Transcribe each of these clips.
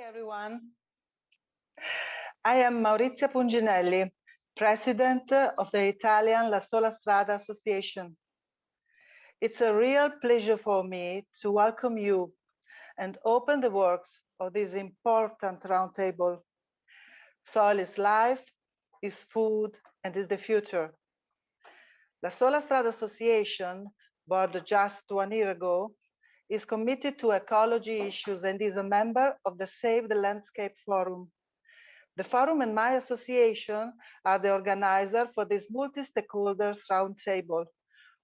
everyone. I am Maurizia Punginelli, President of the Italian La Sola Strada Association. It's a real pleasure for me to welcome you and open the works of this important roundtable. Soil is life, is food, and is the future. La Sola Strada Association, born just 1 year ago, is committed to ecology issues and is a member of the Save the Landscape Forum. The Forum and my association are the organizer for this multi-stakeholders roundtable,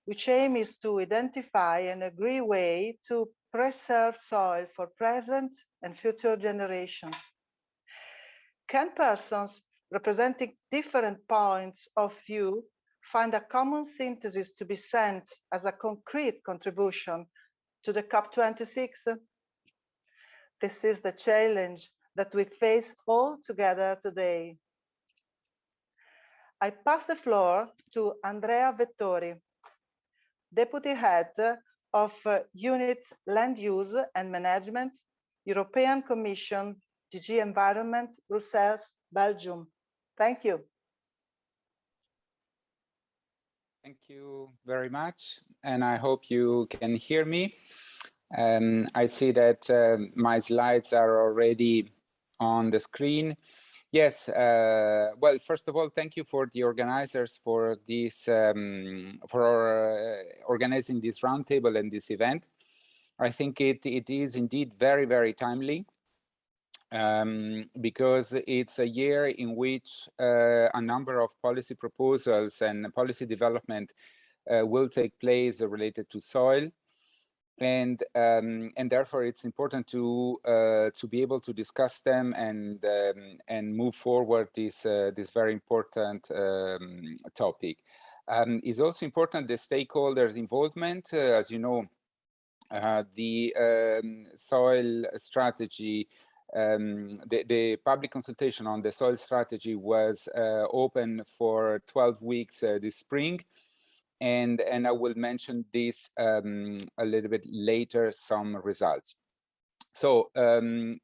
which aim is to identify an agree way to preserve soil for present and future generations. Can persons representing different points of view find a common synthesis to be sent as a concrete contribution to the COP26? This is the challenge that we face all together today. I pass the floor to Andrea Vettori, Deputy Head of Unit Land Use and Management, European Commission, DG Environment, Brussels, Belgium. Thank you. Thank you very much, and I hope you can hear me. I see that my slides are already on the screen. Yes, well, first of all, thank you for the organizers for this, organizing this roundtable and this event. I think it is indeed very, very timely because it's a year in which a number of policy proposals and policy development will take place related to soil. And therefore it's important to be able to discuss them and move forward this very important topic. It's also important the stakeholders' involvement. As you know, the soil strategy, the public consultation on the soil strategy was open for 12 weeks this spring. And I will mention this a little bit later, some results. So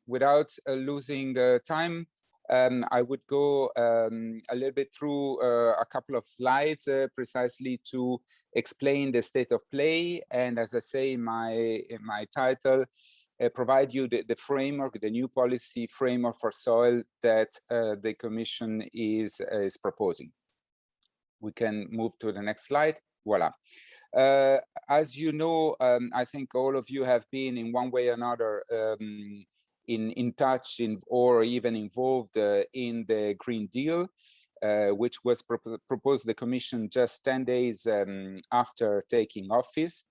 without losing time, I would go a little bit through a couple of slides precisely to explain the state of play. And as I say in my title, provide you the framework, the new policy framework for soil that the Commission is proposing. We can move to the next slide. Voila. As you know, I think all of you have been in one way or another in touch or even involved in the Green Deal, which was proposed the Commission just 10 days after taking office.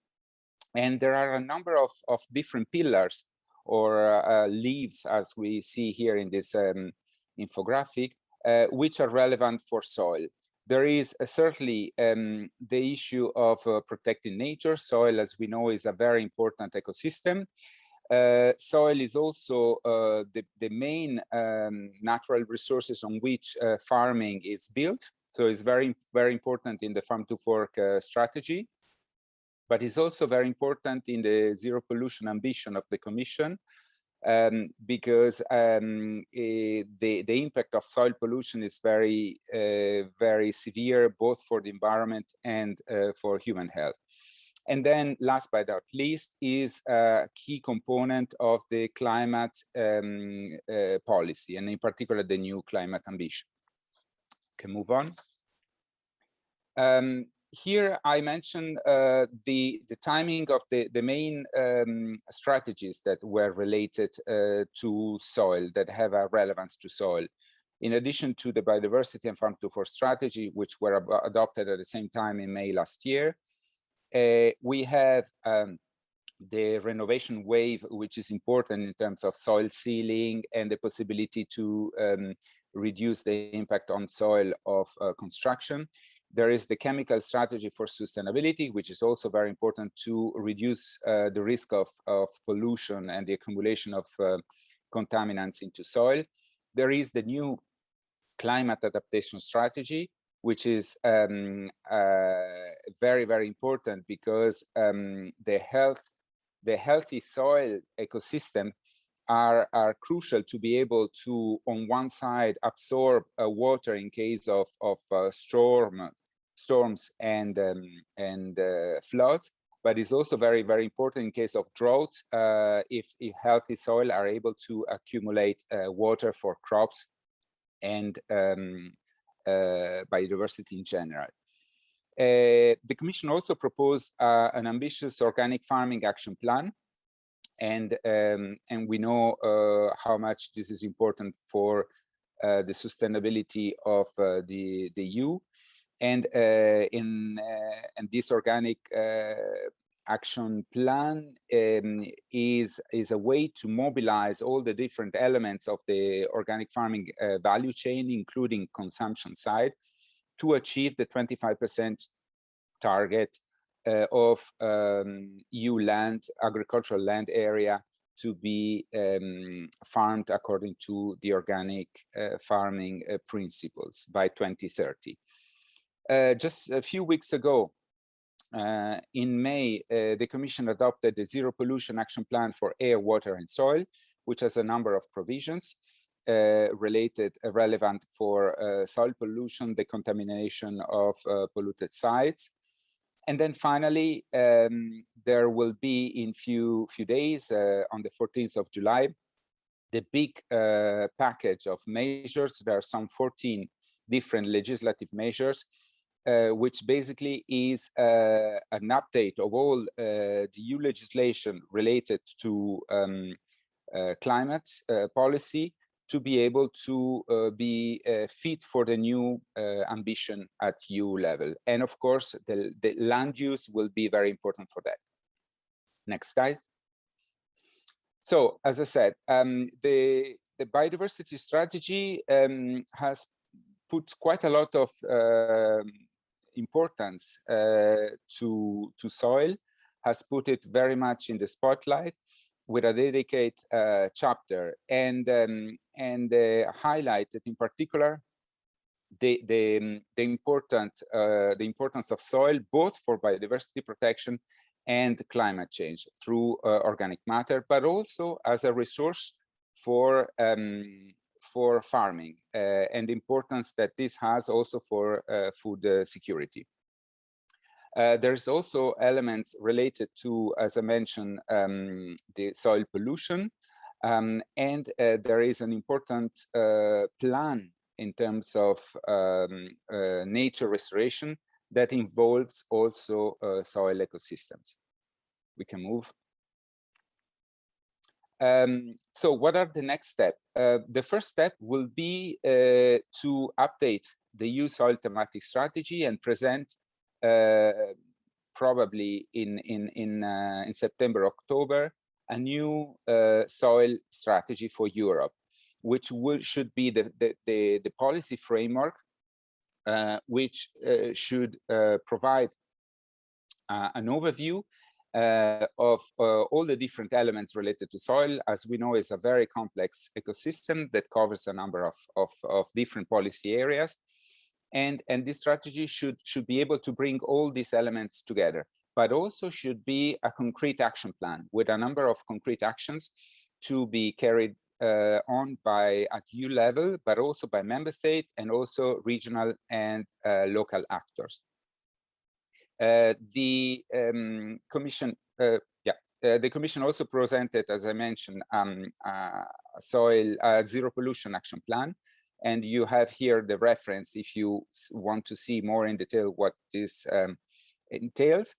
And there are a number of different pillars or leaves, as we see here in this infographic, which are relevant for soil. There is certainly the issue of protecting nature. Soil, as we know, is a very important ecosystem. Soil is also the main natural resources on which farming is built. So it's very, very important in the Farm to Fork strategy. But it's also very important in the zero pollution ambition of the Commission. Because the impact of soil pollution is very, very severe, both for the environment and for human health. And then last but not least is a key component of the climate policy, and in particular, the new climate ambition. Can move on. Here I mentioned the timing of the main strategies that were related to soil, that have a relevance to soil. In addition to the biodiversity and Farm to Fork strategy, which were adopted at the same time in May last year, we have the renovation wave, which is important in terms of soil sealing and the possibility to reduce the impact on soil of construction. There is the chemical strategy for sustainability, which is also very important to reduce the risk of pollution and the accumulation of contaminants into soil. There is the new climate adaptation strategy, which is very, very important because the healthy soil ecosystem are crucial to be able to, on one side, absorb water in case of storms and floods, but it's also very, very important in case of drought, if healthy soil are able to accumulate water for crops and biodiversity in general. The Commission also proposed an ambitious organic farming action plan, and we know how much this is important for the sustainability of the EU. And this organic action plan is a way to mobilize all the different elements of the organic farming value chain, including consumption side, to achieve the 25% target of EU land, agricultural land area, to be farmed according to the organic farming principles by 2030. Just a few weeks ago, in May, the Commission adopted the Zero Pollution Action Plan for Air, Water and Soil, which has a number of provisions relevant for soil pollution, the contamination of polluted sites. And then finally, there will be in few days, on the 14th of July, the big package of measures. There are some 14 different legislative measures, which basically is an update of all the EU legislation related to climate policy, to be able to be fit for the new ambition at EU level. And of course, the land use will be very important for that. Next slide. So, as I said, the biodiversity strategy has put quite a lot of importance to soil, has put it very much in the spotlight, with a dedicated chapter, and highlighted in particular the importance of soil, both for biodiversity protection and climate change through organic matter, but also as a resource for farming, and the importance that this has also for food security. There's also elements related to, as I mentioned, the soil pollution, and there is an important plan in terms of nature restoration that involves also soil ecosystems. We can move. So what are the next steps? The first step will be to update the EU soil thematic strategy and present probably in September, October, a new soil strategy for Europe, which should be the policy framework, which should provide an overview of all the different elements related to soil. As we know, it's a very complex ecosystem that covers a number of different policy areas. And this strategy should be able to bring all these elements together, but also should be a concrete action plan with a number of concrete actions to be carried on at EU level, but also by member state and also regional and local actors. The Commission, the Commission also presented, as I mentioned, soil zero pollution action plan. And you have here the reference if you want to see more in detail what this entails.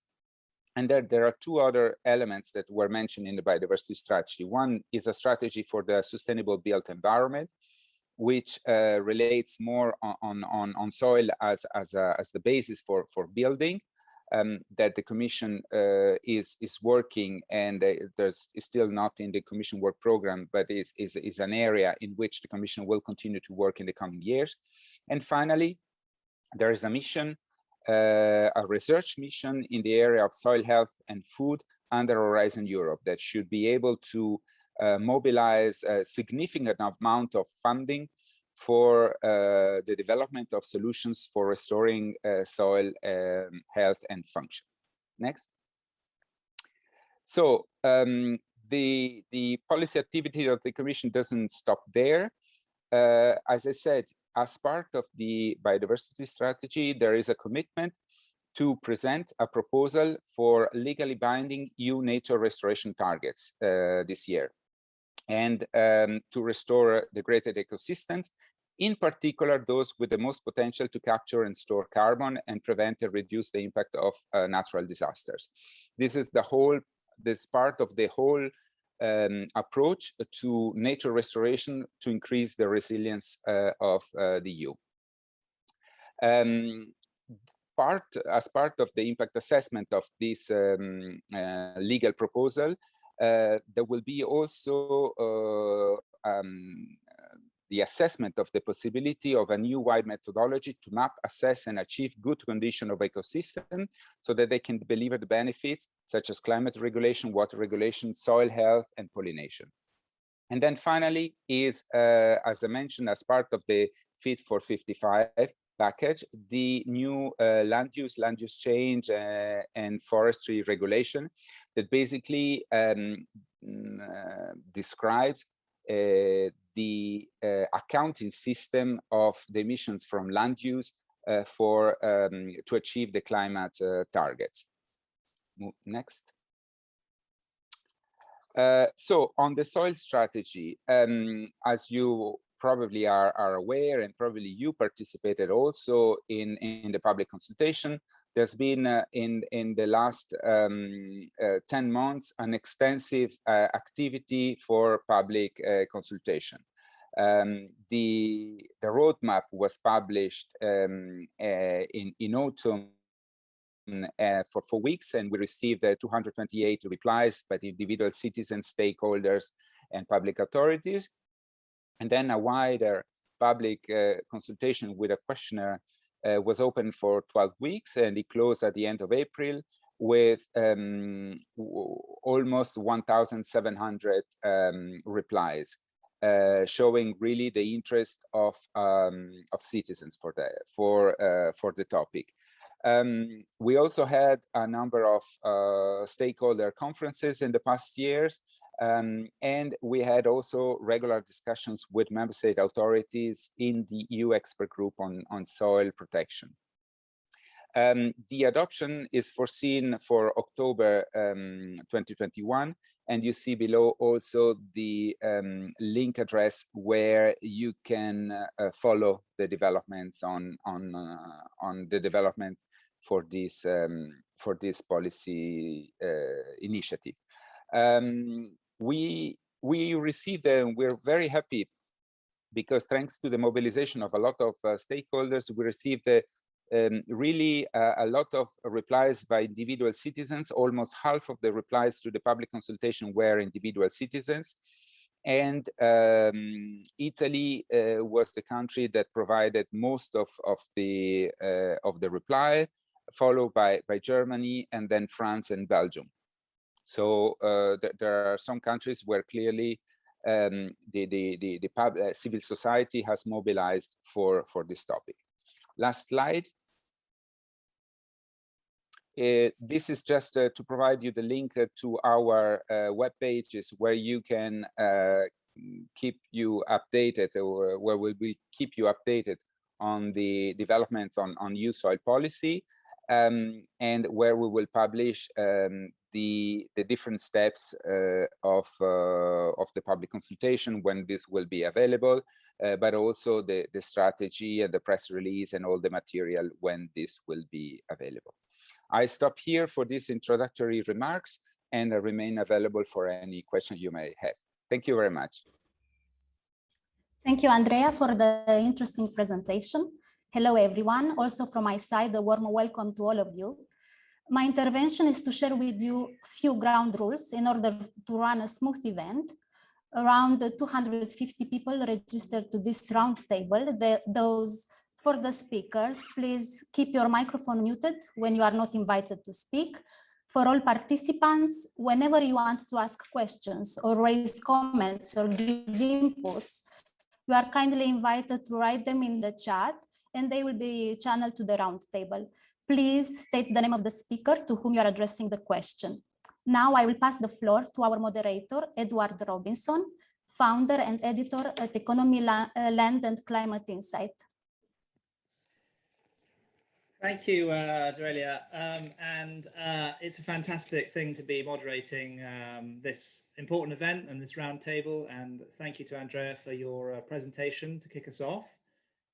And there are two other elements that were mentioned in the biodiversity strategy. One is a strategy for the sustainable built environment, which relates more on soil as the basis for building, that the Commission is working, and is still not in the Commission work program, but is an area in which the Commission will continue to work in the coming years. And finally, there is a mission, a research mission in the area of soil health and food under Horizon Europe that should be able to mobilize a significant amount of funding for the development of solutions for restoring soil health and function. Next. So the policy activity of the Commission doesn't stop there. As I said, as part of the biodiversity strategy, there is a commitment to present a proposal for legally binding EU nature restoration targets this year, and to restore degraded ecosystems, in particular those with the most potential to capture and store carbon and prevent and reduce the impact of natural disasters. This is this part of the whole approach to nature restoration to increase the resilience of the EU. As part of the impact assessment of this legal proposal, there will be also the assessment of the possibility of a new wide methodology to map, assess, and achieve good condition of ecosystem so that they can deliver the benefits such as climate regulation, water regulation, soil health, and pollination. And then finally is, as I mentioned, as part of the Fit for 55 package, the new land use change and forestry regulation that basically describes the accounting system of the emissions from land use to achieve the climate targets. Next. So on the soil strategy, as you probably are aware, and probably you participated also in the public consultation, there's been in the last 10 months an extensive activity for public consultation. The roadmap was published in autumn for 4 weeks, and we received 228 replies by the individual citizens, stakeholders, and public authorities. And then a wider public consultation with a questionnaire was open for 12 weeks, and it closed at the end of April with almost 1,700 replies, showing really the interest of citizens for the topic. We also had a number of stakeholder conferences in the past years, and we had also regular discussions with member state authorities in the EU expert group on soil protection. The adoption is foreseen for October 2021, and you see below also the link address where you can follow the developments on the development for this policy initiative. We received, and we're very happy because thanks to the mobilization of a lot of stakeholders, we received really a lot of replies by individual citizens. Almost half of the replies to the public consultation were individual citizens. And Italy was the country that provided most of the reply, followed by Germany, and then France and Belgium. So there are some countries where clearly the civil society has mobilized for this topic. Last slide. This is just to provide you the link to our web pages where you can keep you updated, or where we will keep you updated on the developments on EU soil policy, and where we will publish the different steps of the public consultation when this will be available, but also the strategy and the press release and all the material when this will be available. I stop here for these introductory remarks, and I remain available for any questions you may have. Thank you very much. Thank you, Andrea, for the interesting presentation. Hello, everyone. Also from my side, a warm welcome to all of you. My intervention is to share with you a few ground rules in order to run a smooth event. Around 250 people registered to this roundtable. For the speakers, please keep your microphone muted when you are not invited to speak. For all participants, whenever you want to ask questions or raise comments or give inputs, you are kindly invited to write them in the chat, and they will be channeled to the roundtable. Please state the name of the speaker to whom you are addressing the question. Now I will pass the floor to our moderator, Edward Robinson, founder and editor at Economy, Land and Climate Insight. Thank you, Aurelia. It's a fantastic thing to be moderating this important event and this roundtable. And thank you to Andrea for your presentation to kick us off.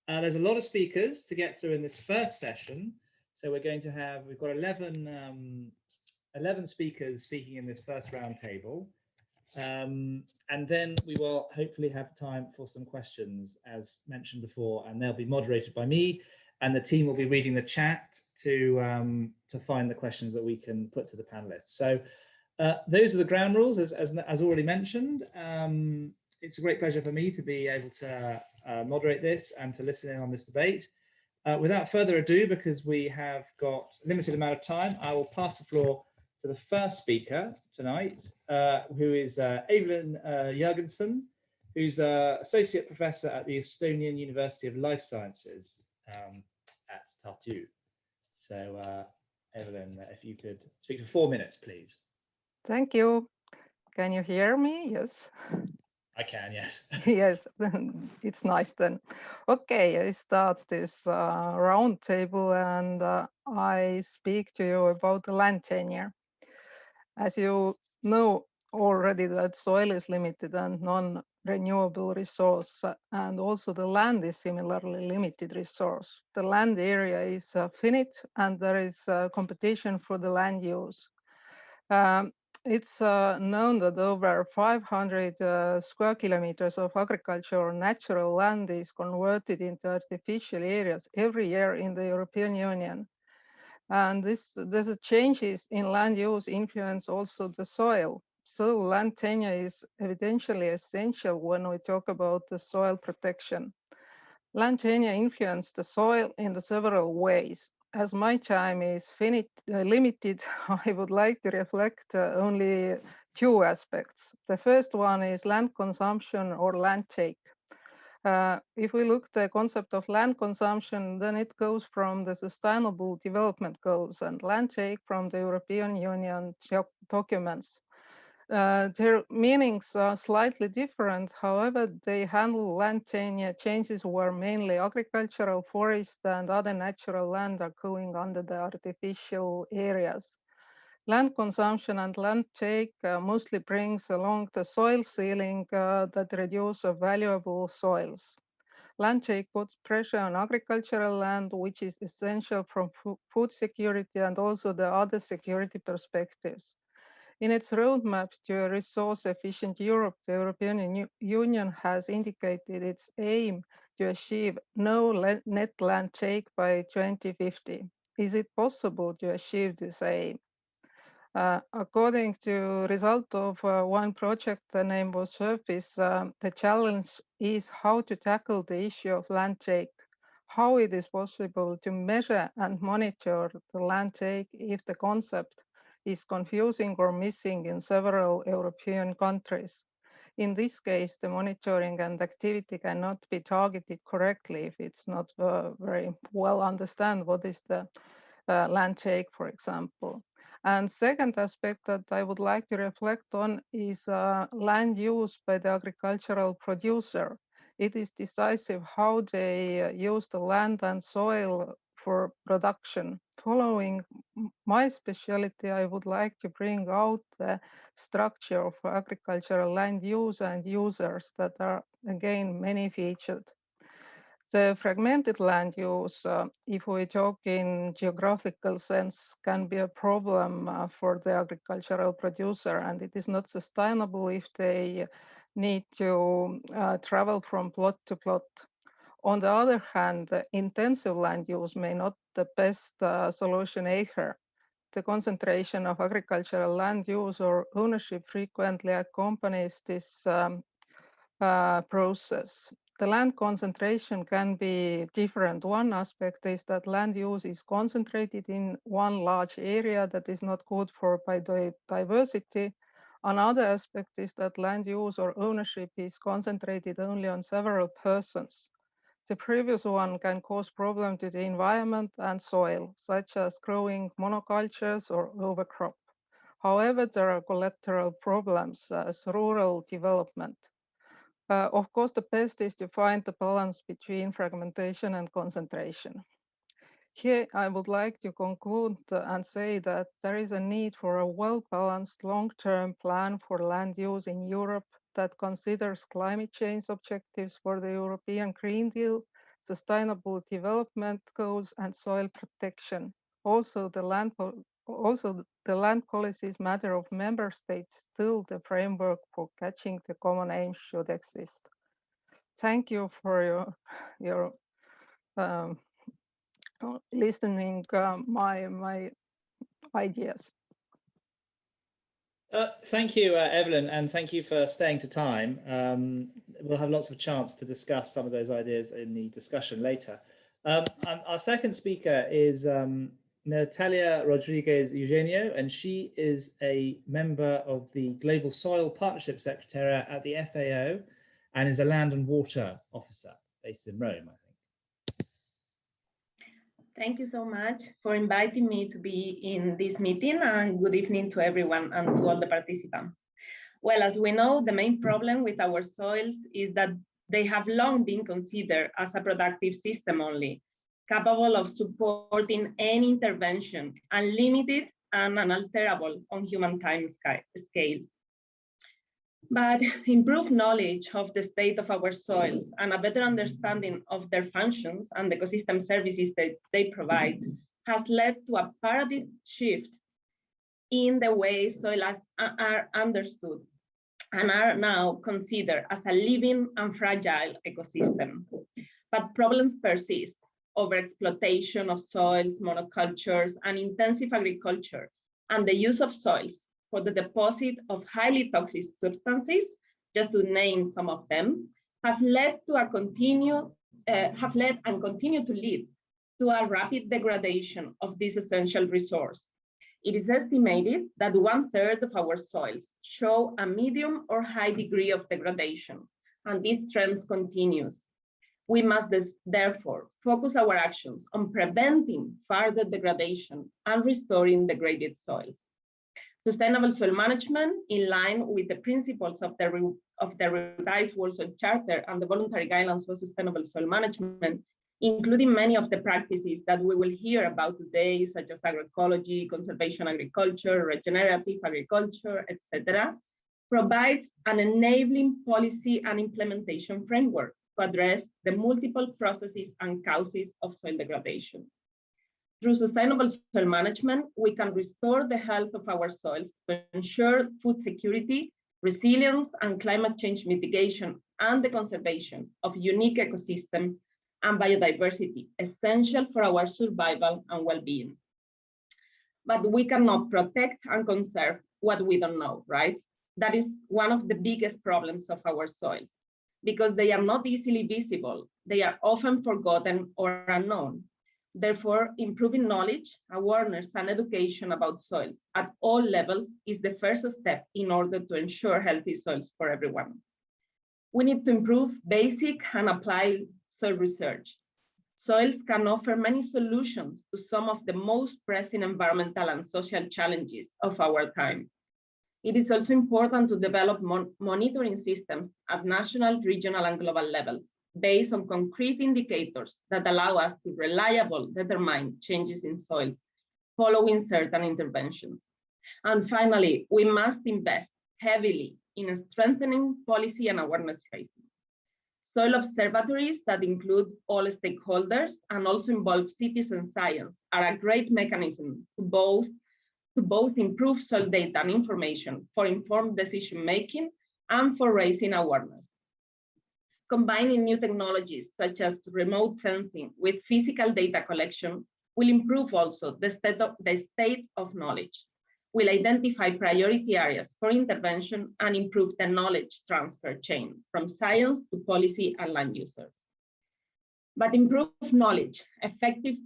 There's a lot of speakers to get through in this first session. So we've got 11 speakers speaking in this first roundtable. And then we will hopefully have time for some questions, as mentioned before, and they'll be moderated by me. And the team will be reading the chat to find the questions that we can put to the panelists. So those are the ground rules, as already mentioned. It's a great pleasure for me to be able to moderate this and to listen in on this debate. Without further ado, because we have got a limited amount of time, I will pass the floor to the first speaker tonight, who is Evelyn Jurgensen, who's Associate Professor at the Estonian University of Life Sciences at Tartu. So Evelyn, if you could speak for 4 minutes, please. Thank you. Can you hear me? Yes. I can, yes. Yes, it's nice then. Okay, I start this round table and I speak to you about the land tenure. As you know already that soil is limited and non-renewable resource, and also the land is similarly limited resource. The land area is finite and there is competition for the land use. It's known that over 500 square kilometers of agricultural natural land is converted into artificial areas every year in the European Union. And these changes in land use influence also the soil. So land tenure is evidently essential when we talk about the soil protection. Land tenure influences the soil in the several ways. As my time is limited, I would like to reflect only 2 aspects. The first one is land consumption or land take. If we look at the concept of land consumption, then it goes from the Sustainable Development Goals and land take from the European Union documents. Their meanings are slightly different. However, they handle land tenure changes where mainly agricultural, forest, and other natural land are going under the artificial areas. Land consumption and land take mostly brings along the soil sealing that reduce valuable soils. Land take puts pressure on agricultural land, which is essential from food security and also the other security perspectives. In its roadmap to a resource-efficient Europe, the European Union has indicated its aim to achieve no net land take by 2050. Is it possible to achieve this aim? According to result of one project, the name was Surface, the challenge is how to tackle the issue of land take, how it is possible to measure and monitor the land take if the concept is confusing or missing in several European countries. In this case, the monitoring and activity cannot be targeted correctly if it's not very well understand what is the land take, for example. And second aspect that I would like to reflect on is land use by the agricultural producer. It is decisive how they use the land and soil for production. Following my specialty, I would like to bring out the structure of agricultural land use and users that are again many featured. The fragmented land use, if we talk in geographical sense, can be a problem for the agricultural producer, and it is not sustainable if they need to travel from plot to plot. On the other hand, intensive land use may not be the best solution either. The concentration of agricultural land use or ownership frequently accompanies this process. The land concentration can be different. One aspect is that land use is concentrated in one large area that is not good for biodiversity. Another aspect is that land use or ownership is concentrated only on several persons. The previous one can cause problems to the environment and soil, such as growing monocultures or overcrop. However, there are collateral problems as rural development. Of course, the best is to find the balance between fragmentation and concentration. Here, I would like to conclude and say that there is a need for a well-balanced long-term plan for land use in Europe that considers climate change objectives for the European Green Deal, sustainable development goals, and soil protection. Also, the land policy is a matter of member states. Still, the framework for catching the common aims should exist. Thank you for your listening my ideas. Thank you, Evelyn, and thank you for staying to time. We'll have lots of chance to discuss some of those ideas in the discussion later. Our second speaker is Natalia Rodriguez Eugenio, and she is a member of the Global Soil Partnership Secretariat at the FAO and is a land and water officer based in Rome, I think. Thank you so much for inviting me to be in this meeting, and good evening to everyone and to all the participants. Well, as we know, the main problem with our soils is that they have long been considered as a productive system only, capable of supporting any intervention, unlimited and unalterable on human time scale. But improved knowledge of the state of our soils and a better understanding of their functions and the ecosystem services that they provide has led to a paradigm shift in the way soils are understood and are now considered as a living and fragile ecosystem. But problems persist: overexploitation of soils, monocultures, and intensive agriculture, and the use of soils for the deposit of highly toxic substances, just to name some of them, have led and continue to lead to a rapid degradation of this essential resource. It is estimated that 1/3 of our soils show a medium or high degree of degradation, and this trend continues. We must therefore focus our actions on preventing further degradation and restoring degraded soils. Sustainable soil management, in line with the principles of the revised World Soil Charter and the voluntary guidelines for sustainable soil management, including many of the practices that we will hear about today, such as agroecology, conservation agriculture, regenerative agriculture, etc., provides an enabling policy and implementation framework to address the multiple processes and causes of soil degradation. Through sustainable soil management, we can restore the health of our soils to ensure food security, resilience, and climate change mitigation, and the conservation of unique ecosystems and biodiversity, essential for our survival and well-being. But we cannot protect and conserve what we don't know, right? That is one of the biggest problems of our soils, because they are not easily visible. They are often forgotten or unknown. Therefore, improving knowledge, awareness, and education about soils at all levels is the first step in order to ensure healthy soils for everyone. We need to improve basic and applied soil research. Soils can offer many solutions to some of the most pressing environmental and social challenges of our time. It is also important to develop monitoring systems at national, regional, and global levels, based on concrete indicators that allow us to reliably determine changes in soils following certain interventions. And finally, we must invest heavily in strengthening policy and awareness raising. Soil observatories that include all stakeholders and also involve citizen science are a great mechanism to both improve soil data and information for informed decision-making and for raising awareness. Combining new technologies such as remote sensing with physical data collection will improve also the state of knowledge, will identify priority areas for intervention, and improve the knowledge transfer chain from science to policy and land users. But improved knowledge, effective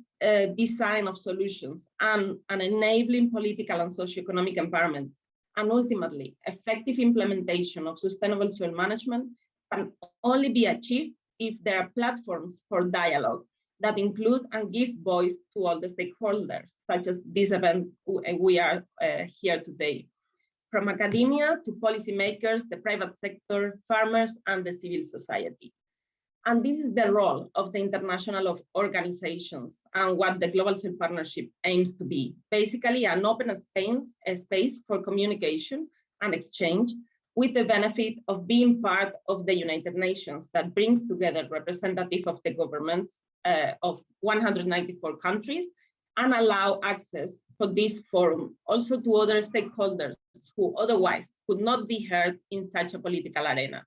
design of solutions, and an enabling political and socioeconomic environment, and ultimately effective implementation of sustainable soil management can only be achieved if there are platforms for dialogue that include and give voice to all the stakeholders, such as this event we are here today, from academia to policymakers, the private sector, farmers, and the civil society. And this is the role of the international organizations and what the Global Soil Partnership aims to be. Basically, an open space for communication and exchange, with the benefit of being part of the United Nations that brings together representatives of the governments of 194 countries and allow access for this forum also to other stakeholders who otherwise could not be heard in such a political arena.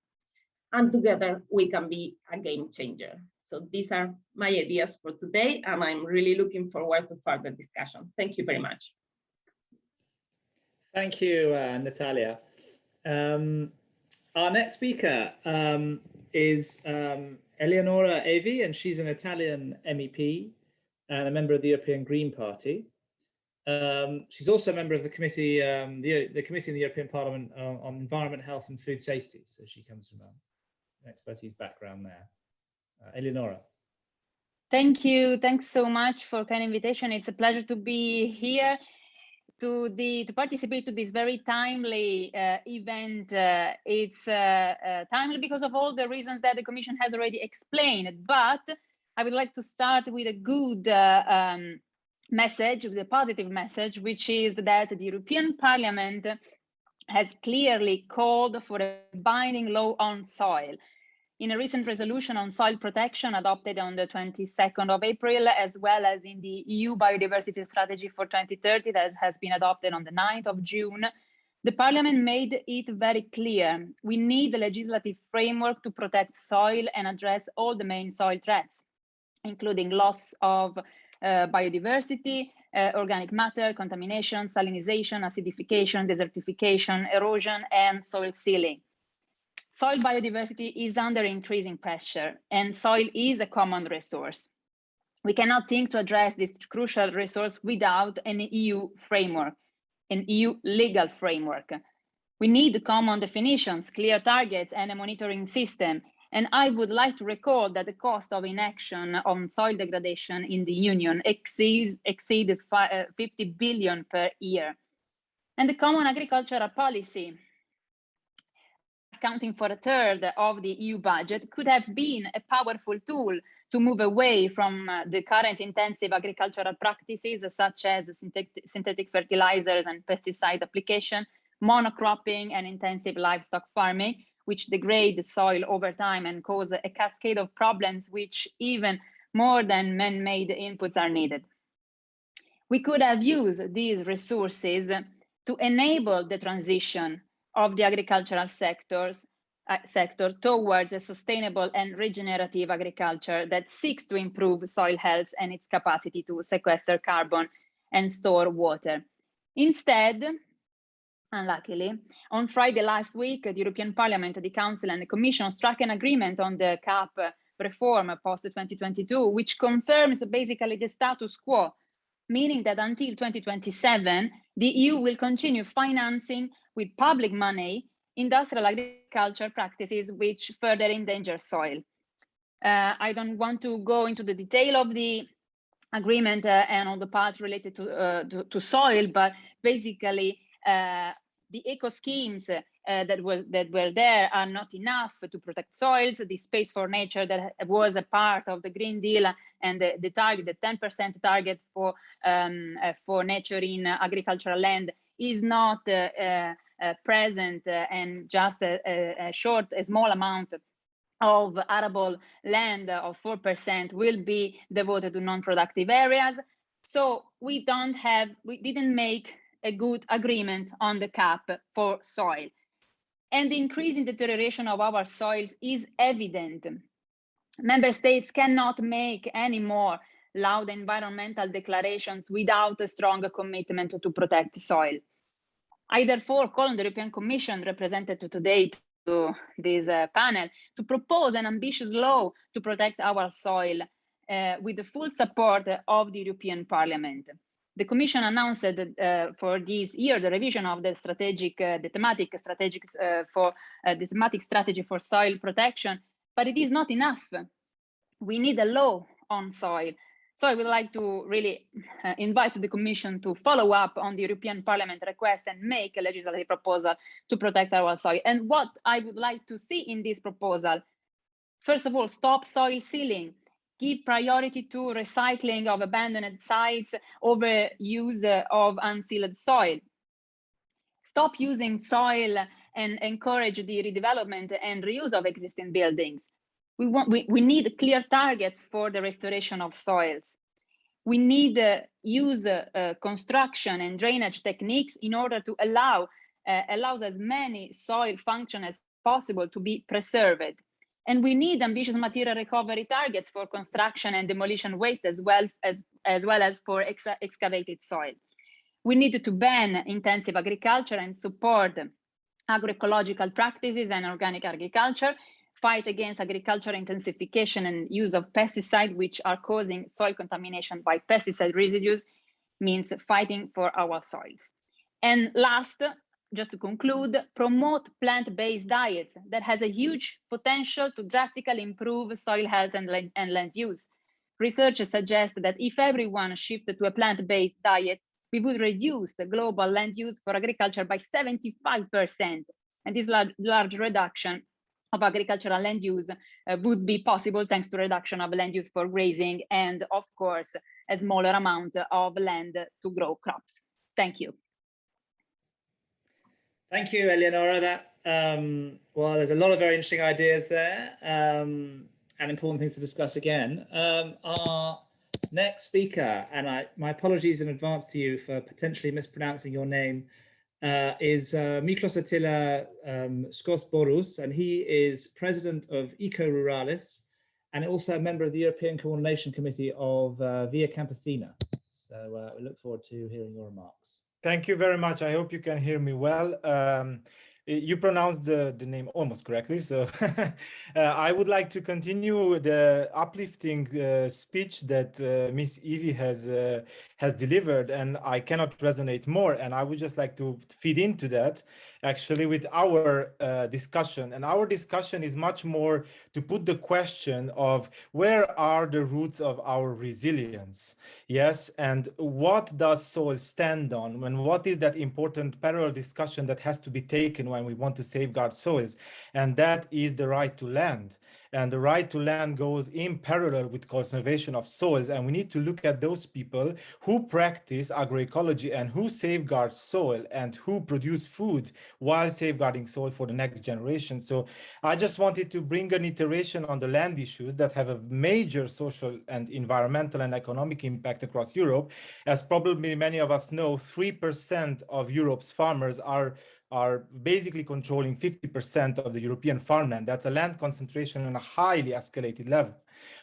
And together we can be a game changer. So these are my ideas for today, and I'm really looking forward to further discussion. Thank you very much. Thank you, Natalia. Our next speaker is Eleonora Evi, and she's an Italian MEP and a member of the European Green Party. She's also a member of the committee, the committee in the European Parliament on Environment, Health and Food Safety. So she comes from an expertise background there. Eleonora. Thank you. Thanks so much for kind invitation. It's a pleasure to be here to participate to this very timely event. It's timely because of all the reasons that the Commission has already explained. But I would like to start with a good message, with a positive message, which is that the European Parliament has clearly called for a binding law on soil. In a recent resolution on soil protection adopted on the 22nd of April, as well as in the EU Biodiversity Strategy for 2030 that has been adopted on the 9th of June, the Parliament made it very clear. We need a legislative framework to protect soil and address all the main soil threats, including loss of biodiversity, organic matter, contamination, salinization, acidification, desertification, erosion, and soil sealing. Soil biodiversity is under increasing pressure, and soil is a common resource. We cannot think to address this crucial resource without an EU framework, an EU legal framework. We need common definitions, clear targets, and a monitoring system. And I would like to recall that the cost of inaction on soil degradation in the Union exceeds 50 billion per year. And the common agricultural policy, accounting for a third of the EU budget, could have been a powerful tool to move away from the current intensive agricultural practices, such as synthetic fertilizers and pesticide application, monocropping, and intensive livestock farming, which degrade the soil over time and cause a cascade of problems which even more than man-made inputs are needed. We could have used these resources to enable the transition of the agricultural sector towards a sustainable and regenerative agriculture that seeks to improve soil health and its capacity to sequester carbon and store water. Instead, unluckily, on Friday last week, the European Parliament, the Council and the Commission struck an agreement on the CAP reform post-2022, which confirms basically the status quo, meaning that until 2027, the EU will continue financing with public money industrial agriculture practices which further endanger soil. I don't want to go into the detail of the agreement and all the parts related to soil, but basically the eco schemes that were there are not enough to protect soils. The space for nature that was a part of the Green Deal and the target, the 10% target for nature in agricultural land is not present, and just a small amount of arable land of 4% will be devoted to non-productive areas. So we didn't make a good agreement on the CAP for soil. And the increasing deterioration of our soils is evident. Member states cannot make any more loud environmental declarations without a strong commitment to protect the soil. I therefore call on the European Commission, represented today to this panel, to propose an ambitious law to protect our soil with the full support of the European Parliament. The Commission announced that for this year, the revision of the thematic strategy for soil protection, but it is not enough. We need a law on soil. So I would like to really invite the Commission to follow up on the European Parliament request and make a legislative proposal to protect our soil. And what I would like to see in this proposal, first of all, stop soil sealing, give priority to recycling of abandoned sites over use of unsealed soil. Stop using soil and encourage the redevelopment and reuse of existing buildings. We need clear targets for the restoration of soils. We need use construction and drainage techniques in order to allows as many soil functions as possible to be preserved. And we need ambitious material recovery targets for construction and demolition waste as well as for excavated soil. We need to ban intensive agriculture and support agroecological practices and organic agriculture, fight against agricultural intensification and use of pesticides, which are causing soil contamination by pesticide residues, means fighting for our soils. And last, just to conclude, promote plant-based diets that has a huge potential to drastically improve soil health and land use. Research suggests that if everyone shifted to a plant-based diet, we would reduce the global land use for agriculture by 75%. And this large reduction of agricultural land use would be possible thanks to reduction of land use for grazing and, of course, a smaller amount of land to grow crops. Thank you. Thank you, Eleonora. Well, there's a lot of very interesting ideas there and important things to discuss again. Our next speaker, and my apologies in advance to you for potentially mispronouncing your name, is Miklos Attila Skosborous, and he is president of Eco Ruralis and also a member of the European Coordination Committee of Via Campesina. So we look forward to hearing your remarks. Thank you very much. I hope you can hear me well. You pronounced the name almost correctly, so I would like to continue the uplifting speech that Miss Evie has delivered, and I cannot resonate more. And I would just like to feed into that, actually, with our discussion. And our discussion is much more to put the question of where are the roots of our resilience? Yes, and what does soil stand on? And what is that important parallel discussion that has to be taken when we want to safeguard soils? And that is the right to land. And the right to land goes in parallel with conservation of soils. And we need to look at those people who practice agroecology and who safeguard soil and who produce food while safeguarding soil for the next generation. So I just wanted to bring an iteration on the land issues that have a major social and environmental and economic impact across Europe. As probably many of us know, 3% of Europe's farmers are basically controlling 50% of the European farmland. That's a land concentration on a highly escalated level.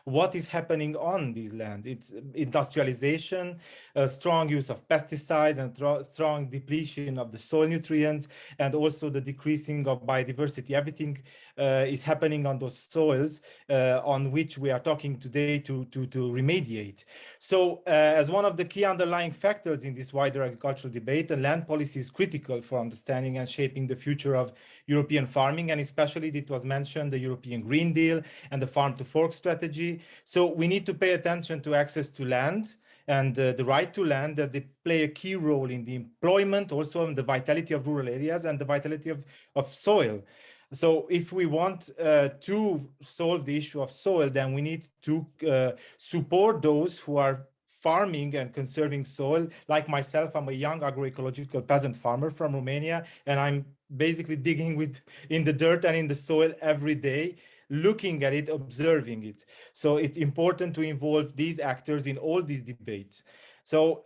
What is happening on these lands? It's industrialization, strong use of pesticides and strong depletion of the soil nutrients, and also the decreasing of biodiversity. Everything is happening on those soils on which we are talking today to remediate. So as one of the key underlying factors in this wider agricultural debate, the land policy is critical for understanding and shaping the future of European farming, and especially it was mentioned the European Green Deal and the Farm to Fork strategy. So we need to pay attention to access to land and the right to land, that they play a key role in the employment, also in the vitality of rural areas and the vitality of soil. So if we want to solve the issue of soil, then we need to support those who are farming and conserving soil. Like myself, I'm a young agroecological peasant farmer from Romania, and I'm basically digging in the dirt and in the soil every day, looking at it, observing it. So it's important to involve these actors in all these debates. So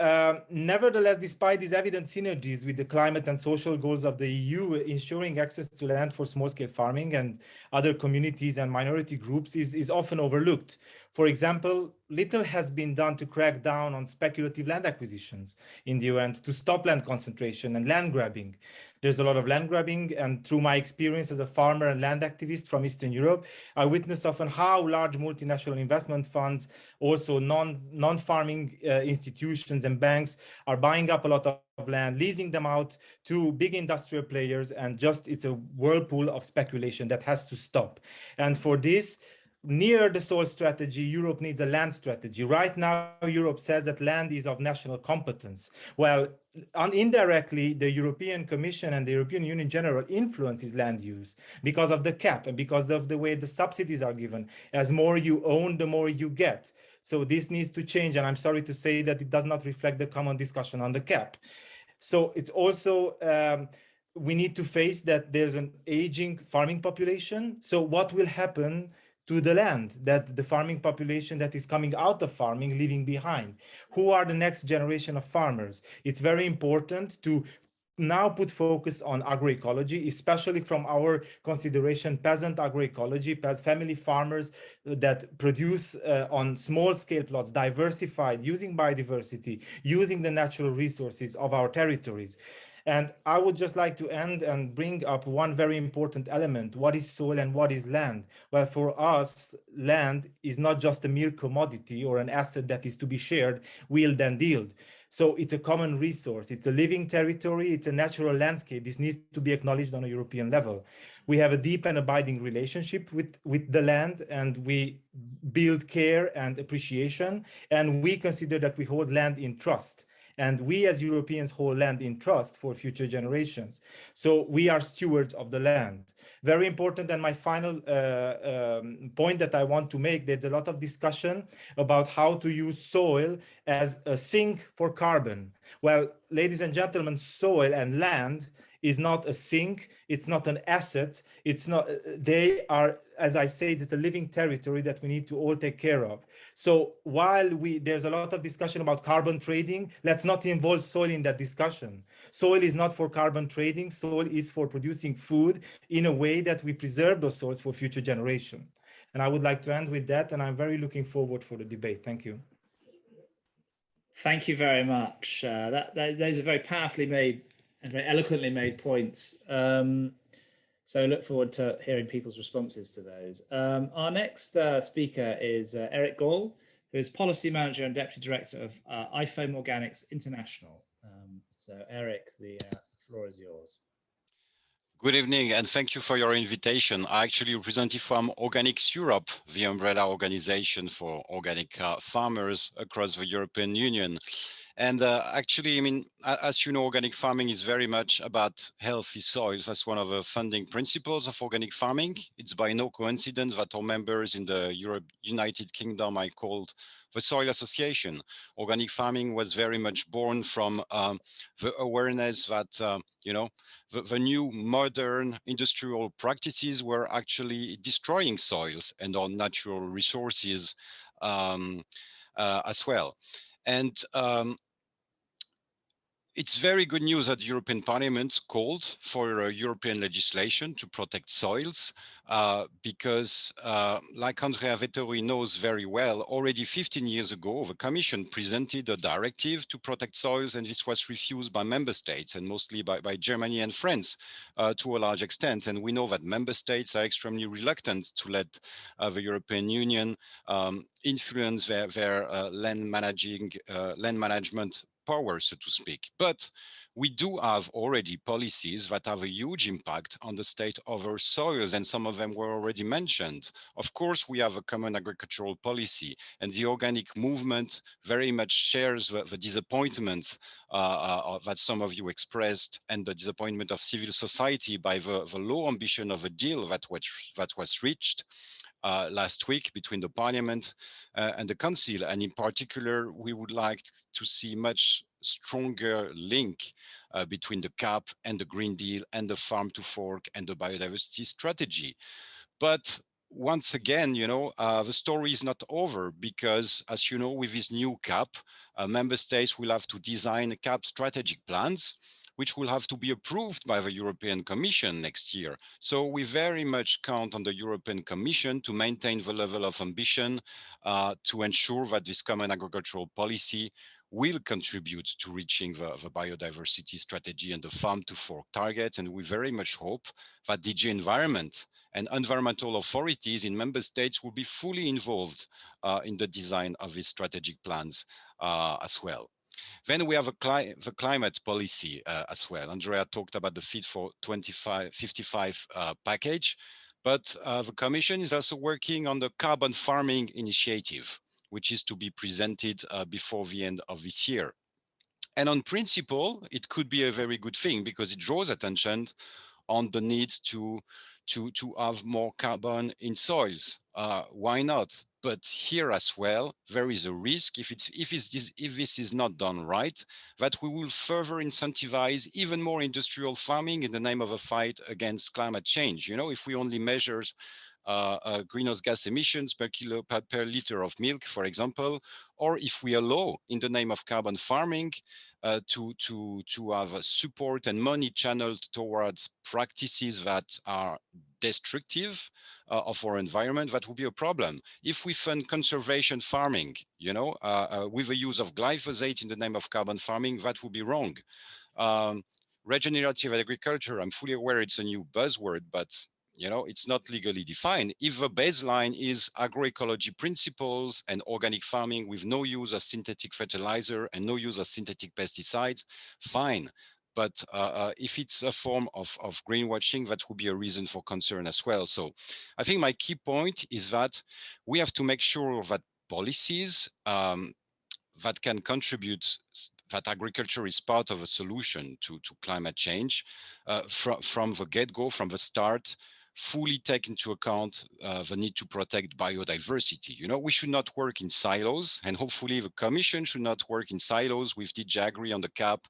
nevertheless, despite these evident synergies with the climate and social goals of the EU, ensuring access to land for small-scale farming and other communities and minority groups is often overlooked. For example, little has been done to crack down on speculative land acquisitions in the EU and to stop land concentration and land grabbing. There's a lot of land grabbing, and through my experience as a farmer and land activist from Eastern Europe, I witness often how large multinational investment funds, also non-farming institutions and banks are buying up a lot of land, leasing them out to big industrial players, and just it's a whirlpool of speculation that has to stop. And for this, near the soil strategy, Europe needs a land strategy. Right now, Europe says that land is of national competence. Well, indirectly, the European Commission and the European Union in general influences land use because of the cap and because of the way the subsidies are given. As more you own, the more you get. So this needs to change. And I'm sorry to say that it does not reflect the common discussion on the cap. So it's also, we need to face that there's an aging farming population. So what will happen to the land that the farming population that is coming out of farming leaving behind? Who are the next generation of farmers? It's very important to now put focus on agroecology, especially from our consideration, peasant agroecology, family farmers that produce on small scale plots, diversified, using biodiversity, using the natural resources of our territories. And I would just like to end and bring up one very important element. What is soil and what is land? Well, for us, land is not just a mere commodity or an asset that is to be shared, wheeled and dealed. So it's a common resource. It's a living territory. It's a natural landscape. This needs to be acknowledged on a European level. We have a deep and abiding relationship with the land, and we build care and appreciation. And we consider that we hold land in trust. And we as Europeans hold land in trust for future generations. So we are stewards of the land. Very important. And my final point that I want to make, there's a lot of discussion about how to use soil as a sink for carbon. Well, ladies and gentlemen, soil and land is not a sink. It's not an asset. It's not, they are, as I say, it's a living territory that we need to all take care of. So while there's a lot of discussion about carbon trading, let's not involve soil in that discussion. Soil is not for carbon trading. Soil is for producing food in a way that we preserve those soils for future generation. And I would like to end with that, and I'm very looking forward for the debate. Thank you. Thank you very much. Those are very powerfully made and very eloquently made points. So I look forward to hearing people's responses to those. Our next speaker is Eric Gall, who is Policy Manager and Deputy Director of IFOAM Organics International. So Eric, the floor is yours. Good evening, and thank you for your invitation. I actually represent IFOAM Organics Europe, the umbrella organization for organic farmers across the European Union. And actually, I mean, as you know, organic farming is very much about healthy soils. That's one of the founding principles of organic farming. It's by no coincidence that our members in the United Kingdom are called the Soil Association. Organic farming was very much born from the awareness that, you know, the new modern industrial practices were actually destroying soils and our natural resources as well. And it's very good news that the European Parliament called for European legislation to protect soils because, like Andrea Vettori knows very well, already 15 years ago, the Commission presented a directive to protect soils, and this was refused by member states and mostly by Germany and France to a large extent. And we know that member states are extremely reluctant to let the European Union influence their land management power, so to speak. But we do have already policies that have a huge impact on the state of our soils, and some of them were already mentioned. Of course, we have a common agricultural policy, and the organic movement very much shares the disappointments that some of you expressed, and the disappointment of civil society by the low ambition of a deal that was reached last week between the Parliament and the Council. And in particular, we would like to see much stronger link between the CAP and the Green Deal and the Farm to Fork and the biodiversity strategy. But once again, you know, the story is not over because, as you know, with this new CAP, member states will have to design CAP strategic plans, which will have to be approved by the European Commission next year. So we very much count on the European Commission to maintain the level of ambition to ensure that this common agricultural policy will contribute to reaching the biodiversity strategy and the farm to fork targets. And we very much hope that DG Environment and environmental authorities in member states will be fully involved in the design of these strategic plans as well. Then we have the climate policy as well. Andrea talked about the Fit for 55 package. But the Commission is also working on the carbon farming initiative, which is to be presented before the end of this year. And on principle, it could be a very good thing because it draws attention on the need to have more carbon in soils. Why not? But here as well, there is a risk if this is not done right, that we will further incentivize even more industrial farming in the name of a fight against climate change. You know, if we only measure greenhouse gas emissions per liter of milk, for example, or if we allow, in the name of carbon farming, to have support and money channeled towards practices that are destructive of our environment, that would be a problem. If we fund conservation farming, you know, with the use of glyphosate in the name of carbon farming, that would be wrong. Regenerative agriculture, I'm fully aware it's a new buzzword, but you know, it's not legally defined. If the baseline is agroecology principles and organic farming with no use of synthetic fertilizer and no use of synthetic pesticides, fine. But if it's a form of greenwashing, that would be a reason for concern as well. So I think my key point is that we have to make sure that policies that can contribute, that agriculture is part of a solution to climate change from the get-go, from the start, fully take into account the need to protect biodiversity. You know, we should not work in silos, and hopefully the Commission should not work in silos with DG Agri on the CAP,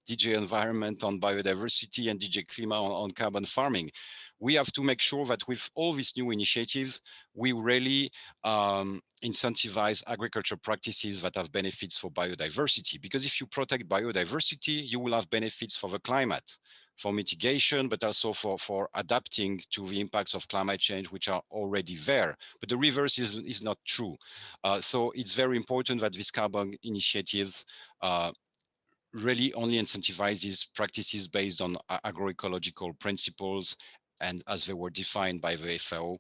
DG Environment on biodiversity, and DG Klima on carbon farming. We have to make sure that with all these new initiatives, we really incentivize agriculture practices that have benefits for biodiversity. Because if you protect biodiversity, you will have benefits for the climate, for mitigation, but also for adapting to the impacts of climate change, which are already there. But the reverse is not true. So it's very important that these carbon initiatives really only incentivizes practices based on agroecological principles and as they were defined by the FAO,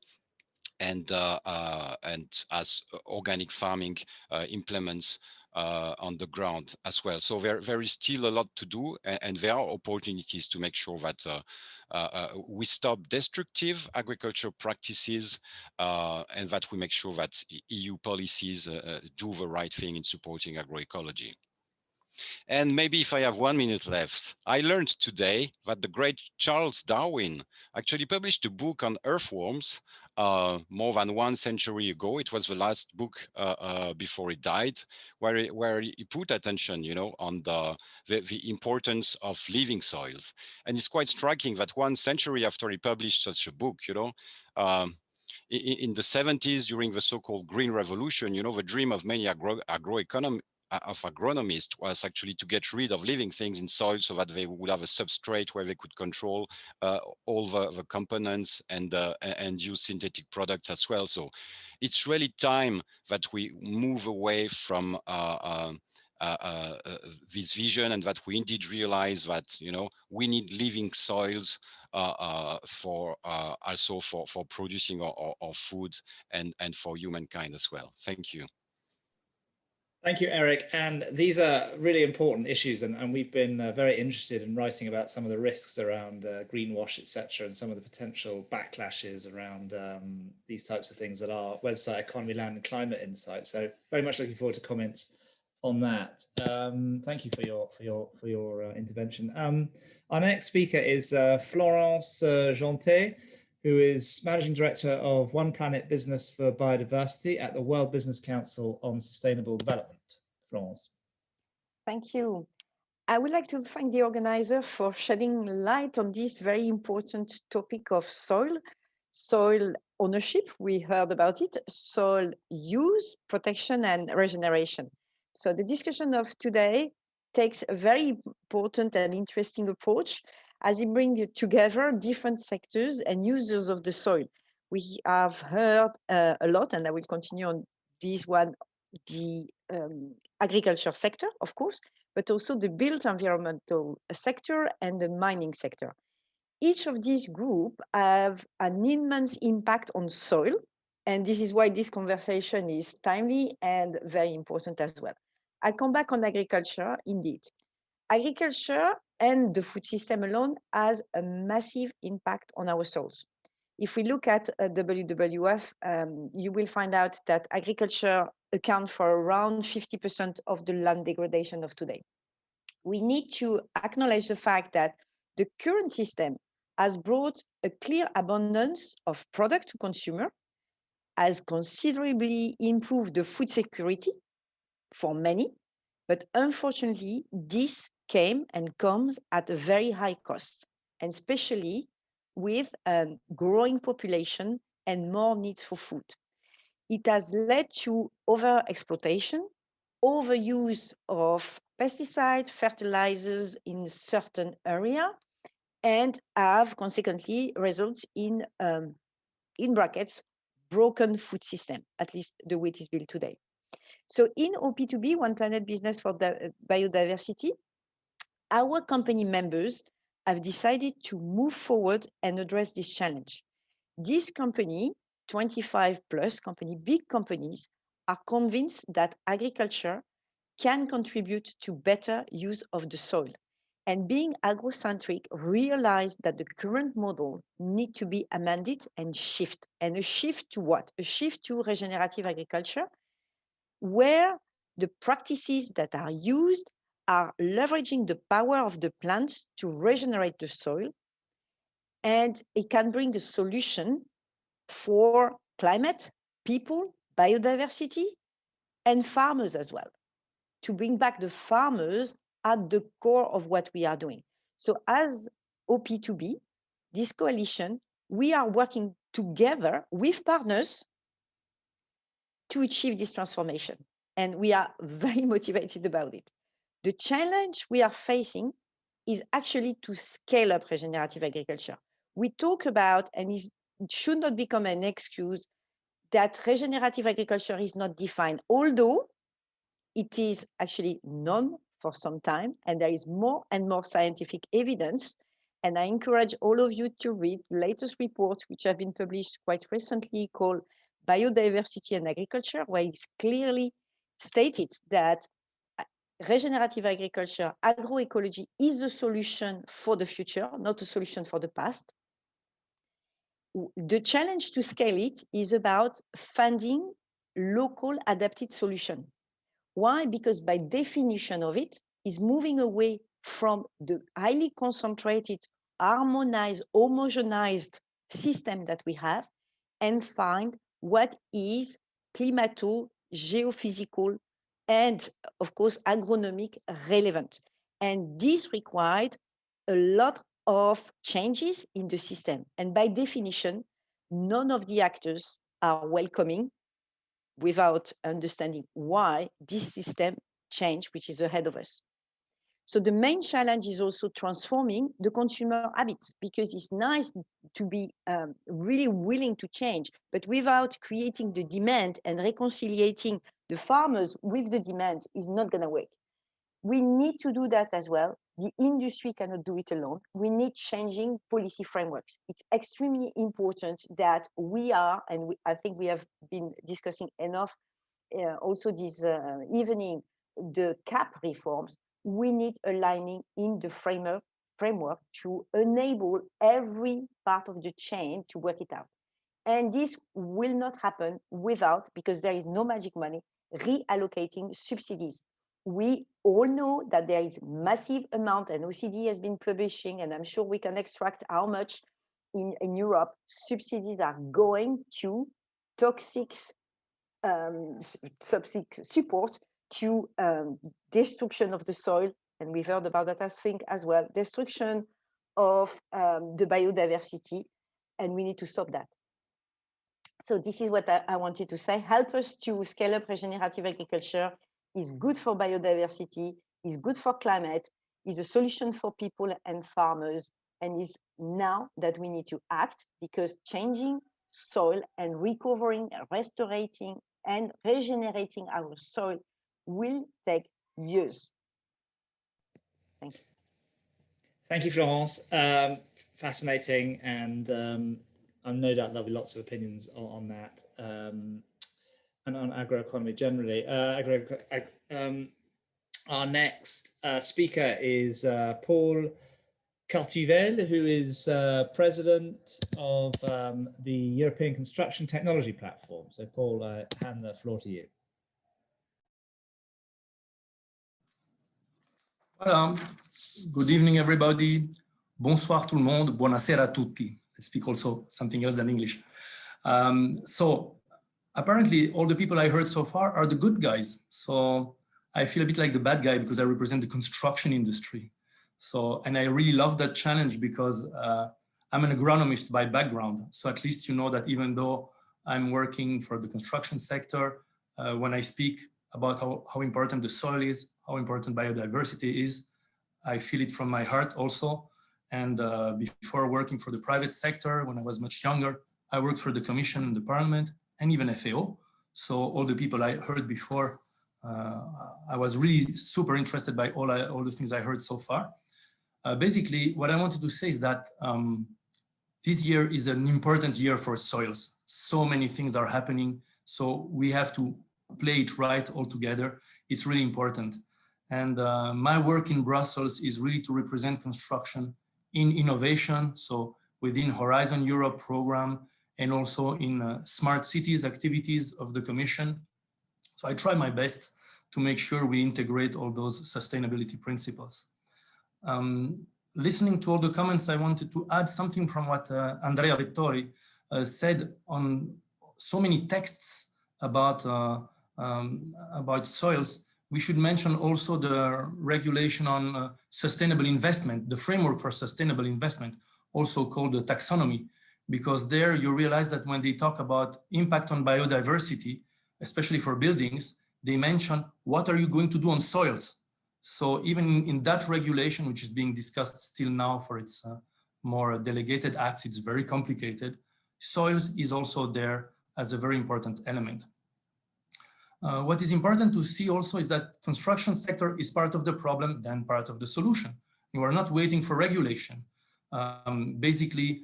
and as organic farming implements on the ground as well. So there is still a lot to do, and there are opportunities to make sure that we stop destructive agricultural practices and that we make sure that EU policies do the right thing in supporting agroecology. And maybe if I have 1 minute left, I learned today that the great Charles Darwin actually published a book on earthworms more than 1 century ago. It was the last book before he died, where he put attention, you know, on the importance of living soils. And it's quite striking that 1 century after he published such a book, you know, in the 70s, during the so-called Green Revolution, you know, the dream of many agronomists was actually to get rid of living things in soil so that they would have a substrate where they could control all the components and use synthetic products as well. So it's really time that we move away from this vision, and that we indeed realize that, you know, we need living soils for also for producing our food and for humankind as well. Thank you. Thank you, Eric. And these are really important issues, and we've been very interested in writing about some of the risks around greenwash, etc., and some of the potential backlashes around these types of things at our website, Economy, Land and Climate Insight. So very much looking forward to comments on that. Thank you for your intervention. Our next speaker is Florence Jontet, who is Managing Director of One Planet Business for Biodiversity at the World Business Council on Sustainable Development. Florence. Thank you. I would like to thank the organizer for shedding light on this very important topic of soil ownership. We heard about it, soil use, protection, and regeneration. So the discussion of today takes a very important and interesting approach as it brings together different sectors and users of the soil. We have heard a lot, and I will continue on this one, the agriculture sector, of course, but also the built environmental sector and the mining sector. Each of these groups have an immense impact on soil, and this is why this conversation is timely and very important as well. I'll come back on agriculture indeed. Agriculture and the food system alone has a massive impact on our soils. If we look at WWF, you will find out that agriculture accounts for around 50% of the land degradation of today. We need to acknowledge the fact that the current system has brought a clear abundance of product to consumer, has considerably improved the food security for many, but unfortunately, this came and comes at a very high cost, and especially with a growing population and more needs for food. It has led to overexploitation, overuse of pesticides, fertilizers in certain area, and have consequently results in brackets, broken food system, at least the way it is built today. So in OP2B, One Planet Business for Biodiversity, our company members have decided to move forward and address this challenge. This company, 25 plus company, big companies, are convinced that agriculture can contribute to better use of the soil. And being agrocentric, realized that the current model need to be amended and shift. And a shift to what? A shift to regenerative agriculture, where the practices that are used are leveraging the power of the plants to regenerate the soil. And it can bring a solution for climate, people, biodiversity, and farmers as well, to bring back the farmers at the core of what we are doing. So as OP2B, this coalition, we are working together with partners to achieve this transformation. And we are very motivated about it. The challenge we are facing is actually to scale up regenerative agriculture. We talk about, and it should not become an excuse, that regenerative agriculture is not defined, although it is actually known for some time, and there is more and more scientific evidence. And I encourage all of you to read the latest reports, which have been published quite recently, called Biodiversity and Agriculture, where it's clearly stated that regenerative agriculture, agroecology is the solution for the future, not a solution for the past. The challenge to scale it is about funding local adapted solution. Why? Because by definition of it is moving away from the highly concentrated, harmonized, homogenized system that we have, and find what is climato, geophysical, and of course, agronomic relevant. And this required a lot of changes in the system. And by definition, none of the actors are welcoming without understanding why this system changed, which is ahead of us. So the main challenge is also transforming the consumer habits, because it's nice to be really willing to change, but without creating the demand and reconciliating the farmers with the demand is not going to work. We need to do that as well. The industry cannot do it alone. We need changing policy frameworks. It's extremely important that we are, and I think we have been discussing enough also this evening, the CAP reforms. We need aligning in the framework to enable every part of the chain to work it out. And this will not happen without, because there is no magic money, reallocating subsidies. We all know that there is massive amount, and OECD has been publishing, and I'm sure we can extract how much in Europe subsidies are going to toxic support to destruction of the soil. And we've heard about that, I think, as well, destruction of the biodiversity, and we need to stop that. So this is what I wanted to say. Help us to scale up regenerative agriculture. Is good for biodiversity, is good for climate, is a solution for people and farmers, and is now that we need to act, because changing soil and recovering, restoring, and regenerating our soil will take years. Thank you. Thank you, Florence. Fascinating, and I'm no doubt there'll be lots of opinions on that. And on agroeconomy generally. Our next speaker is Paul Cartivel, who is president of the European Construction Technology Platform. So Paul, hand the floor to you. Voilà. Good evening, everybody. Bonsoir tout le monde. Buonasera tutti. I speak also something else than English. So apparently all the people I heard so far are the good guys. So I feel a bit like the bad guy because I represent the construction industry. So, and I really love that challenge because I'm an agronomist by background. So at least you know that even though I'm working for the construction sector, when I speak about how important the soil is, how important biodiversity is, I feel it from my heart also. And before working for the private sector, when I was much younger, I worked for the Commission and the Parliament and even FAO. So all the people I heard before, I was really super interested by all the things I heard so far. Basically, what I wanted to say is that this year is an important year for soils. So many things are happening. So we have to play it right all together. It's really important. And my work in Brussels is really to represent construction in innovation. So within Horizon Europe program and also in smart cities activities of the Commission. So I try my best to make sure we integrate all those sustainability principles. Listening to all the comments, I wanted to add something from what Andrea Vettori said on so many texts about soils. We should mention also the regulation on sustainable investment, the framework for sustainable investment, also called the taxonomy, because there you realize that when they talk about impact on biodiversity, especially for buildings, they mention what are you going to do on soils. So even in that regulation, which is being discussed still now for its more delegated acts, it's very complicated. Soils is also there as a very important element. What is important to see also is that construction sector is part of the problem, then part of the solution. You are not waiting for regulation. Basically,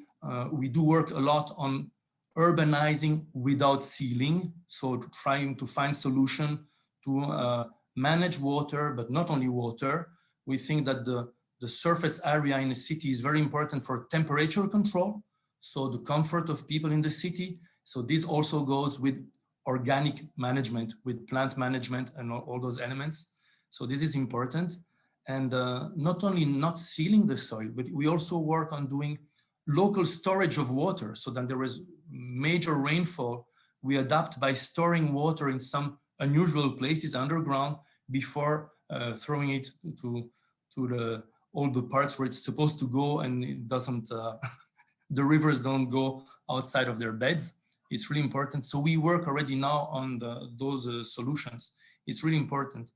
we do work a lot on urbanizing without sealing. So trying to find solution to manage water, but not only water. We think that the surface area in a city is very important for temperature control. So the comfort of people in the city. So this also goes with organic management, with plant management and all those elements. So this is important. And not only not sealing the soil, but we also work on doing local storage of water. So that there is major rainfall, we adapt by storing water in some unusual places underground before throwing it to all the parts where it's supposed to go, and it doesn't, the rivers don't go outside of their beds. It's really important. So we work already now on those solutions. It's really important.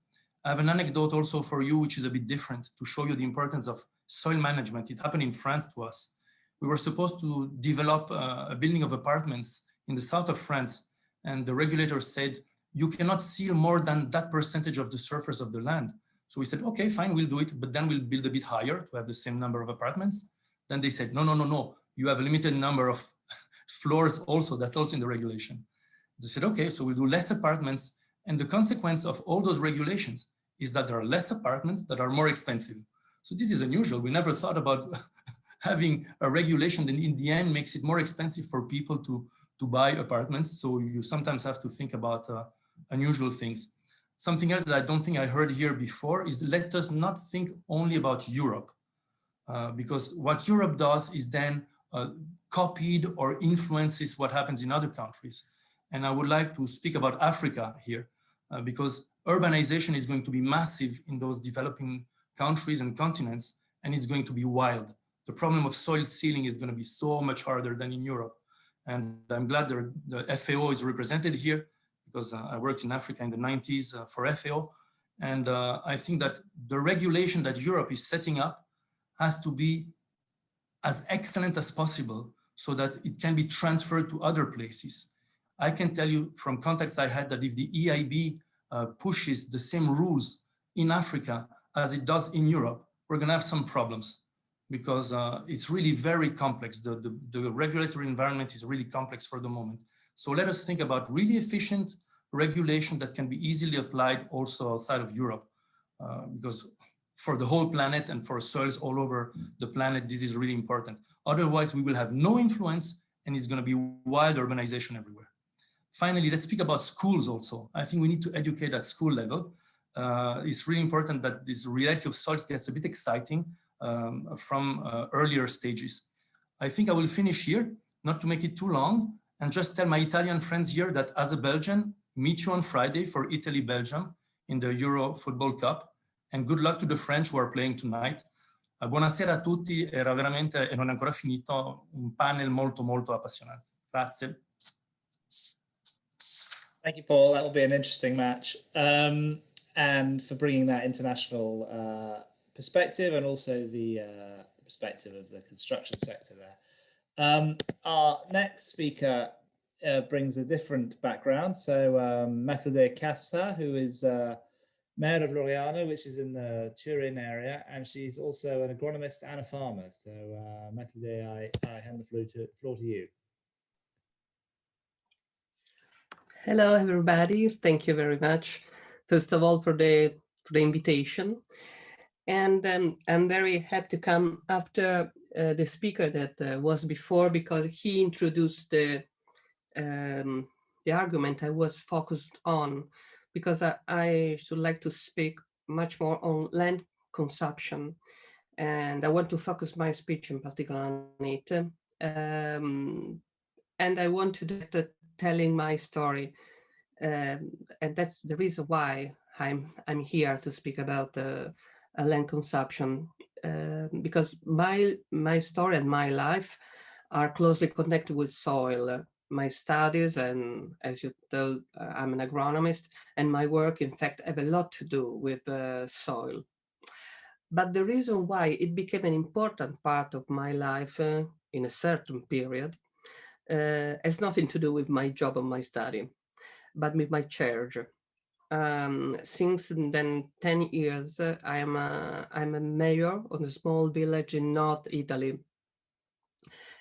I have an anecdote also for you, which is a bit different, to show you the importance of soil management. It happened in France to us. We were supposed to develop a building of apartments in the south of France, and the regulator said, you cannot seal more than that percentage of the surface of the land. So we said, okay, fine, we'll do it, but then we'll build a bit higher to have the same number of apartments. Then they said, no, you have a limited number of floors also, that's also in the regulation. They said, okay, so we'll do less apartments. And the consequence of all those regulations is that there are less apartments that are more expensive. So this is unusual. We never thought about having a regulation that in the end makes it more expensive for people to buy apartments. So you sometimes have to think about unusual things. Something else that I don't think I heard here before is let us not think only about Europe, because what Europe does is then copied or influences what happens in other countries. And I would like to speak about Africa here, because urbanization is going to be massive in those developing countries and continents, and it's going to be wild. The problem of soil sealing is going to be so much harder than in Europe. And I'm glad the FAO is represented here, because I worked in Africa in the 90s for FAO. And I think that the regulation that Europe is setting up has to be as excellent as possible so that it can be transferred to other places. I can tell you from contacts I had that if the EIB pushes the same rules in Africa as it does in Europe, we're going to have some problems, because it's really very complex. The regulatory environment is really complex for the moment. So let us think about really efficient regulation that can be easily applied also outside of Europe, because for the whole planet and for soils all over the planet. This is really important. Otherwise, we will have no influence and it's going to be wild urbanization everywhere. Finally, let's speak about schools also. I think we need to educate at school level. It's really important that this reality of soils gets a bit exciting from earlier stages. I think I will finish here, not to make it too long, and just tell my Italian friends here that as a Belgian, meet you on Friday for Italy-Belgium in the Euro Football Cup. And good luck to the French who are playing tonight. Buonasera a tutti, era veramente, e non è ancora finito, un panel molto molto appassionante. Grazie. Thank you, Paul. That will be an interesting match. And for bringing that international perspective and also the perspective of the construction sector there. Our next speaker brings a different background. So Matilde Cassa, who is Mayor of Loriano, which is in the Turin area, and she's also an agronomist and a farmer. So Matilde, I hand the floor to you. Hello, everybody. Thank you very much, first of all, for the invitation. And I'm very happy to come after the speaker that was before, because he introduced the argument I was focused on, because I should like to speak much more on land consumption. And I want to focus my speech in particular on it. And I want to do that telling my story. And that's the reason why I'm here to speak about land consumption, because my story and my life are closely connected with soil. My studies, and as you know, I'm an agronomist, and my work, in fact, have a lot to do with soil. But the reason why it became an important part of my life in a certain period has nothing to do with my job or my study, but with my church. Since then 10 years, I'm a mayor of a small village in North Italy.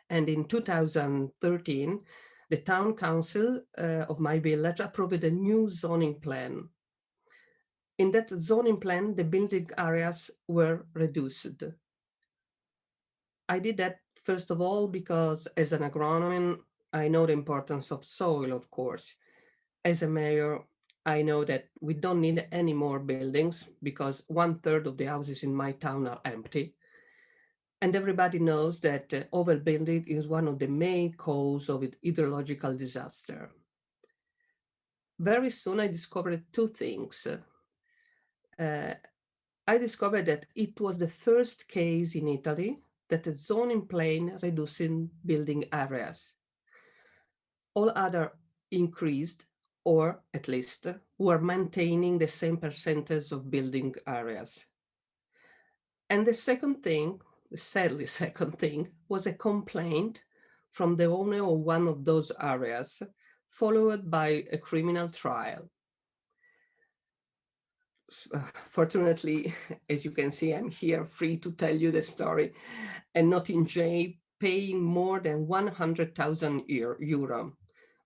And in 2013, the town council of my village approved a new zoning plan. In that zoning plan, the building areas were reduced. I did that, first of all, because as an agronomist, I know the importance of soil, of course. As a mayor, I know that we don't need any more buildings because 1/3 of the houses in my town are empty. And everybody knows that overbuilding is one of the main causes of hydrological disaster. Very soon I discovered two things. I discovered that it was the first case in Italy that a zoning plan reducing building areas. All other increased, or at least were maintaining the same percentage of building areas. And the second thing, sadly second thing, was a complaint from the owner of one of those areas, followed by a criminal trial. Fortunately, as you can see, I'm here free to tell you the story and not in jail, paying more than 100,000 euro,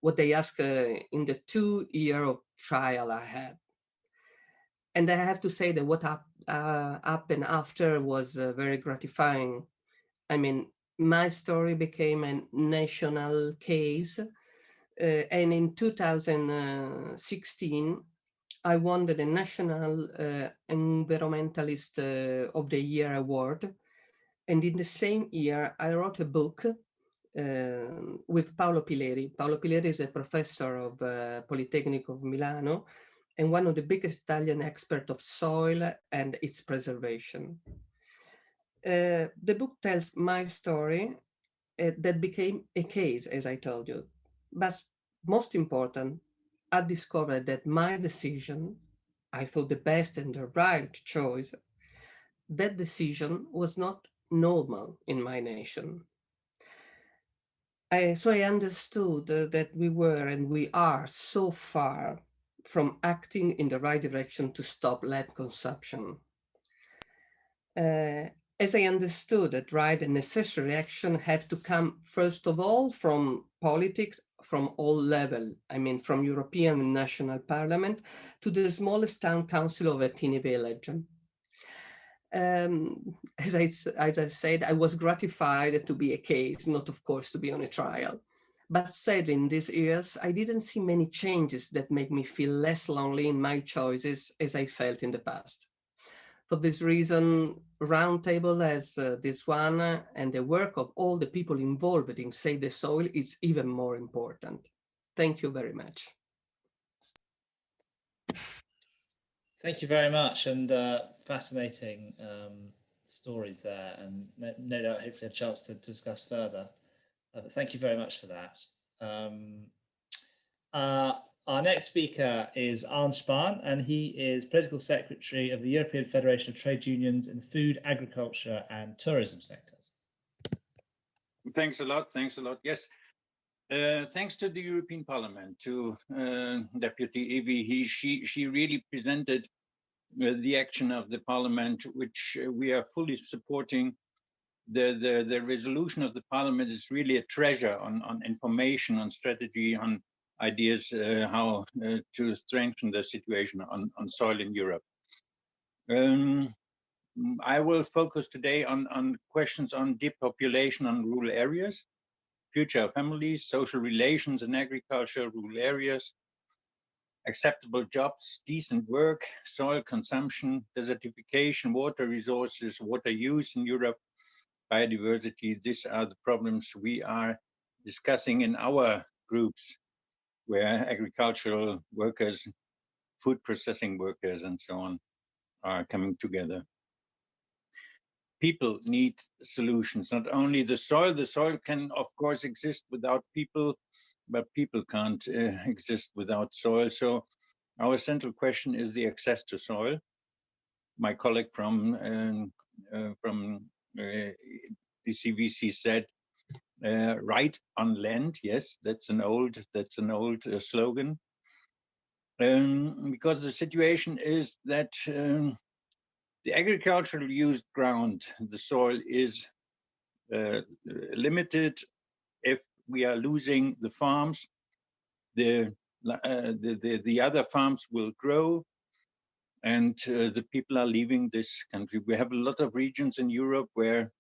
what they asked in the 2 years of trial I had. And I have to say that what happened after was very gratifying. I mean, my story became a national case. And in 2016, I won the National Environmentalist of the Year award. And in the same year, I wrote a book with Paolo Pileri. Paolo Pileri is a professor of Polytechnic of Milano and one of the biggest Italian experts of soil and its preservation. The book tells my story that became a case, as I told you. But most important, I discovered that my decision, I thought the best and the right choice, that decision was not normal in my nation. So I understood that we were and we are so far from acting in the right direction to stop land consumption. As I understood that right and necessary action have to come, first of all, from politics, from all levels, I mean, from European and national parliament to the smallest town council of a teeny village. As I said, I was gratified to be a case, not of course to be on a trial. But sadly, in these years, I didn't see many changes that make me feel less lonely in my choices as I felt in the past. For this reason, roundtable as this one and the work of all the people involved in Save the Soil is even more important. Thank you very much. Thank you very much, and fascinating stories there, and no doubt hopefully a chance to discuss further. But thank you very much for that. Our next speaker is Arnd Spaan, and he is Political Secretary of the European Federation of Trade Unions in the food, agriculture and tourism sectors. Thanks a lot. Thanks a lot. Yes. Thanks to the European Parliament, to Deputy Evie. She really presented the action of the Parliament, which we are fully supporting. The resolution of the Parliament is really a treasure on information, on strategy, on ideas how to strengthen the situation on soil in Europe. I will focus today on questions on depopulation on rural areas, future of families, social relations in agriculture, rural areas, acceptable jobs, decent work, soil consumption, desertification, water resources, water use in Europe, biodiversity. These are the problems we are discussing in our groups, where agricultural workers, food processing workers, and so on are coming together. People need solutions, not only the soil. The soil can, of course, exist without people, but people can't exist without soil. So our central question is the access to soil. My colleague from ECVC said, right on land. Yes, that's an old slogan. Because the situation is that the agricultural used ground, the soil, is limited. If we are losing the farms, the other farms will grow, and the people are leaving this country. We have a lot of regions in Europe where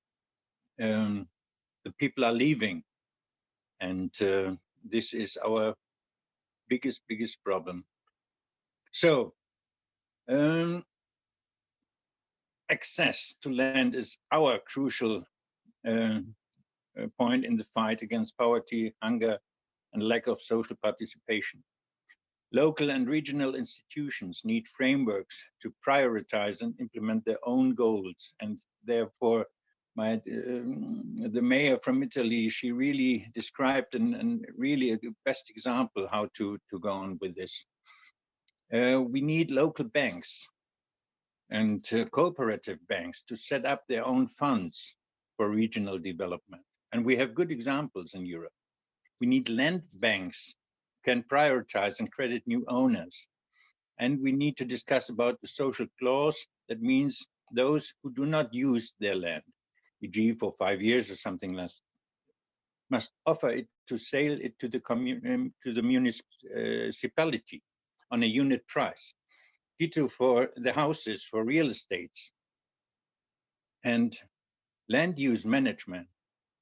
the people are leaving, and this is our biggest problem. So access to land is our crucial point in the fight against poverty, hunger, and lack of social participation. Local and regional institutions need frameworks to prioritize and implement their own goals, and therefore the mayor from Italy, she really described and really a best example how to go on with this. We need local banks and cooperative banks to set up their own funds for regional development. And we have good examples in Europe. We need land banks who can prioritize and credit new owners. And we need to discuss about the social clause. That means those who do not use their land, e.g. for 5 years or something less, must offer it to sell it to the municipality on a unit price. Ditto for the houses, for real estates. And land use management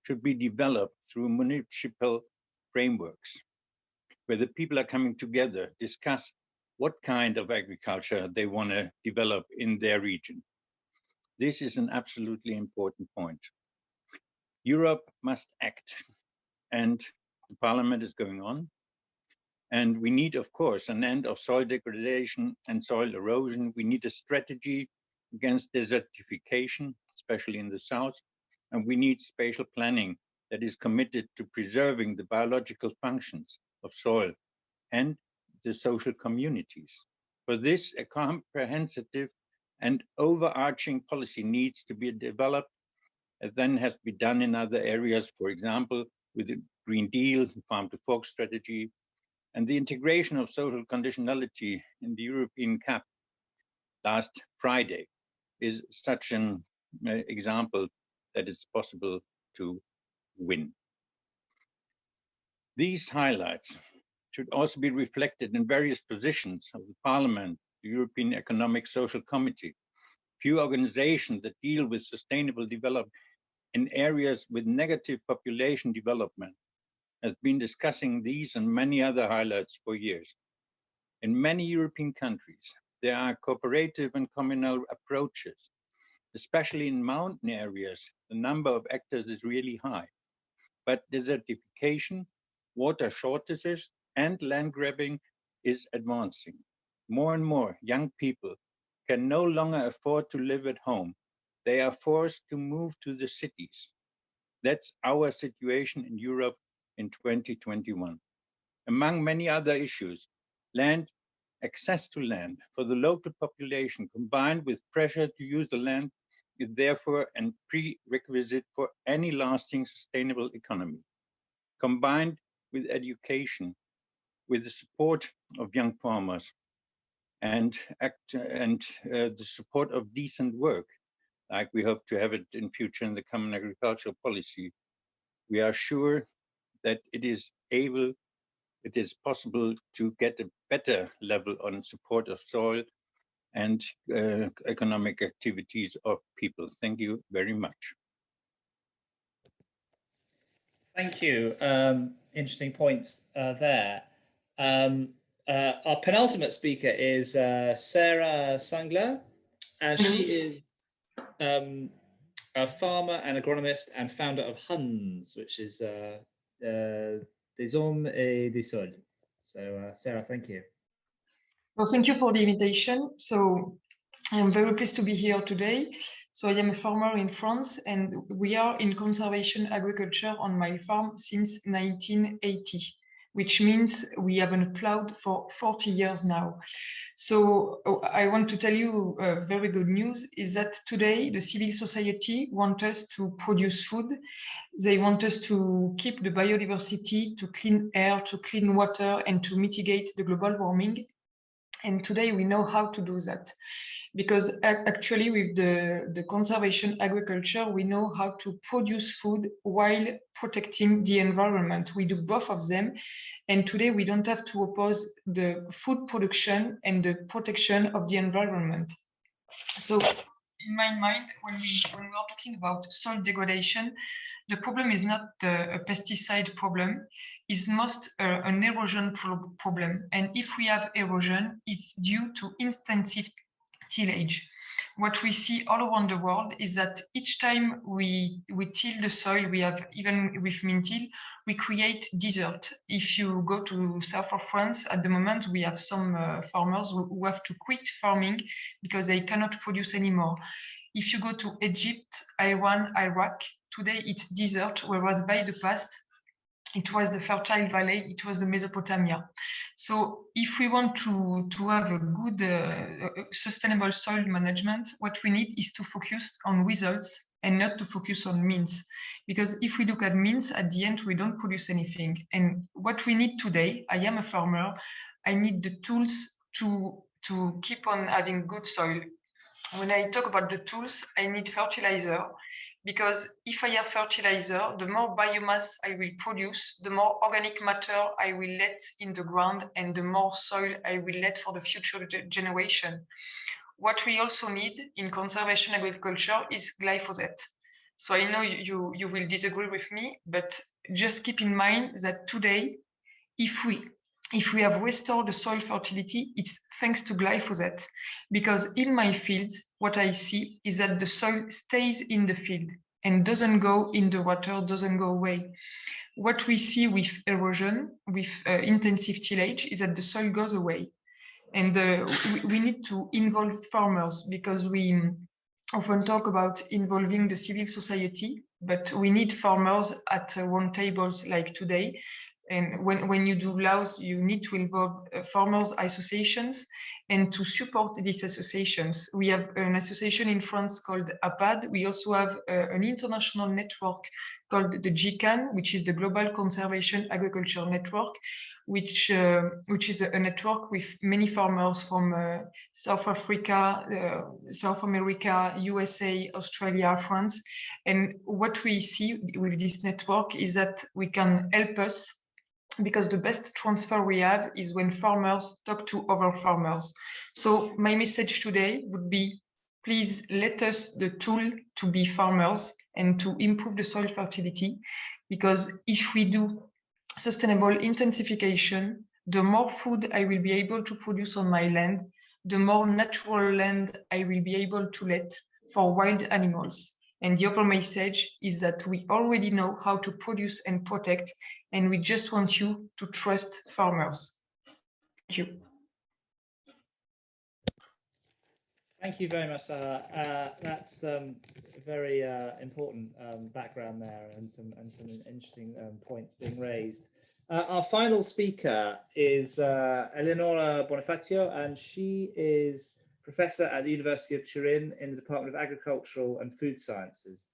should be developed through municipal frameworks, where the people are coming together, discuss what kind of agriculture they want to develop in their region. This is an absolutely important point. Europe must act, and the Parliament is going on. And we need, of course, an end of soil degradation and soil erosion. We need a strategy against desertification, especially in the south. And we need spatial planning that is committed to preserving the biological functions of soil and the social communities. For this, a comprehensive and overarching policy needs to be developed, and then has to be done in other areas, for example, with the Green Deal, the Farm to Fork strategy, and the integration of social conditionality in the European CAP last Friday is such an example that it's possible to win. These highlights should also be reflected in various positions of the Parliament, the European Economic Social Committee, Few organizations that deal with sustainable development in areas with negative population development has been discussing these and many other highlights for years. In many European countries, there are cooperative and communal approaches. Especially in mountain areas, the number of actors is really high. But desertification, water shortages, and land grabbing is advancing. More and more young people can no longer afford to live at home. They are forced to move to the cities. That's our situation in Europe in 2021. Among many other issues, access to land for the local population combined with pressure to use the land is therefore a prerequisite for any lasting sustainable economy. Combined with education, with the support of young farmers and the support of decent work, like we hope to have it in future in the Common Agricultural Policy, we are sure that it is possible to get a better level on support of soil and economic activities of people. Thank you very much. Thank you. Interesting points there. Our penultimate speaker is Sarah Sangler, and she is a farmer and agronomist and founder of HUNS, which is Des Hommes et des Sols. So Sarah, thank you. Well, thank you for the invitation. So I am very pleased to be here today. So I am a farmer in France, and we are in conservation agriculture on my farm since 1980, which means we haven't plowed for 40 years now. So I want to tell you very good news is that today the civil society want us to produce food. They want us to keep the biodiversity, to clean air, to clean water, and to mitigate the global warming. And today we know how to do that. Because actually with the conservation agriculture, we know how to produce food while protecting the environment. We do both of them. And today we don't have to oppose the food production and the protection of the environment. So in my mind, when we are talking about soil degradation, the problem is not a pesticide problem, it's most an erosion problem. And if we have erosion, it's due to intensive tillage. What we see all around the world is that each time we till the soil, we have, even with Mintil, we create desert. If you go to south of France, at the moment, we have some farmers who have to quit farming because they cannot produce anymore. If you go to Egypt, Iran, Iraq, today it's desert, whereas by the past, it was the fertile valley, it was the Mesopotamia. So if we want to have a good sustainable soil management, what we need is to focus on results and not to focus on means. Because if we look at means, at the end, we don't produce anything. And what we need today, I am a farmer, I need the tools to keep on having good soil. When I talk about the tools, I need fertilizer. Because if I have fertilizer, the more biomass I will produce, the more organic matter I will let in the ground, and the more soil I will let for the future generation. What we also need in conservation agriculture is glyphosate. So I know you will disagree with me, but just keep in mind that today, if we have restored the soil fertility, it's thanks to glyphosate. Because in my fields, what I see is that the soil stays in the field and doesn't go in the water, doesn't go away. What we see with erosion, with intensive tillage, is that the soil goes away. And we need to involve farmers, because we often talk about involving the civil society, but we need farmers at round tables like today. And when you do laws, you need to involve farmers' associations and to support these associations. We have an association in France called APAD. We also have an international network called the GCAN, which is the Global Conservation Agriculture Network, which is a network with many farmers from South Africa, South America, USA, Australia, France. And what we see with this network is that we can help us, because the best transfer we have is when farmers talk to other farmers. So my message today would be, please let us the tool to be farmers and to improve the soil fertility, because if we do sustainable intensification, the more food I will be able to produce on my land, the more natural land I will be able to let for wild animals. And the other message is that we already know how to produce and protect, and we just want you to trust farmers. Thank you. Thank you very much, Sarah. That's a very important background there, and some interesting points being raised. Our final speaker is Eleonora Bonifacio, and she is professor at the University of Turin in the Department of Agricultural and Food Sciences.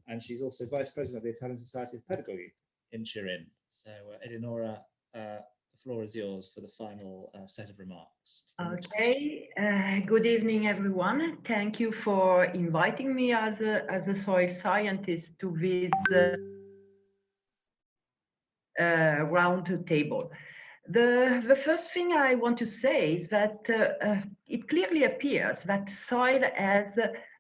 And she's also vice president of the Italian Society of Pedagogy in Turin. So Eleonora, the floor is yours for the final set of remarks. Okay, good evening, everyone. Thank you for inviting me as a soil scientist to this round table. The first thing I want to say is that it clearly appears that soil has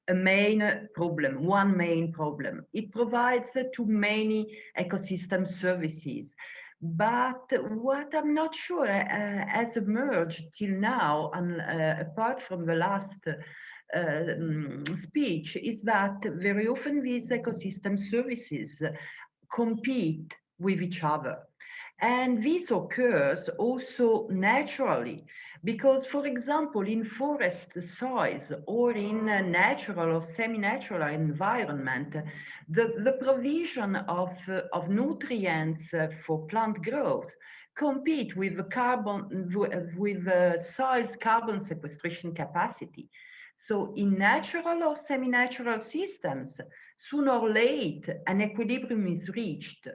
a main problem, one main problem. It provides too many ecosystem services. But what I'm not sure has emerged till now, and apart from the last speech, is that very often these ecosystem services compete with each other. And this occurs also naturally, because, for example, in forest soils or in a natural or semi-natural environment, the provision of nutrients for plant growth compete with the carbon, with the soil's carbon sequestration capacity. So in natural or semi-natural systems, sooner or later, an equilibrium is reached.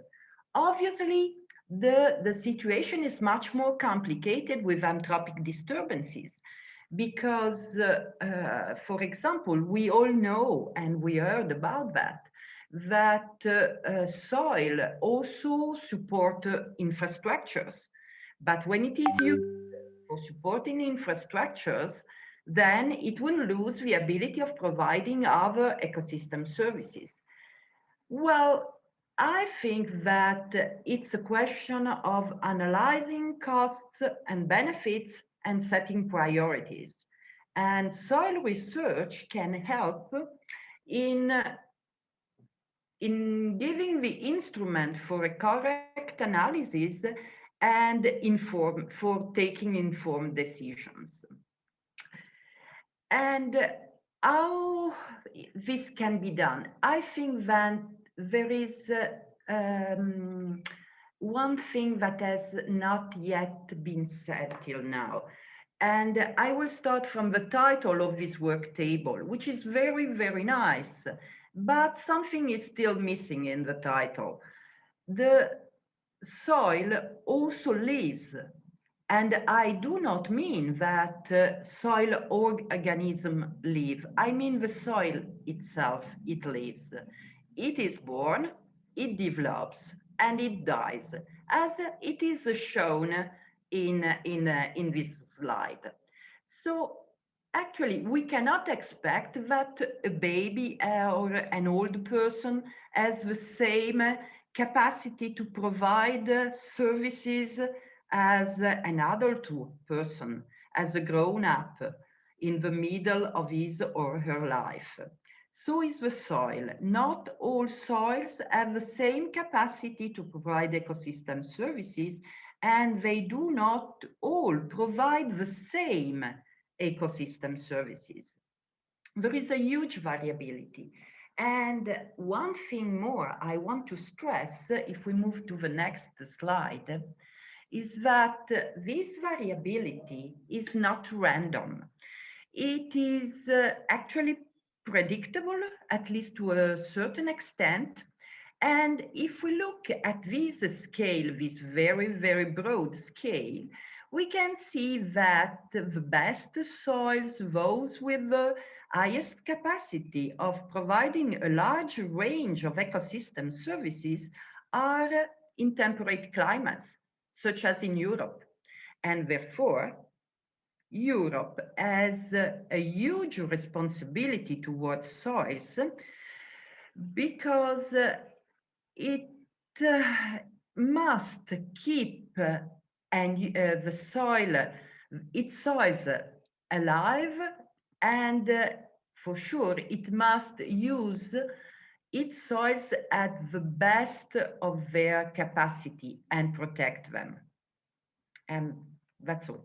Obviously, the situation is much more complicated with anthropic disturbances, because, for example, we all know, and we heard about that soil also support infrastructures. But when it is used for supporting infrastructures, then it will lose the ability of providing other ecosystem services. Well, I think that it's a question of analyzing costs and benefits and setting priorities. And soil research can help in giving the instrument for a correct analysis and for taking informed decisions. And how this can be done? I think that there is one thing that has not yet been said till now. And I will start from the title of this work table, which is very, very nice, but something is still missing in the title. The soil also lives. And I do not mean that soil organisms live. I mean the soil itself, it lives. It is born, it develops, and it dies, as it is shown in this slide. So actually, we cannot expect that a baby or an old person has the same capacity to provide services as an adult person, as a grown-up in the middle of his or her life. So is the soil. Not all soils have the same capacity to provide ecosystem services, and they do not all provide the same ecosystem services. There is a huge variability. And one thing more I want to stress, if we move to the next slide, is that this variability is not random. It is actually predictable, at least to a certain extent. And if we look at this scale, this very, very broad scale, we can see that the best soils, those with the highest capacity of providing a large range of ecosystem services, are in temperate climates, such as in Europe. And therefore, Europe has a huge responsibility towards soils because it must keep the soil, its soils alive, and for sure it must use its soils at the best of their capacity and protect them. And that's all.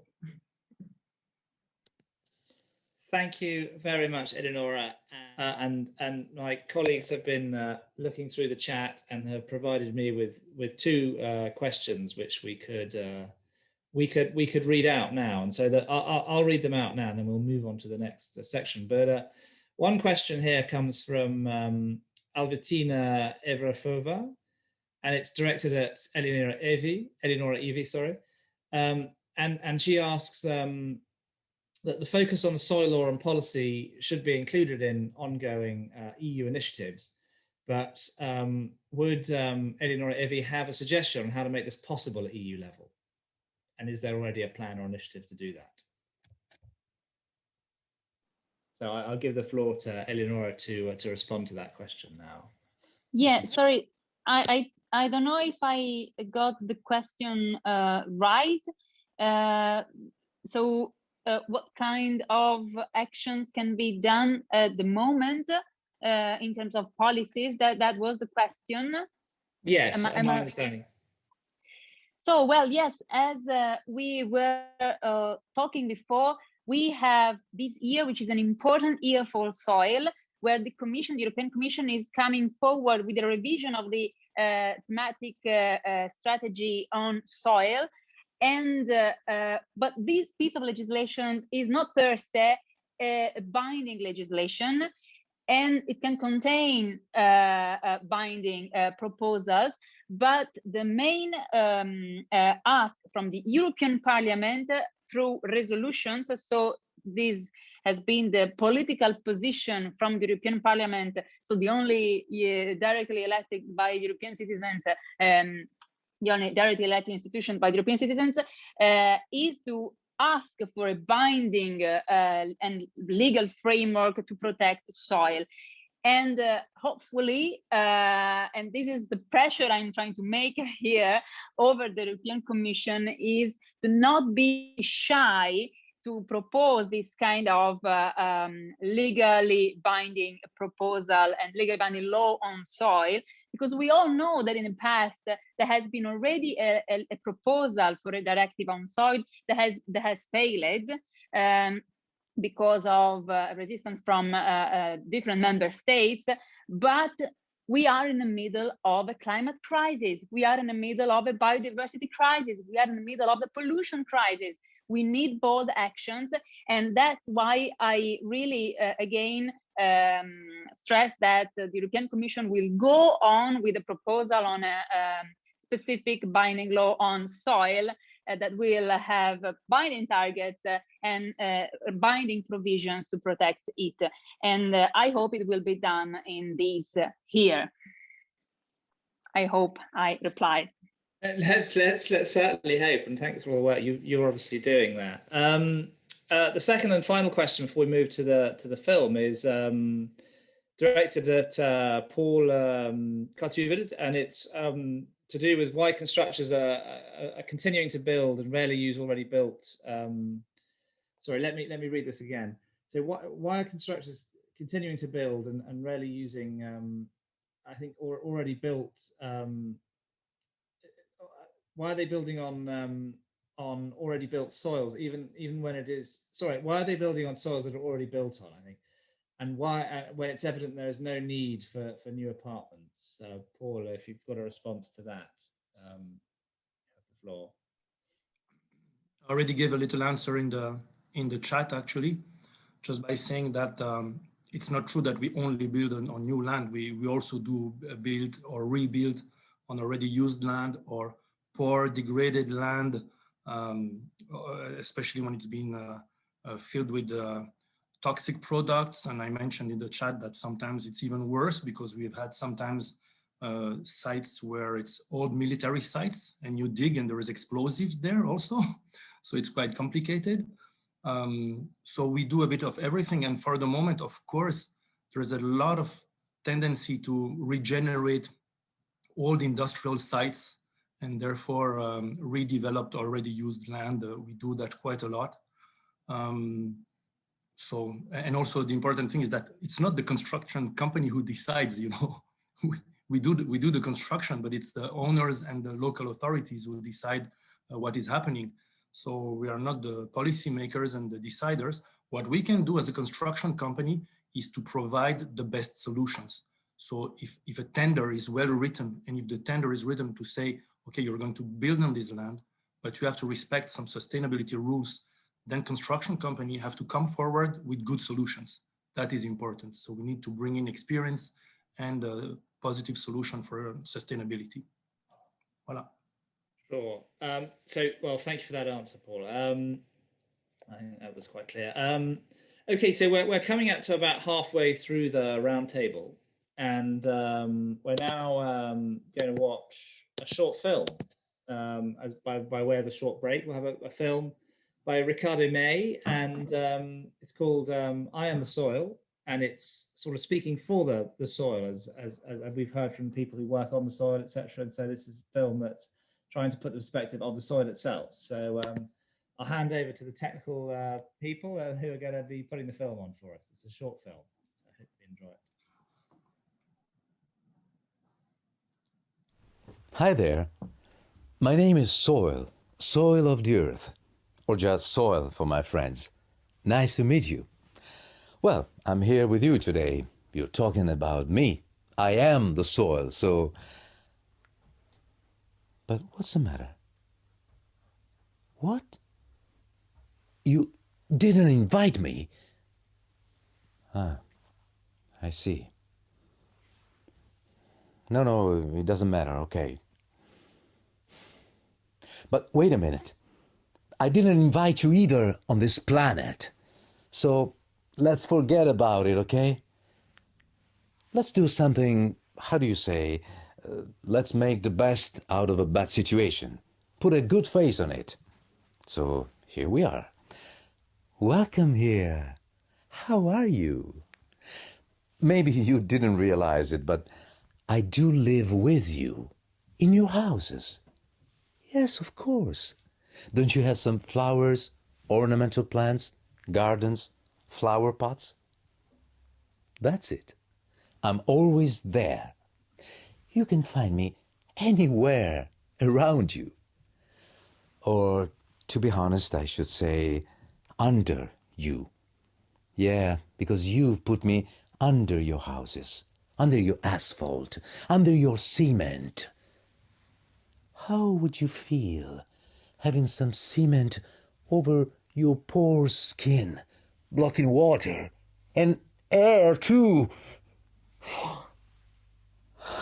Thank you very much, Eleonora. And my colleagues have been looking through the chat and have provided me with two questions which we could read out now. And so that I'll read them out now, and then we'll move on to the next section. But one question here comes from Albertina Evrafova, and it's directed at Eleonora Evi, sorry. And she asks that the focus on soil law and policy should be included in ongoing EU initiatives. But would Eleonora Evi have a suggestion on how to make this possible at EU level? And is there already a plan or initiative to do that? So I'll give the floor to Eleonora to respond to that question now. Yeah, sorry, I don't know if I got the question right. So what kind of actions can be done at the moment in terms of policies? That was the question. Yes, am I understanding? So, well, yes, as we were talking before, we have this year, which is an important year for soil, where the European Commission is coming forward with a revision of the thematic strategy on soil. And but this piece of legislation is not per se a binding legislation, and it can contain binding proposals, but the main ask from the European Parliament through resolutions, so this has been the political position from the European Parliament, so the only directly elected by European citizens, the only directly elected institution by the European citizens, is to ask for a binding and legal framework to protect soil. And hopefully, and this is the pressure I'm trying to make here over the European Commission, is to not be shy to propose this kind of legally binding proposal and legally binding law on soil, because we all know that in the past there has been already a proposal for a directive on soil that has failed because of resistance from different member states. But we are in the middle of a climate crisis. We are in the middle of a biodiversity crisis. We are in the middle of the pollution crisis. We need bold actions, and that's why I really, again, stress that the European Commission will go on with a proposal on a specific binding law on soil that will have binding targets and binding provisions to protect it. And I hope it will be done in this year. I hope I replied. Let's certainly hope, and thanks for all the work you're obviously doing that. The second and final question before we move to the film is directed at Paul Cartuvels, and it's to do with why constructors are continuing to build and rarely use already built. Sorry, let me read this again. So why are constructors continuing to build and rarely using, I think, already built? Why are they building on already built soils, even when it is? Sorry, why are they building on soils that are already built on? I think, and why when it's evident there is no need for new apartments. Paul, if you've got a response to that, you have the floor. I already gave a little answer in the chat, actually, just by saying that it's not true that we only build on new land. We also do build or rebuild on already used land or poor, degraded land, especially when it's been filled with toxic products. And I mentioned in the chat that sometimes it's even worse because we've had sometimes sites where it's old military sites and you dig and there is explosives there also. So it's quite complicated. So we do a bit of everything. And for the moment, of course, there's a lot of tendency to regenerate old industrial sites and therefore redeveloped already used land. We do that quite a lot. So, and also the important thing is that it's not the construction company who decides, you know, we do the construction, but it's the owners and the local authorities who decide what is happening. So we are not the policymakers and the deciders. What we can do as a construction company is to provide the best solutions. So if a tender is well written, and if the tender is written to say, okay, you're going to build on this land, but you have to respect some sustainability rules, then construction company have to come forward with good solutions. That is important. So we need to bring in experience and a positive solution for sustainability. Voilà. Sure. Well, thank you for that answer, Paul. I think that was quite clear. Okay, so we're coming up to about halfway through the roundtable, and we're now going to watch a short film. As by way of a short break, we'll have a film by Ricardo May, and it's called "I Am the Soil," and it's sort of speaking for the soil, as we've heard from people who work on the soil, etc. And so this is a film that's trying to put the perspective of the soil itself. So I'll hand over to the technical people who are going to be putting the film on for us. It's a short film, so I hope you enjoy it. Hi there. My name is Soil, Soil of the Earth, or just Soil for my friends. Nice to meet you. Well, I'm here with you today. You're talking about me. I am the soil, so... But what's the matter? What? You didn't invite me? Ah, I see. No, it doesn't matter, okay. But wait a minute. I didn't invite you either on this planet. So let's forget about it, okay? Let's do something, how do you say, let's make the best out of a bad situation. Put a good face on it. So here we are. Welcome here. How are you? Maybe you didn't realize it, but I do live with you in your houses. Yes, of course. Don't you have some flowers, ornamental plants, gardens, flower pots? That's it. I'm always there. You can find me anywhere around you. Or, to be honest, I should say, under you. Yeah, because you've put me under your houses, under your asphalt, under your cement. How would you feel having some cement over your poor skin, blocking water and air too?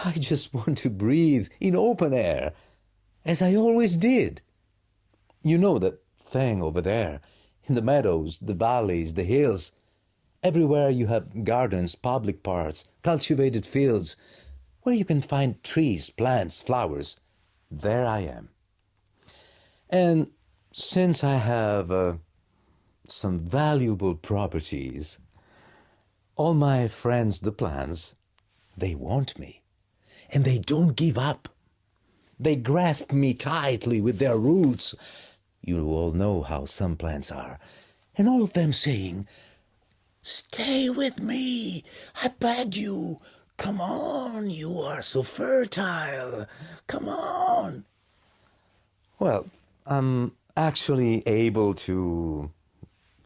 I just want to breathe in open air, as I always did. You know that thing over there, in the meadows, the valleys, the hills. Everywhere you have gardens, public parks, cultivated fields, where you can find trees, plants, flowers. There I am. And since I have some valuable properties, all my friends, the plants, they want me. And they don't give up. They grasp me tightly with their roots. You all know how some plants are. And all of them saying, "Stay with me, I beg you. Come on, you are so fertile. Come on." Well, I'm actually able to...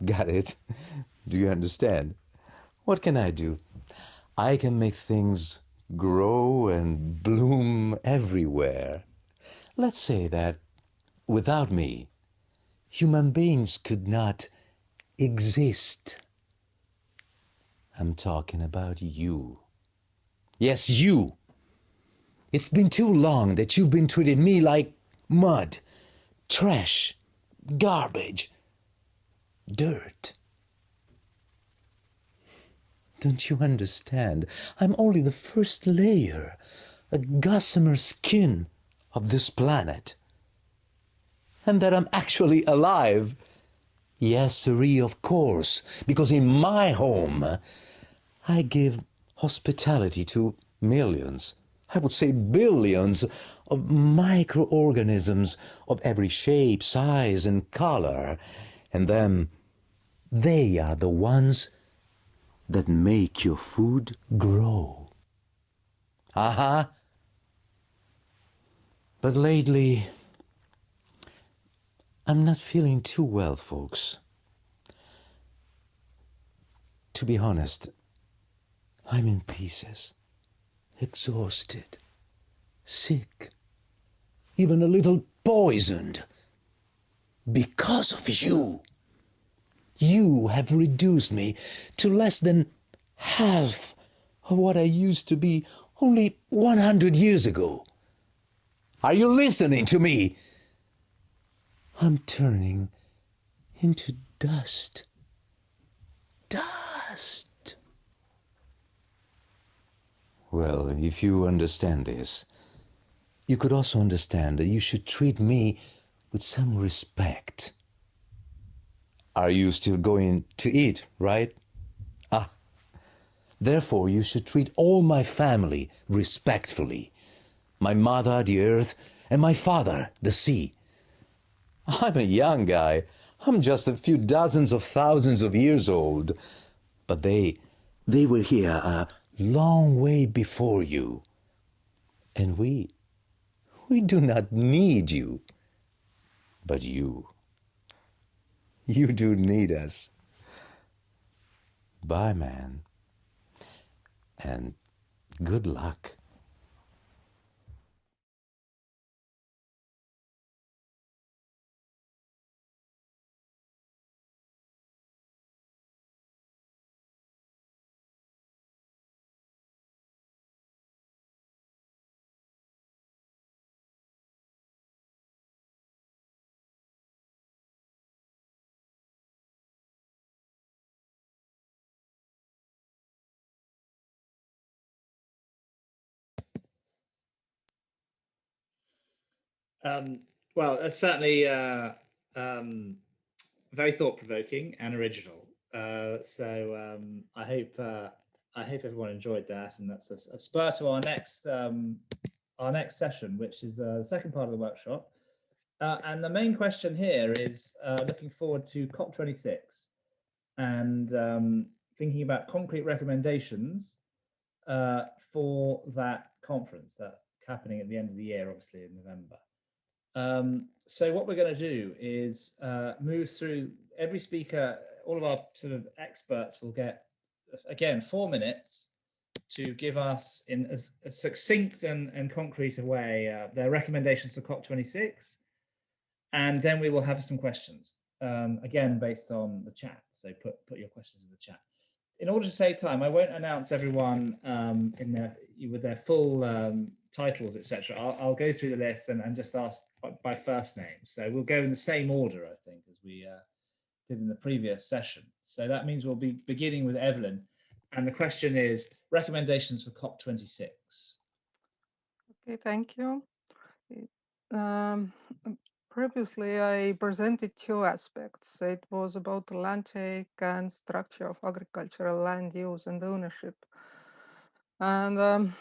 Got it? Do you understand? What can I do? I can make things grow and bloom everywhere. Let's say that without me, human beings could not exist. I'm talking about you. Yes, you. It's been too long that you've been treating me like mud, trash, garbage, dirt. Don't you understand? I'm only the first layer, a gossamer skin of this planet. And that I'm actually alive. Yes, sirree, of course, because in my home, I give hospitality to millions, I would say billions of microorganisms of every shape, size, and color. And then they are the ones that make your food grow. But lately, I'm not feeling too well, folks. To be honest, I'm in pieces, exhausted, sick, even a little poisoned. Because of you. You have reduced me to less than half of what I used to be only 100 years ago. Are you listening to me? I'm turning into dust. Dust. Well, if you understand this, you could also understand that you should treat me with some respect. Are you still going to eat, right? Therefore, you should treat all my family respectfully. My mother, the earth, and my father, the sea. I'm a young guy. I'm just a few dozens of thousands of years old. But they were here a long way before you. And we do not need you. But you do need us. Bye, man. And good luck. Well, that's certainly very thought-provoking and original. I hope everyone enjoyed that, and that's a spur to our next session, which is the second part of the workshop. And the main question here is looking forward to COP26 and thinking about concrete recommendations for that conference that's happening at the end of the year, obviously in November. So what we're going to do is move through every speaker. All of our sort of experts will get, again, 4 minutes to give us in a succinct and concrete a way their recommendations for COP26, and then we will have some questions, again based on the chat. So put your questions in the chat. In order to save time, I won't announce everyone with their full titles, etc. I'll go through the list and just ask by first name. So we'll go in the same order, I think, as we did in the previous session. So that means we'll be beginning with Evelyn. And the question is recommendations for COP26. Okay, thank you. Previously, I presented two aspects. It was about the land take and structure of agricultural land use and ownership. And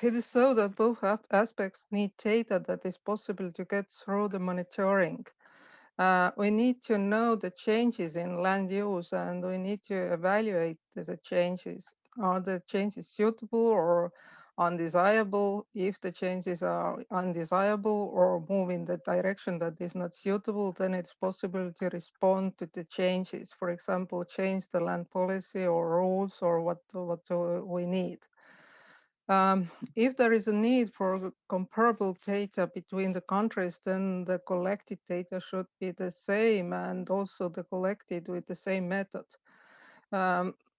it is so that both aspects need data that is possible to get through the monitoring. We need to know the changes in land use, and we need to evaluate the changes. Are the changes suitable or undesirable? If the changes are undesirable or move in the direction that is not suitable, then it's possible to respond to the changes. For example, change the land policy or rules or what we need. If there is a need for comparable data between the countries, then the collected data should be the same and also the collected with the same method.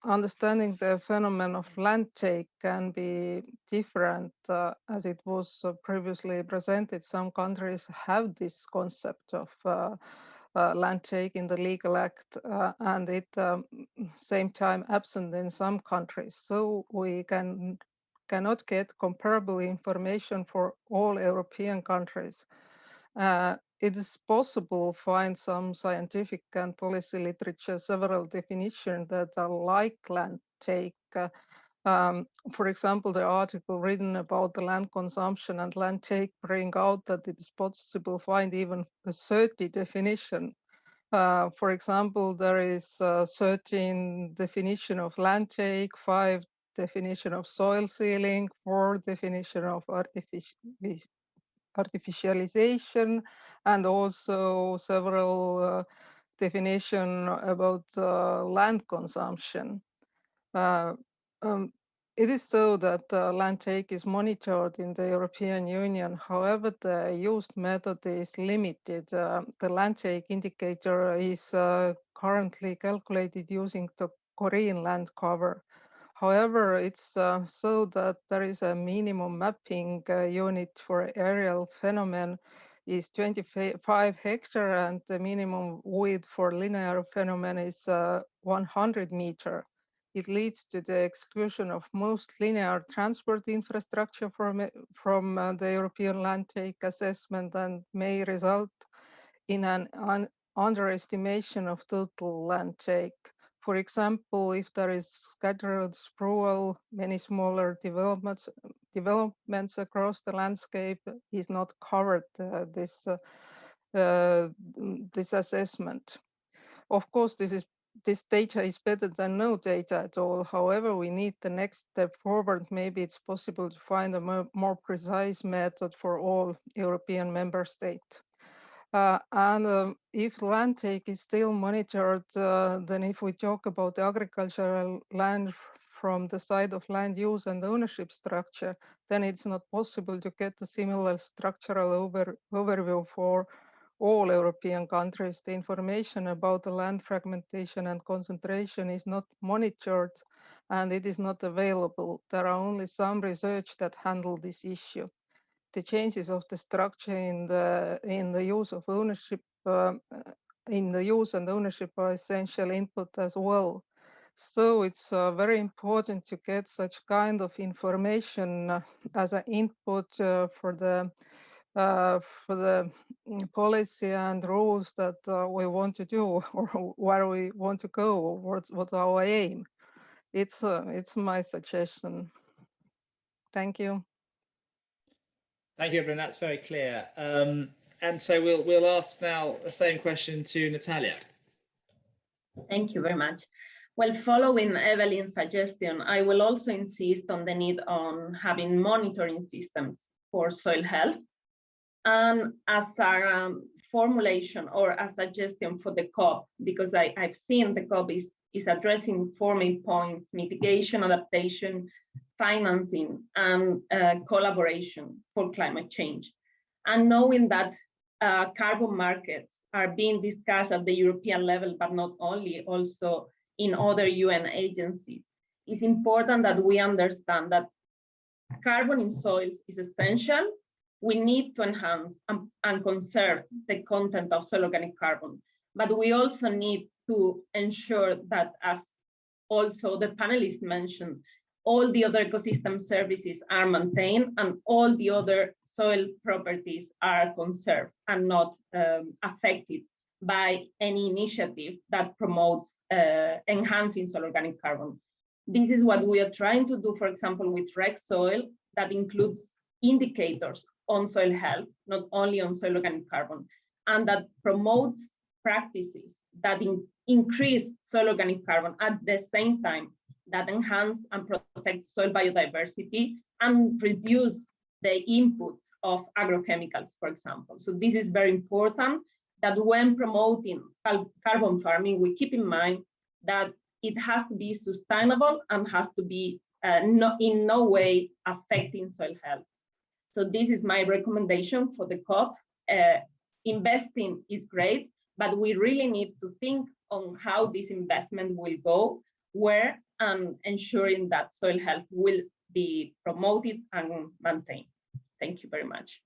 Understanding the phenomenon of land take can be different as it was previously presented. Some countries have this concept of land take in the legal act and it same time absent in some countries. So we cannot get comparable information for all European countries. it is possible to find some scientific and policy literature, several definitions that are like land take. For example, the article written about the land consumption and land take bring out that it is possible to find even a 30 definition. For example, there is 13 definition of land take, 5 definition of soil sealing, 4 definition of artificialization, and also several definition about land consumption. It is so that land take is monitored in the European Union. However, the used method is limited. The land take indicator is currently calculated using the Korean land cover. However, it's so that there is a minimum mapping unit for aerial phenomenon is 25 hectare, and the minimum width for linear phenomenon is 100 meter. It leads to the exclusion of most linear transport infrastructure from the European land take assessment and may result in an underestimation of total land take. For example, if there is scattered sprawl, many smaller developments across the landscape is not covered this assessment. Of course, this data is better than no data at all. However, we need the next step forward. Maybe it's possible to find a more precise method for all European member states. If land take is still monitored, then if we talk about the agricultural land from the side of land use and ownership structure, then it's not possible to get a similar structural overview for all European countries. The information about the land fragmentation and concentration is not monitored and it is not available. There are only some research that handle this issue. The changes of the structure in the use of ownership in the use and ownership are essential input as well. So it's very important to get such kind of information as an input for the policy and rules that we want to do, or where we want to go, or what's our aim. It's my suggestion. Thank you. Thank you, everyone. That's very clear. And so we'll ask now the same question to Natalia. Thank you very much. Well, following Evelyn's suggestion, I will also insist on the need on having monitoring systems for soil health. And as a formulation or a suggestion for the COP, because I've seen the COP is addressing 4 main points: mitigation, adaptation, financing, and collaboration for climate change. And knowing that carbon markets are being discussed at the European level, but not only, also in other UN agencies, it's important that we understand that carbon in soils is essential. We need to enhance and conserve the content of soil organic carbon, but we also need to ensure that, as also the panelists mentioned, all the other ecosystem services are maintained and all the other soil properties are conserved and not affected by any initiative that promotes enhancing soil organic carbon. This is what we are trying to do, for example, with REC soil, that includes indicators on soil health, not only on soil organic carbon, and that promotes practices that increase soil organic carbon at the same time that enhance and protect soil biodiversity and reduce the inputs of agrochemicals, for example. So this is very important, that when promoting carbon farming, we keep in mind that it has to be sustainable and has to be in no way affecting soil health. So this is my recommendation for the COP. Investing is great, but we really need to think on how this investment will go, where, and ensuring that soil health will be promoted and maintained. Thank you very much.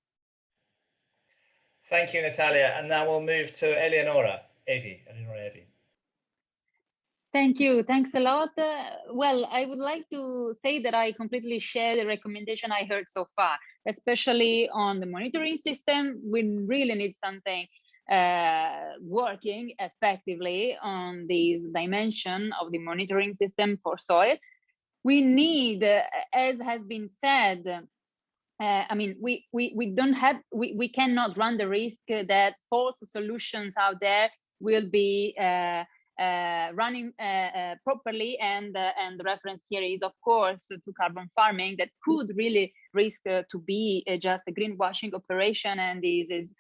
Thank you, Natalia. And now we'll move to Eleonora Evi. Thank you. Thanks a lot. Well, I would like to say that I completely share the recommendation I heard so far, especially on the monitoring system. We really need something working effectively on this dimension of the monitoring system for soil. We need, as has been said, I mean, we cannot run the risk that false solutions out there will be running properly, and the reference here is, of course, to carbon farming that could really risk to be just a greenwashing operation, and this is,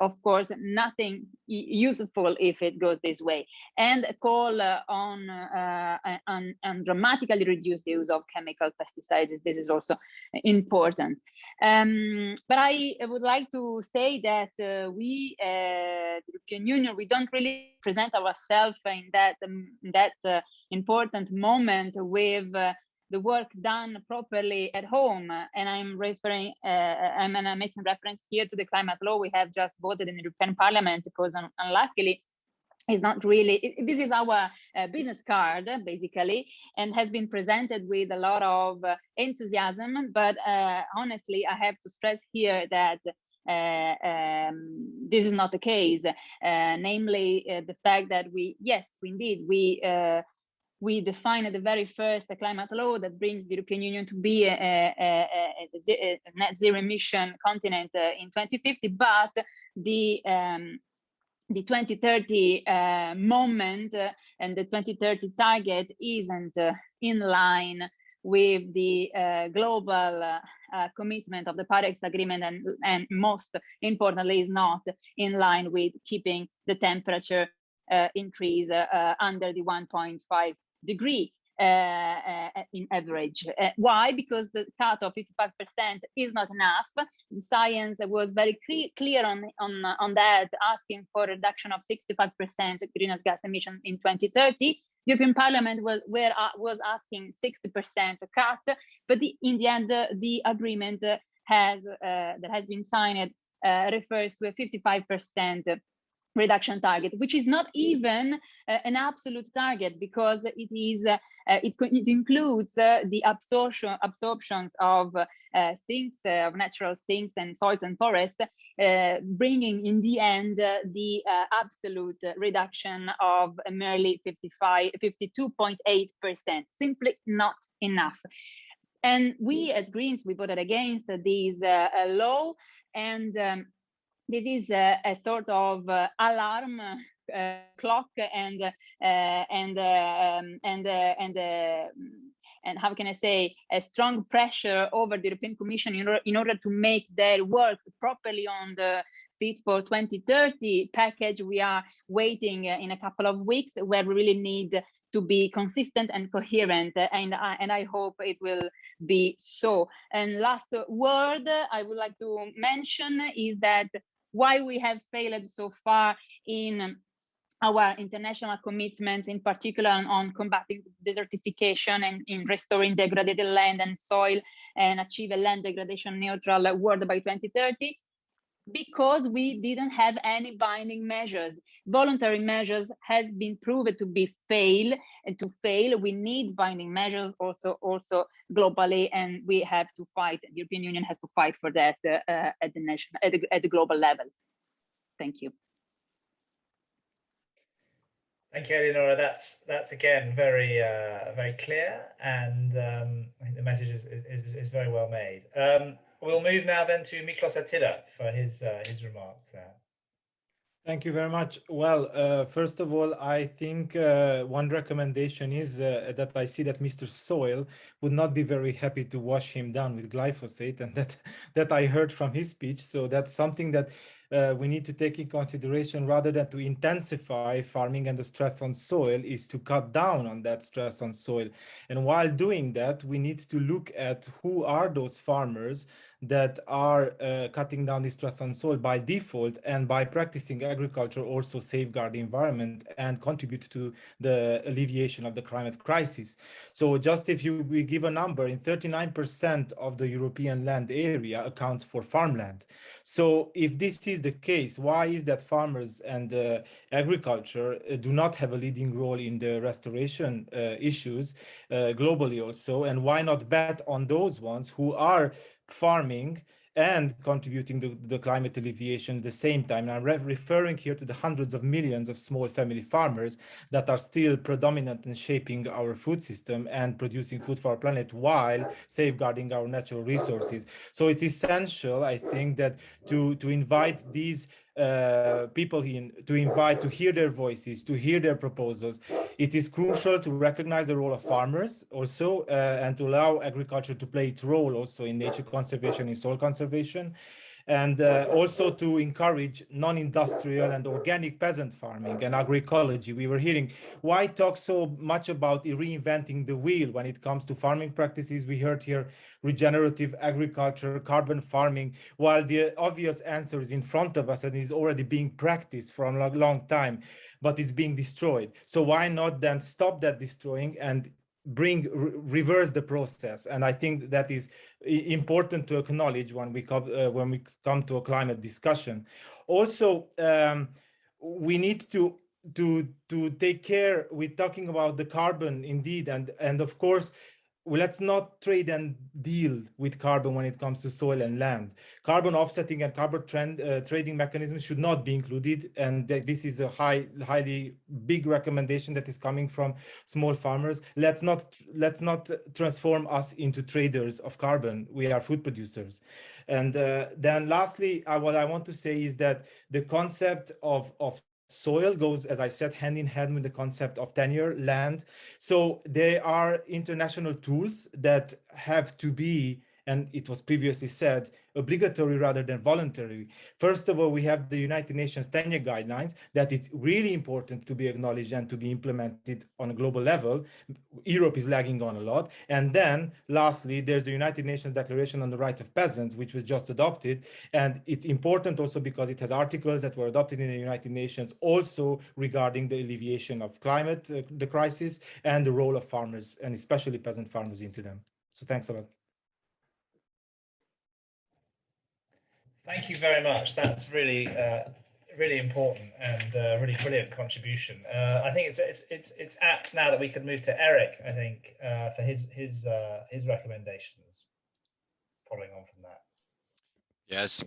of course, nothing useful if it goes this way. And a call on dramatically reduce the use of chemical pesticides. This is also important. But I would like to say that we, the European Union, we don't really present ourselves in that important moment with the work done properly at home. And I'm making reference here to the climate law we have just voted in the European Parliament, because unluckily, it's not really, this is our business card, basically, and has been presented with a lot of enthusiasm. But honestly, I have to stress here that this is not the case, namely the fact that we define at the very first a climate law that brings the European Union to be a net zero emission continent in 2050, but the 2030 moment and the 2030 target isn't in line with the global commitment of the Paris Agreement, and most importantly is not in line with keeping the temperature increase under the 1.5 degree in average. Why? Because the cut of 55% is not enough. The science was very clear on that, asking for a reduction of 65% greenhouse gas emission in 2030. The European Parliament was asking 60% cut, but in the end, the agreement that has been signed refers to a 55% reduction target, which is not even an absolute target, because it is it includes the absorptions of sinks, of natural sinks and soils and forests, bringing in the end the absolute reduction of merely 52.8%, simply not enough. And we at Greens, we voted against this law, and this is a sort of alarm clock and how can I say, a strong pressure over the European Commission in order to make their works properly on the Fit for 2030 package. We are waiting in a couple of weeks, where we really need to be consistent and coherent, and I hope it will be so. And last word I would like to mention is that why we have failed so far in our international commitments, in particular on combating desertification and in restoring degraded land and soil and achieve a land degradation neutral world by 2030, because we didn't have any binding measures. Voluntary measures has been proven to be fail, and to fail we need binding measures also globally, and we have to fight. The European Union has to fight for that at the global level. Thank you. Thank you, Eleonora. That's again very clear, and I think the message is very well made. We'll move now then to Miklos Attila for his remarks. Thank you very much. Well, first of all, I think one recommendation is that I see that Mr. Soil would not be very happy to wash him down with glyphosate, and that I heard from his speech. So that's something that we need to take in consideration. Rather than to intensify farming and the stress on soil, is to cut down on that stress on soil. And while doing that, we need to look at who are those farmers that are cutting down the stress on soil by default, and by practicing agriculture also safeguard the environment and contribute to the alleviation of the climate crisis. So just if we give a number, in 39% of the European land area accounts for farmland. So if this is the case, why is that farmers and agriculture do not have a leading role in the restoration issues globally also? And why not bet on those ones who are farming and contributing to the climate alleviation at the same time? And I'm referring here to the hundreds of millions of small family farmers that are still predominant in shaping our food system and producing food for our planet while safeguarding our natural resources. So it's essential, I think, that to invite these people in, to hear their voices, to hear their proposals. It is crucial to recognize the role of farmers also, and to allow agriculture to play its role also in nature conservation, in soil conservation, and also to encourage non-industrial and organic peasant farming and agroecology. We were hearing, why talk so much about reinventing the wheel when it comes to farming practices? We heard here regenerative agriculture, carbon farming, while the obvious answer is in front of us and is already being practiced for a long time, but it's being destroyed. So why not then stop that destroying and reverse the process? And I think that is important to acknowledge when we come to a climate discussion. Also, we need to take care. We're talking about the carbon indeed, and of course, let's not trade and deal with carbon when it comes to soil and land. Carbon offsetting and carbon trading mechanisms should not be included, and this is a highly big recommendation that is coming from small farmers. Let's not transform us into traders of carbon. We are food producers. And then lastly, what I want to say is that the concept of soil goes, as I said, hand in hand with the concept of tenure, land. So there are international tools that have to be, and it was previously said, obligatory rather than voluntary. First of all, we have the United Nations tenure guidelines that it's really important to be acknowledged and to be implemented on a global level. Europe is lagging on a lot. And then lastly, there's the United Nations Declaration on the Rights of Peasants, which was just adopted. And it's important also because it has articles that were adopted in the United Nations also regarding the alleviation of climate, the crisis, and the role of farmers, and especially peasant farmers into them. So thanks a lot. Thank you very much. That's really, really important and really brilliant contribution. I think it's apt now that we can move to Eric, I think, for his recommendations, following on from that. Yes.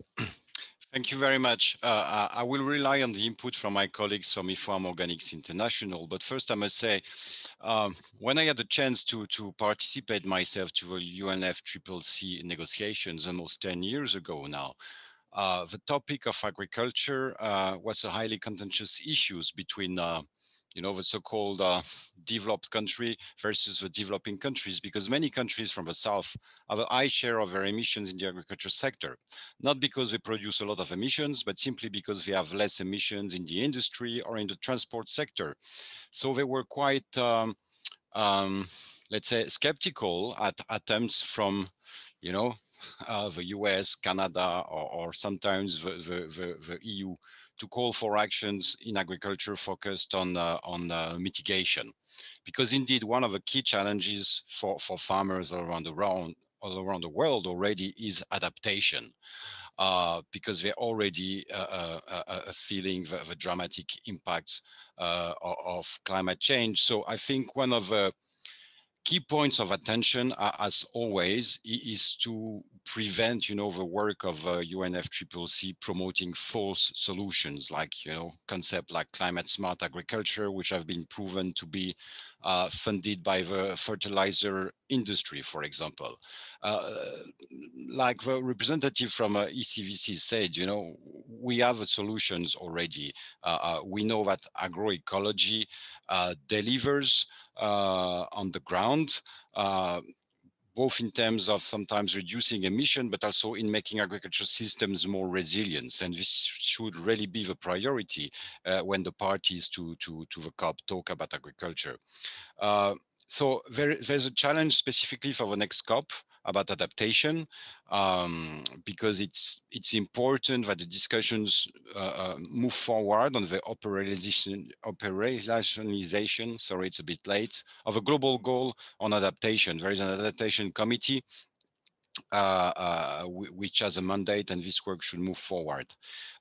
Thank you very much. I will rely on the input from my colleagues from IFOAM Organics International. But first, I must say, when I had the chance to participate myself to the UNFCCC negotiations almost 10 years ago now, the topic of agriculture was a highly contentious issue between the so-called developed country versus the developing countries, because many countries from the south have a high share of their emissions in the agriculture sector, not because they produce a lot of emissions, but simply because they have less emissions in the industry or in the transport sector. So they were quite, let's say, skeptical at attempts from, the US, Canada, or sometimes the EU to call for actions in agriculture focused on mitigation, because indeed one of the key challenges for farmers all around the world already is adaptation, because they're already feeling the dramatic impacts of climate change. So I think one of the key points of attention, as always, is to prevent, the work of UNFCCC promoting false solutions, like, concept like climate smart agriculture, which have been proven to be funded by the fertilizer industry, for example. Like the representative from ECVC said, we have solutions already. We know that agroecology delivers on the ground, both in terms of sometimes reducing emission, but also in making agriculture systems more resilient. And this should really be the priority when the parties to the COP talk about agriculture. So there's a challenge specifically for the next COP about adaptation, because it's important that the discussions move forward on the operationalization, sorry, it's a bit late, of a global goal on adaptation. There is an adaptation committee which has a mandate, and this work should move forward.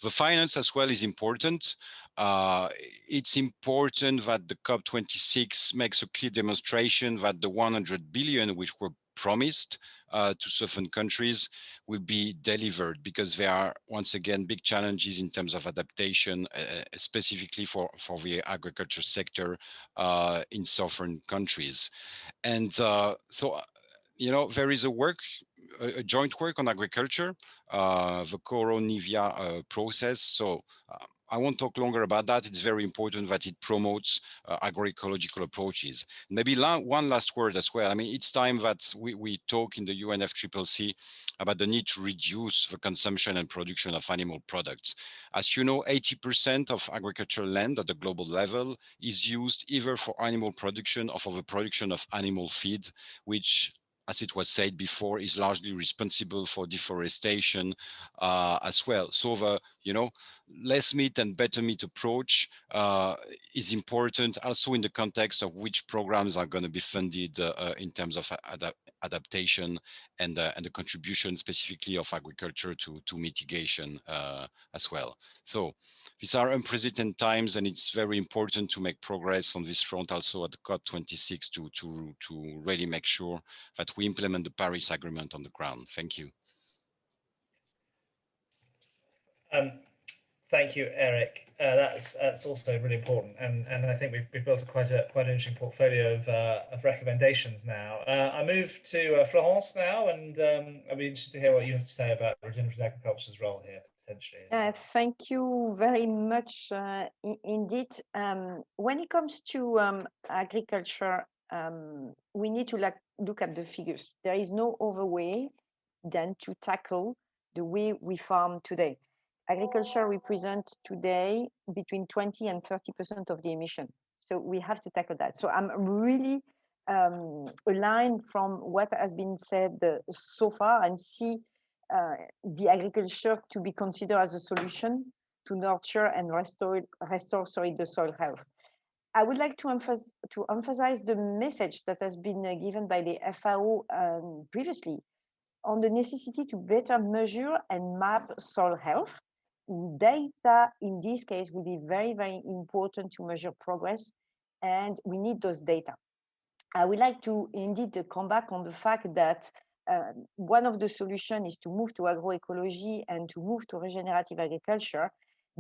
The finance as well is important. It's important that the COP26 makes a clear demonstration that the 100 billion which were promised to certain countries will be delivered, because there are once again big challenges in terms of adaptation, specifically for the agriculture sector in southern countries. And so, you know, there is a joint work on agriculture, the Coronivia process. So I won't talk longer about that. It's very important that it promotes agroecological approaches. Maybe one last word as well. I mean, it's time that we talk in the UNFCCC about the need to reduce the consumption and production of animal products. As you know, 80% of agricultural land at the global level is used either for animal production or for the production of animal feed, which, as it was said before, is largely responsible for deforestation as well. So the, you know, less meat and better meat approach is important also in the context of which programs are going to be funded in terms of adaptation and the contribution specifically of agriculture to mitigation as well. So these are unprecedented times, and it's very important to make progress on this front also at the COP26 to really make sure that we implement the Paris Agreement on the ground. Thank you. Thank you, Eric. That's also really important, and I think we've built quite an interesting portfolio of recommendations now. I move to Florence now, and I'd be interested to hear what you have to say about regenerative agriculture's role here potentially. Thank you very much indeed. When it comes to agriculture, we need to look at the figures. There is no other way than to tackle the way we farm today. Agriculture represents today between 20 and 30% of the emission. So we have to tackle that. So I'm really aligned from what has been said so far, and see the agriculture to be considered as a solution to nurture and restore the soil health. I would like to emphasize the message that has been given by the FAO previously on the necessity to better measure and map soil health. Data in this case will be very, very important to measure progress, and we need those data. I would like to indeed come back on the fact that one of the solutions is to move to agroecology and to move to regenerative agriculture,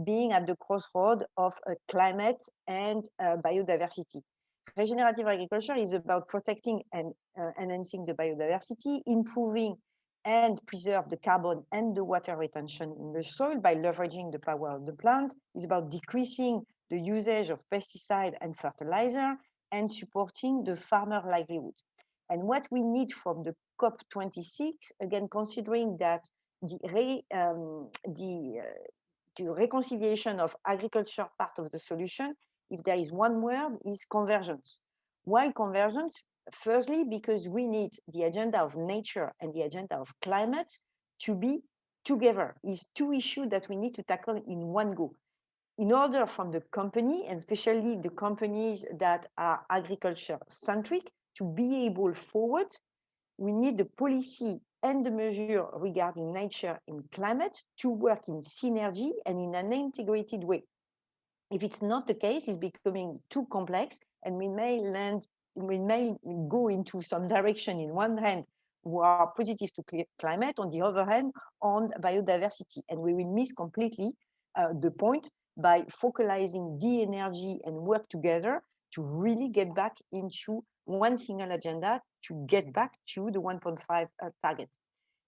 being at the crossroad of climate and biodiversity. Regenerative agriculture is about protecting and enhancing the biodiversity, improving and preserve the carbon and the water retention in the soil by leveraging the power of the plant. It's about decreasing the usage of pesticide and fertilizer and supporting the farmer livelihood. And what we need from the COP26, again, considering that the reconciliation of agriculture part of the solution, if there is one word, is convergence. Why convergence? Firstly, because we need the agenda of nature and the agenda of climate to be together. It's two issues that we need to tackle in one go. In order from the company, and especially the companies that are agriculture-centric, to be able forward, we need the policy and the measure regarding nature and climate to work in synergy and in an integrated way. If it's not the case, it's becoming too complex, and we may go into some direction in one hand who are positive to climate, on the other hand on biodiversity, and we will miss completely the point by focalizing the energy and work together to really get back into one single agenda to get back to the 1.5 target.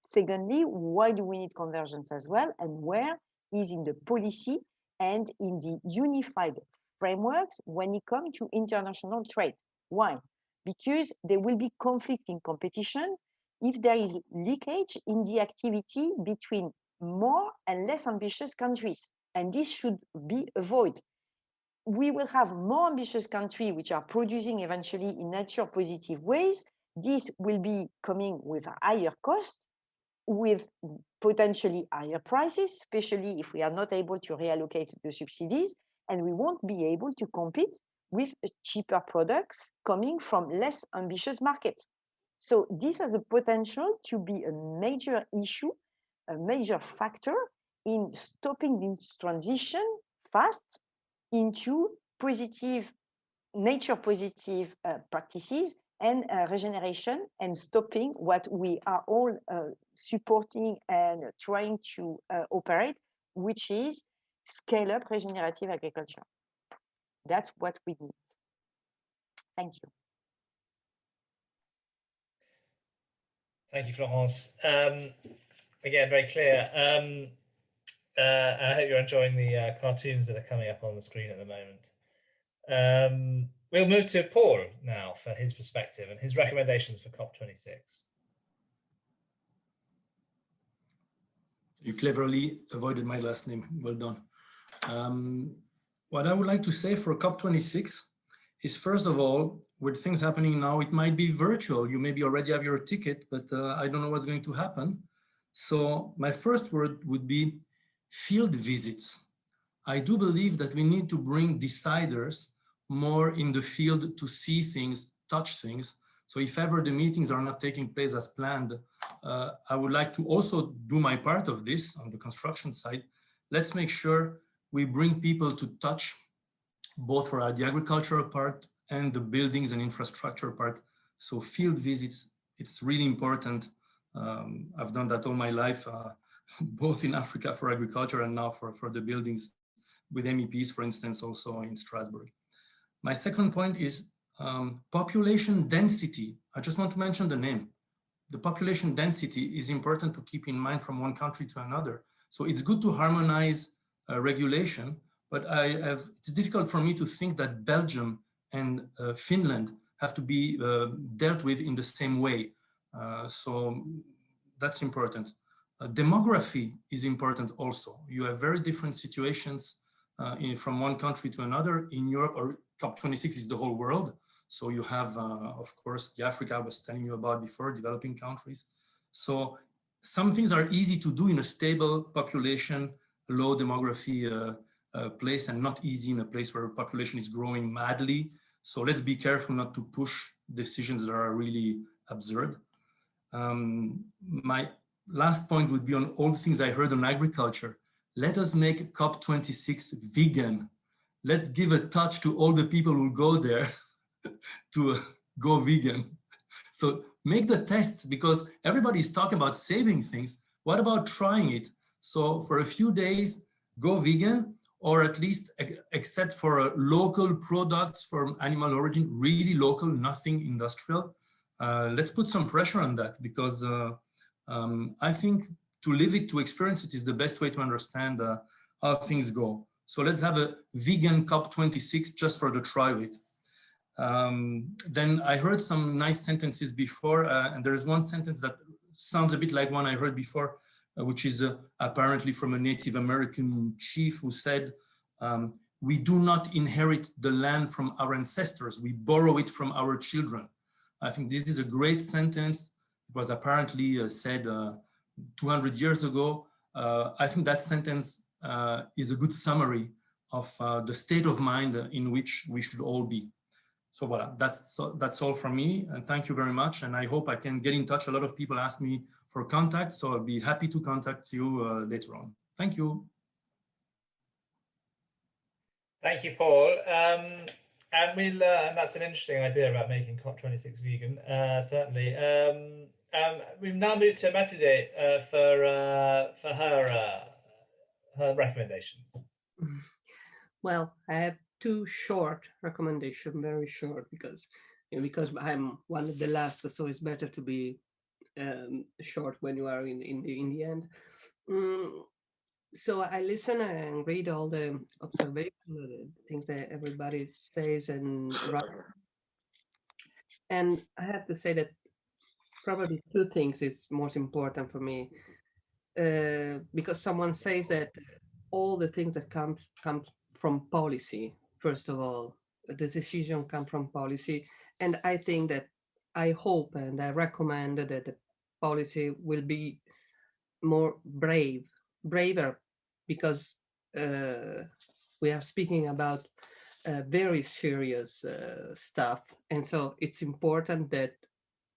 Secondly, why do we need convergence as well, and where is in the policy and in the unified frameworks when it comes to international trade? Why? Because there will be conflict in competition if there is leakage in the activity between more and less ambitious countries, and this should be avoided. We will have more ambitious countries which are producing eventually in nature positive ways this will be coming with a higher cost, with potentially higher prices, especially if we are not able to reallocate the subsidies, and we won't be able to compete with cheaper products coming from less ambitious markets. So this has the potential to be a major issue, a major factor in stopping this transition fast into positive, nature positive practices and regeneration, and stopping what we are all supporting and trying to operate, which is scale up regenerative agriculture. That's what we need. Thank you. Thank you, Florence. Again, very clear. I hope you're enjoying the cartoons that are coming up on the screen at the moment. We'll move to Paul now for his perspective and his recommendations for COP26. You cleverly avoided my last name. Well done. What I would like to say for COP26 is, first of all, with things happening now, it might be virtual. You maybe already have your ticket, but I don't know what's going to happen. So my first word would be field visits. I do believe that we need to bring deciders more in the field to see things, touch things. So if ever the meetings are not taking place as planned, I would like to also do my part of this on the construction side. Let's make sure we bring people to touch both for the agricultural part and the buildings and infrastructure part. So field visits, it's really important. I've done that all my life, both in Africa for agriculture and now for the buildings with MEPs, for instance, also in Strasbourg. My second point is population density. I just want to mention the name. The population density is important to keep in mind from one country to another. So it's good to harmonize regulation, but it's difficult for me to think that Belgium and Finland have to be dealt with in the same way. So that's important. Demography is important also. You have very different situations from one country to another. In Europe, or COP26 is the whole world. So you have, of course, the Africa I was telling you about before, developing countries. So some things are easy to do in a stable population, low demography place, and not easy in a place where population is growing madly. So let's be careful not to push decisions that are really absurd. My last point would be on all the things I heard on agriculture. Let us make COP26 vegan. Let's give a touch to all the people who go there to go vegan. So make the test, because everybody is talking about saving things. What about trying it? So for a few days, go vegan, or at least except for local products from animal origin, really local, nothing industrial. Let's put some pressure on that, because I think to live it, to experience it, is the best way to understand how things go. So let's have a vegan COP26 just for the try of it. Then I heard some nice sentences before, and there's one sentence that sounds a bit like one I heard before, which is apparently from a Native American chief who said, we do not inherit the land from our ancestors, we borrow it from our children. I think this is a great sentence. It was apparently said 200 years ago. I think that sentence is a good summary of the state of mind in which we should all be. So voilà, that's all from me, and thank you very much. And I hope I can get in touch. A lot of people ask me for contact, so I'll be happy to contact you later on. Thank you. Thank you, Paul. And that's an interesting idea about making COP26 vegan, certainly. We've now moved to Matilde for her recommendations. Well, I have two short recommendations, very short, because I'm one of the last, so it's better to be short when you are in the end. So I listen and read all the observations, the things that everybody says and writes. And I have to say that probably two things is most important for me, because someone says that all the things that comes from policy. First of all, the decision comes from policy, and I think that I hope and I recommend that the policy will be more braver, because we are speaking about very serious stuff. And so it's important that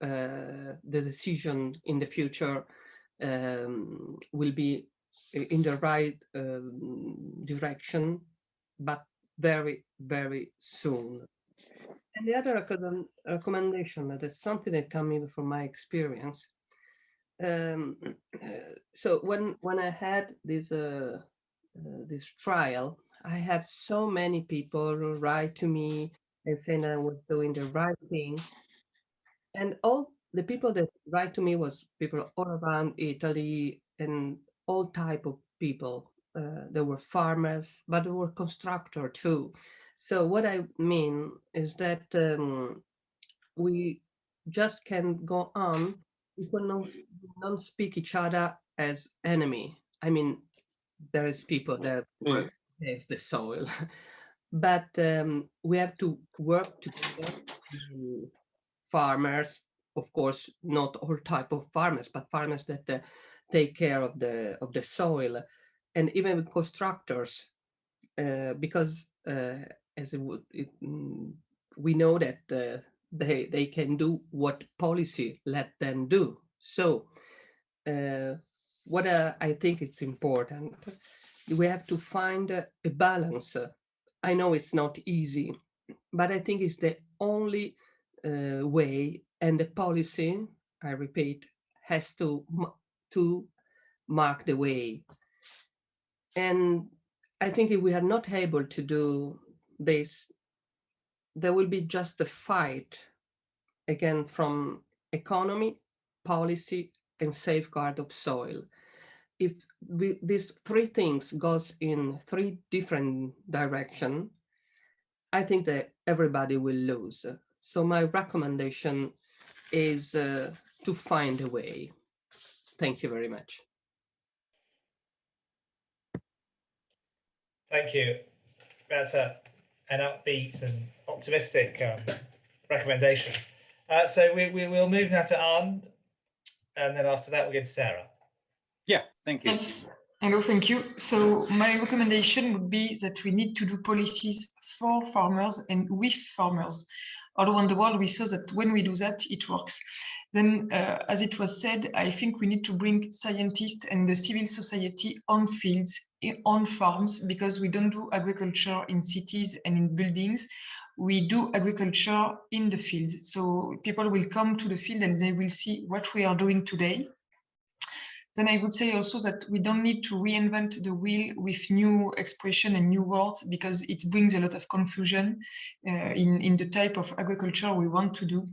the decision in the future will be in the right direction, but very, very soon. And the other recommendation, that is something that coming from my experience. So when I had this trial, I had so many people write to me and saying I was doing the right thing. And all the people that write to me was people all around Italy and all type of people. There were farmers, but there were constructors too. So what I mean is that we just can't go on if we don't speak each other as enemy. I mean, there is people that work against the soil, but we have to work together. Farmers, of course, not all type of farmers, but farmers that take care of the soil, and even with constructors, because as we know that they can do what policy let them do. So what I think it's important, we have to find a balance. I know it's not easy, but I think it's the only way, and the policy, I repeat, has to mark the way. And I think if we are not able to do this, there will be just a fight again from economy, policy, and safeguard of soil. If these three things goes in three different directions, I think that everybody will lose. So my recommendation is to find a way. Thank you very much. Thank you. That's an upbeat and optimistic recommendation. So we'll move now to Arnd, and then after that we'll get to Sarah. Yeah, thank you. Yes, hello, thank you. So my recommendation would be that we need to do policies for farmers and with farmers. All around the world, we saw that when we do that, it works. Then, as it was said, I think we need to bring scientists and the civil society on fields, on farms, because we don't do agriculture in cities and in buildings. We do agriculture in the fields. So people will come to the field and they will see what we are doing today. Then I would say also that we don't need to reinvent the wheel with new expression and new words, because it brings a lot of confusion in the type of agriculture we want to do.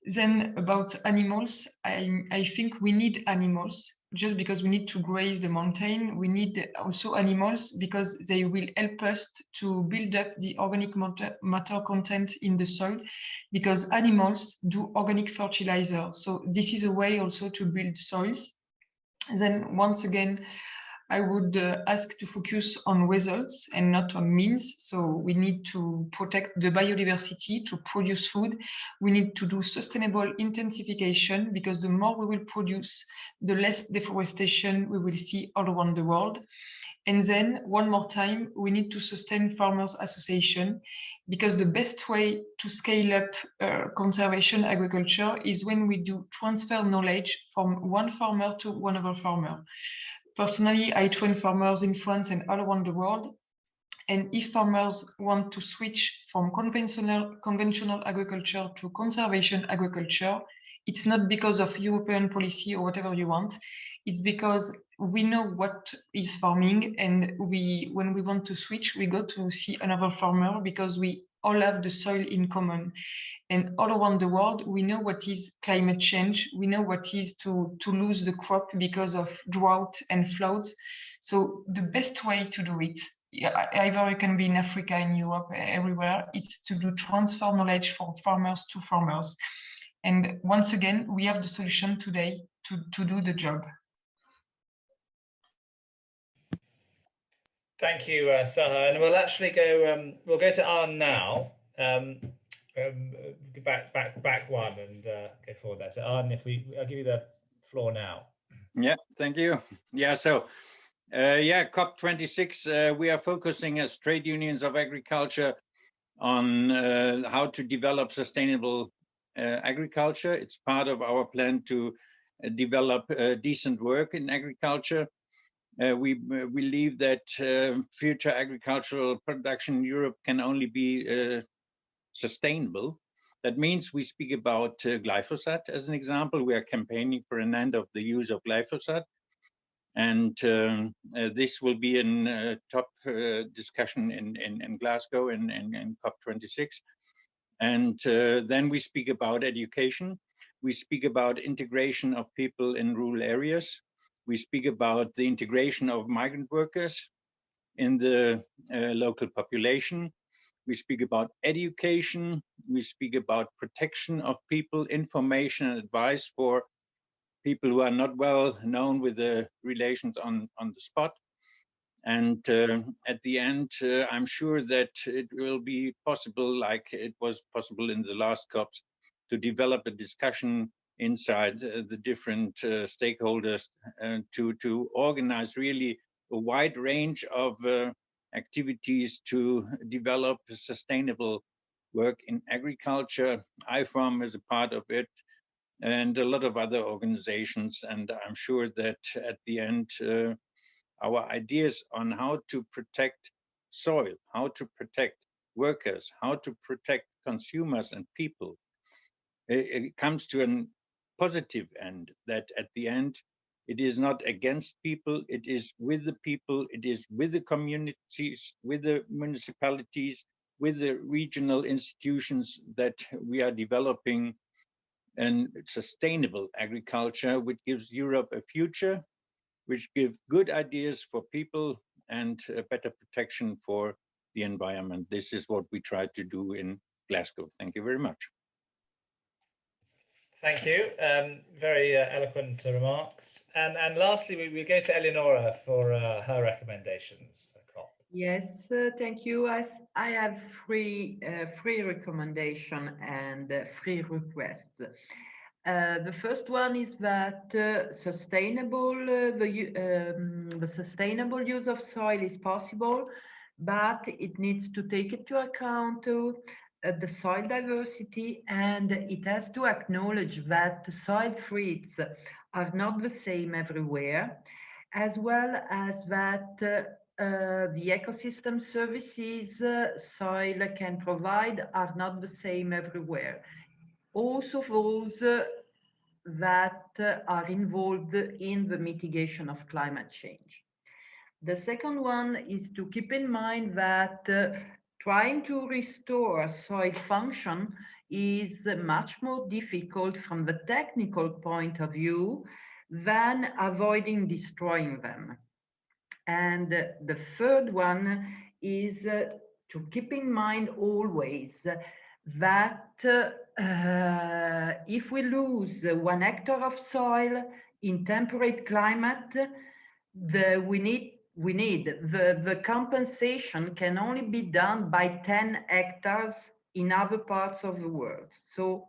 Then about animals, I think we need animals. Just because we need to graze the mountain, we need also animals because they will help us to build up the organic matter content in the soil, because animals do organic fertilizer. So this is a way also to build soils. Then once again, I would ask to focus on results and not on means. So we need to protect the biodiversity to produce food. We need to do sustainable intensification, because the more we will produce, the less deforestation we will see all around the world. And then one more time, we need to sustain farmers' association, because the best way to scale up conservation agriculture is when we do transfer knowledge from one farmer to another farmer. Personally, I train farmers in France and all around the world. And if farmers want to switch from conventional agriculture to conservation agriculture, it's not because of European policy or whatever you want. It's because we know what is farming, and when we want to switch, we go to see another farmer, because we all have the soil in common. And all around the world, we know what is climate change. We know what is to lose the crop because of drought and floods. So the best way to do it, either you can be in Africa, in Europe, everywhere, it's to do transfer knowledge from farmers to farmers. And once again, we have the solution today to do the job. Thank you, Saha. And we'll actually go. We'll go to Arnd now. back one and go forward there. So Arden, I'll give you the floor now. Yeah, thank you. Yeah, so yeah, COP26, we are focusing as trade unions of agriculture on how to develop sustainable agriculture. It's part of our plan to develop decent work in agriculture. We believe that future agricultural production in Europe can only be sustainable. That means we speak about glyphosate as an example. We are campaigning for an end of the use of glyphosate. And this will be a top discussion in Glasgow in COP26. And then we speak about education. We speak about integration of people in rural areas. We speak about the integration of migrant workers in the local population. We speak about education. We speak about protection of people, information and advice for people who are not well known with the relations on the spot. And at the end, I'm sure that it will be possible, like it was possible in the last COPs, to develop a discussion inside the different stakeholders to organize really a wide range of activities to develop sustainable work in agriculture. IFARM is a part of it, and a lot of other organizations. And I'm sure that at the end, our ideas on how to protect soil, how to protect workers, how to protect consumers and people, it comes to a positive end, that at the end, it is not against people, it is with the people, it is with the communities, with the municipalities, with the regional institutions that we are developing and sustainable agriculture, which gives Europe a future, which gives good ideas for people and better protection for the environment. This is what we try to do in Glasgow. Thank you very much. Thank you. Very eloquent remarks. And lastly, we go to Eleonora for her recommendations for COP. Yes, thank you. I have three recommendations and three requests. The first one is that the sustainable use of soil is possible, but it needs to take into account the soil diversity, and it has to acknowledge that the soil threats are not the same everywhere, as well as that the ecosystem services soil can provide are not the same everywhere. Also those that are involved in the mitigation of climate change. The second one is to keep in mind that trying to restore soil function is much more difficult from the technical point of view than avoiding destroying them. And the third one is to keep in mind always that if we lose 1 hectare of soil in temperate climate, the compensation can only be done by 10 hectares in other parts of the world. So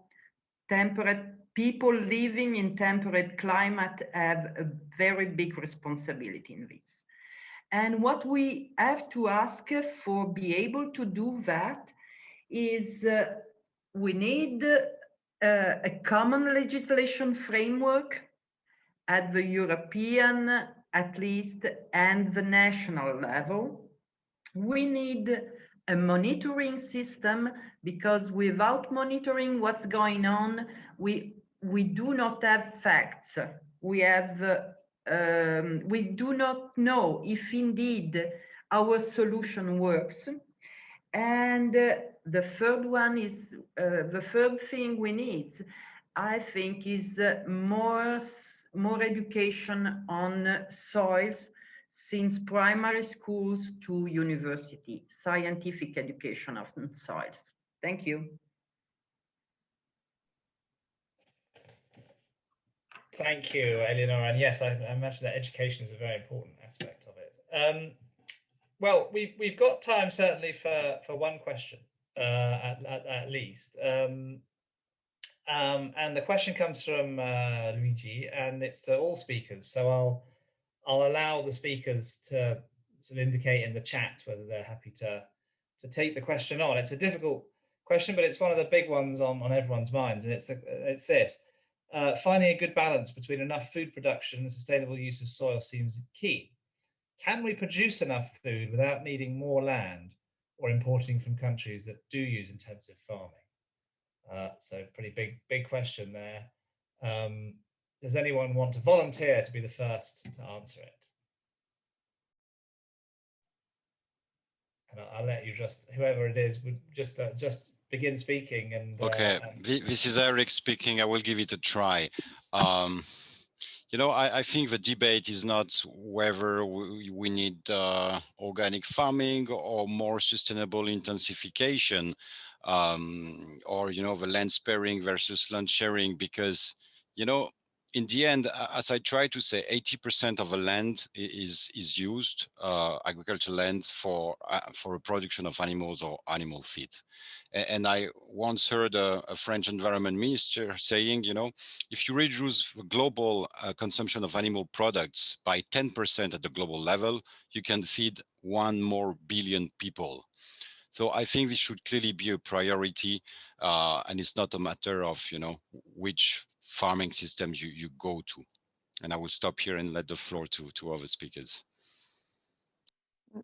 people living in temperate climate have a very big responsibility in this. And what we have to ask for be able to do that is we need a common legislation framework at the European, at least, and the national level. We need a monitoring system, because without monitoring what's going on, we do not have facts. We do not know if indeed our solution works. And the third one is, the third thing we need, I think, is more education on soils, since primary schools to university, scientific education of soils. Thank you. Thank you, Eleonora. And yes, I imagine that education is a very important aspect of it. Well, we've got time certainly for one question. at least. And the question comes from Luigi, and it's to all speakers. So I'll allow the speakers to sort of indicate in the chat whether they're happy to take the question on. It's a difficult question, but it's one of the big ones on everyone's minds, and it's this. Finding a good balance between enough food production and sustainable use of soil seems key. Can we produce enough food without needing more land or importing from countries that do use intensive farming? So pretty big question there. Does anyone want to volunteer to be the first to answer it? And I'll let you whoever it is, would just begin speaking. And okay, this is Eric speaking. I will give it a try. You know, I think the debate is not whether we need organic farming or more sustainable intensification, or, you know, the land sparing versus land sharing, because, you know, in the end, as I try to say, 80% of the land is used, agricultural land, for a production of animals or animal feed. And I once heard a French environment minister saying, you know, if you reduce the global consumption of animal products by 10% at the global level, you can feed 1 more billion people. So I think this should clearly be a priority, and it's not a matter of, you know, which farming systems you go to. And I will stop here and let the floor to other speakers.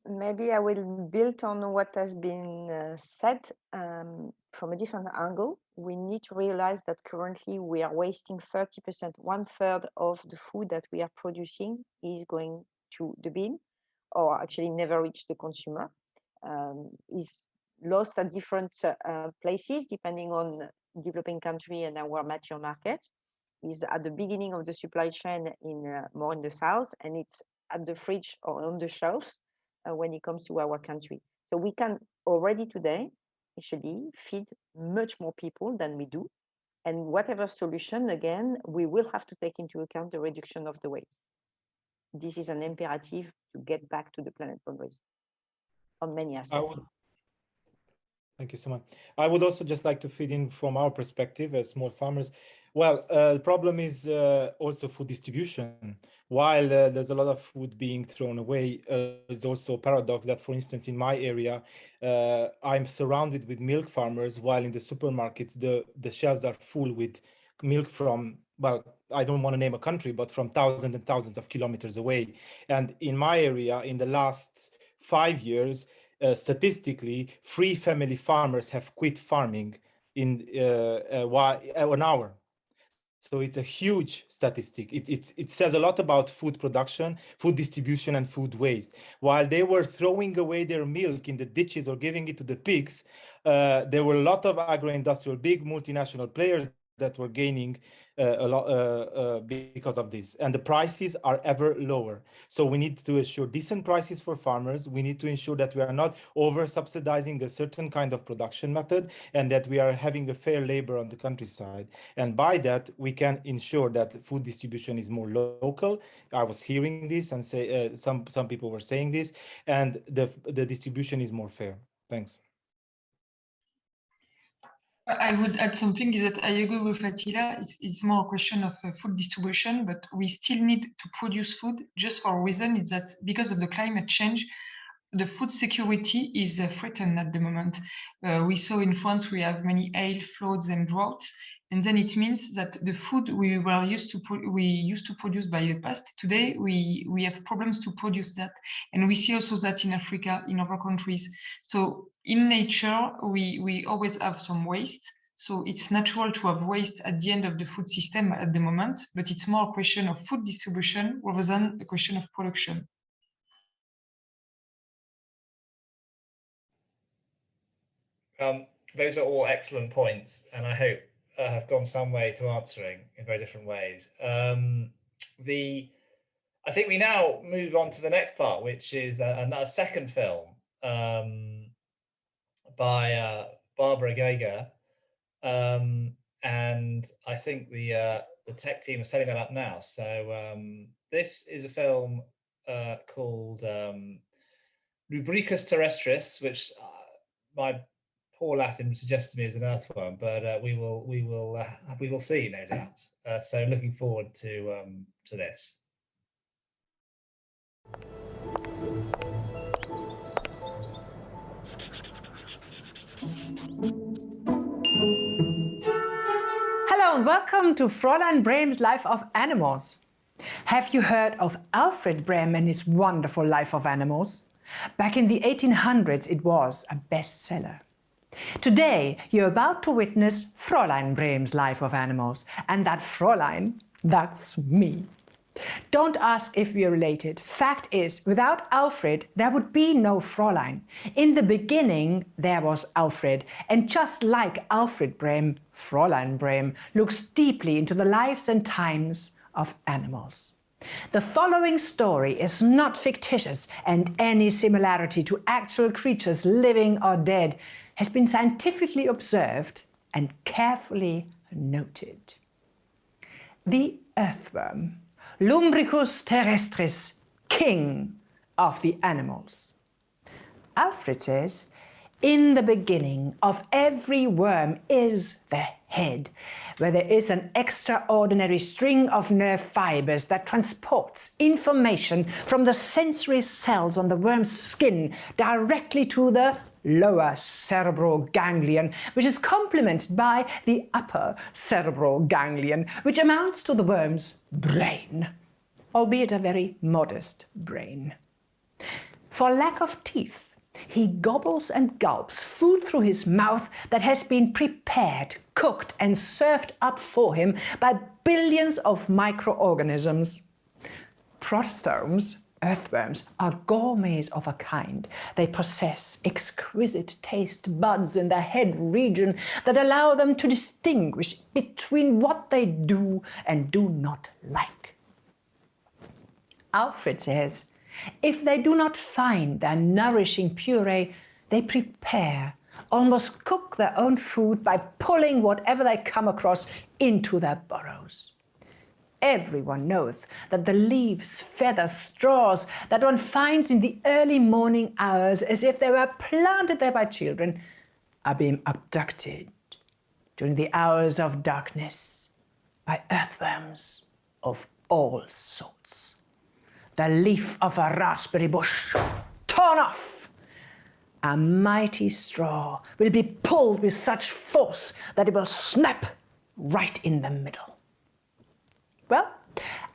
Maybe I will build on what has been said from a different angle. We need to realize that currently we are wasting 30%, 1/3 of the food that we are producing is going to the bin, or actually never reach the consumer. Is lost at different places depending on developing country and our mature market. Is at the beginning of the supply chain more in the south, and it's at the fridge or on the shelves when it comes to our country. So we can already today actually feed much more people than we do. And whatever solution, again, we will have to take into account the reduction of the waste. This is an imperative to get back to the planet boundaries on many aspects. Thank you so much. I would also just like to feed in from our perspective as small farmers. Well, the problem is also food distribution. While there's a lot of food being thrown away, there's also a paradox that, for instance, in my area, I'm surrounded with milk farmers, while in the supermarkets, the shelves are full with milk from, well, I don't want to name a country, but from thousands and thousands of kilometers away. And in my area, in the last 5 years, statistically, 3 family farmers have quit farming in an hour. So it's a huge statistic. It says a lot about food production, food distribution, and food waste. While they were throwing away their milk in the ditches or giving it to the pigs, there were a lot of agro-industrial, big multinational players that were gaining a lot because of this, and the prices are ever lower. So we need to ensure decent prices for farmers. We need to ensure that we are not over subsidizing a certain kind of production method, and that we are having a fair labor on the countryside. And by that, we can ensure that food distribution is more local. I was hearing this, and say some people were saying this, and the distribution is more fair. Thanks. I would add something, is that I agree with Attila. It's more a question of food distribution, but we still need to produce food just for a reason. It's that because of the climate change, the food security is threatened at the moment. We saw in France, we have many hail, floods, and droughts. And then it means that the food we used to produce by the past, today we have problems to produce that. And we see also that in Africa, in other countries. So in nature, we always have some waste. So it's natural to have waste at the end of the food system at the moment, but it's more a question of food distribution rather than a question of production. Those are all excellent points, and I hope have gone some way to answering in very different ways. I think we now move on to the next part, which is a second film by Barbara Geiger, and I think the tech team is setting that up now. So this is a film called Rubricus Terrestris, which my poor Latin suggests to me as an earthworm, but we will see, no doubt. So looking forward to this. Hello and welcome to Fräulein Brehm's Life of Animals. Have you heard of Alfred Brehm and his wonderful Life of Animals? Back in the 1800s, it was a bestseller. Today, you're about to witness Fräulein Brehm's Life of Animals, and that Fräulein, that's me. Don't ask if we're related. Fact is, without Alfred, there would be no Fräulein. In the beginning, there was Alfred, and just like Alfred Brehm, Fräulein Brehm looks deeply into the lives and times of animals. The following story is not fictitious, and any similarity to actual creatures, living or dead, has been scientifically observed and carefully noted. The earthworm, Lumbricus terrestris, king of the animals. Alfred says, in the beginning of every worm is the head, where there is an extraordinary string of nerve fibers that transports information from the sensory cells on the worm's skin directly to the lower cerebral ganglion, which is complemented by the upper cerebral ganglion, which amounts to the worm's brain, albeit a very modest brain. For lack of teeth, he gobbles and gulps food through his mouth that has been prepared, cooked, and served up for him by billions of microorganisms. Protostomes, earthworms, are gourmets of a kind. They possess exquisite taste buds in the head region that allow them to distinguish between what they do and do not like. Alfred says, if they do not find their nourishing puree, they prepare, almost cook their own food by pulling whatever they come across into their burrows. Everyone knows that the leaves, feathers, straws that one finds in the early morning hours as if they were planted there by children are being abducted during the hours of darkness by earthworms of all sorts. The leaf of a raspberry bush torn off. A mighty straw will be pulled with such force that it will snap right in the middle. Well,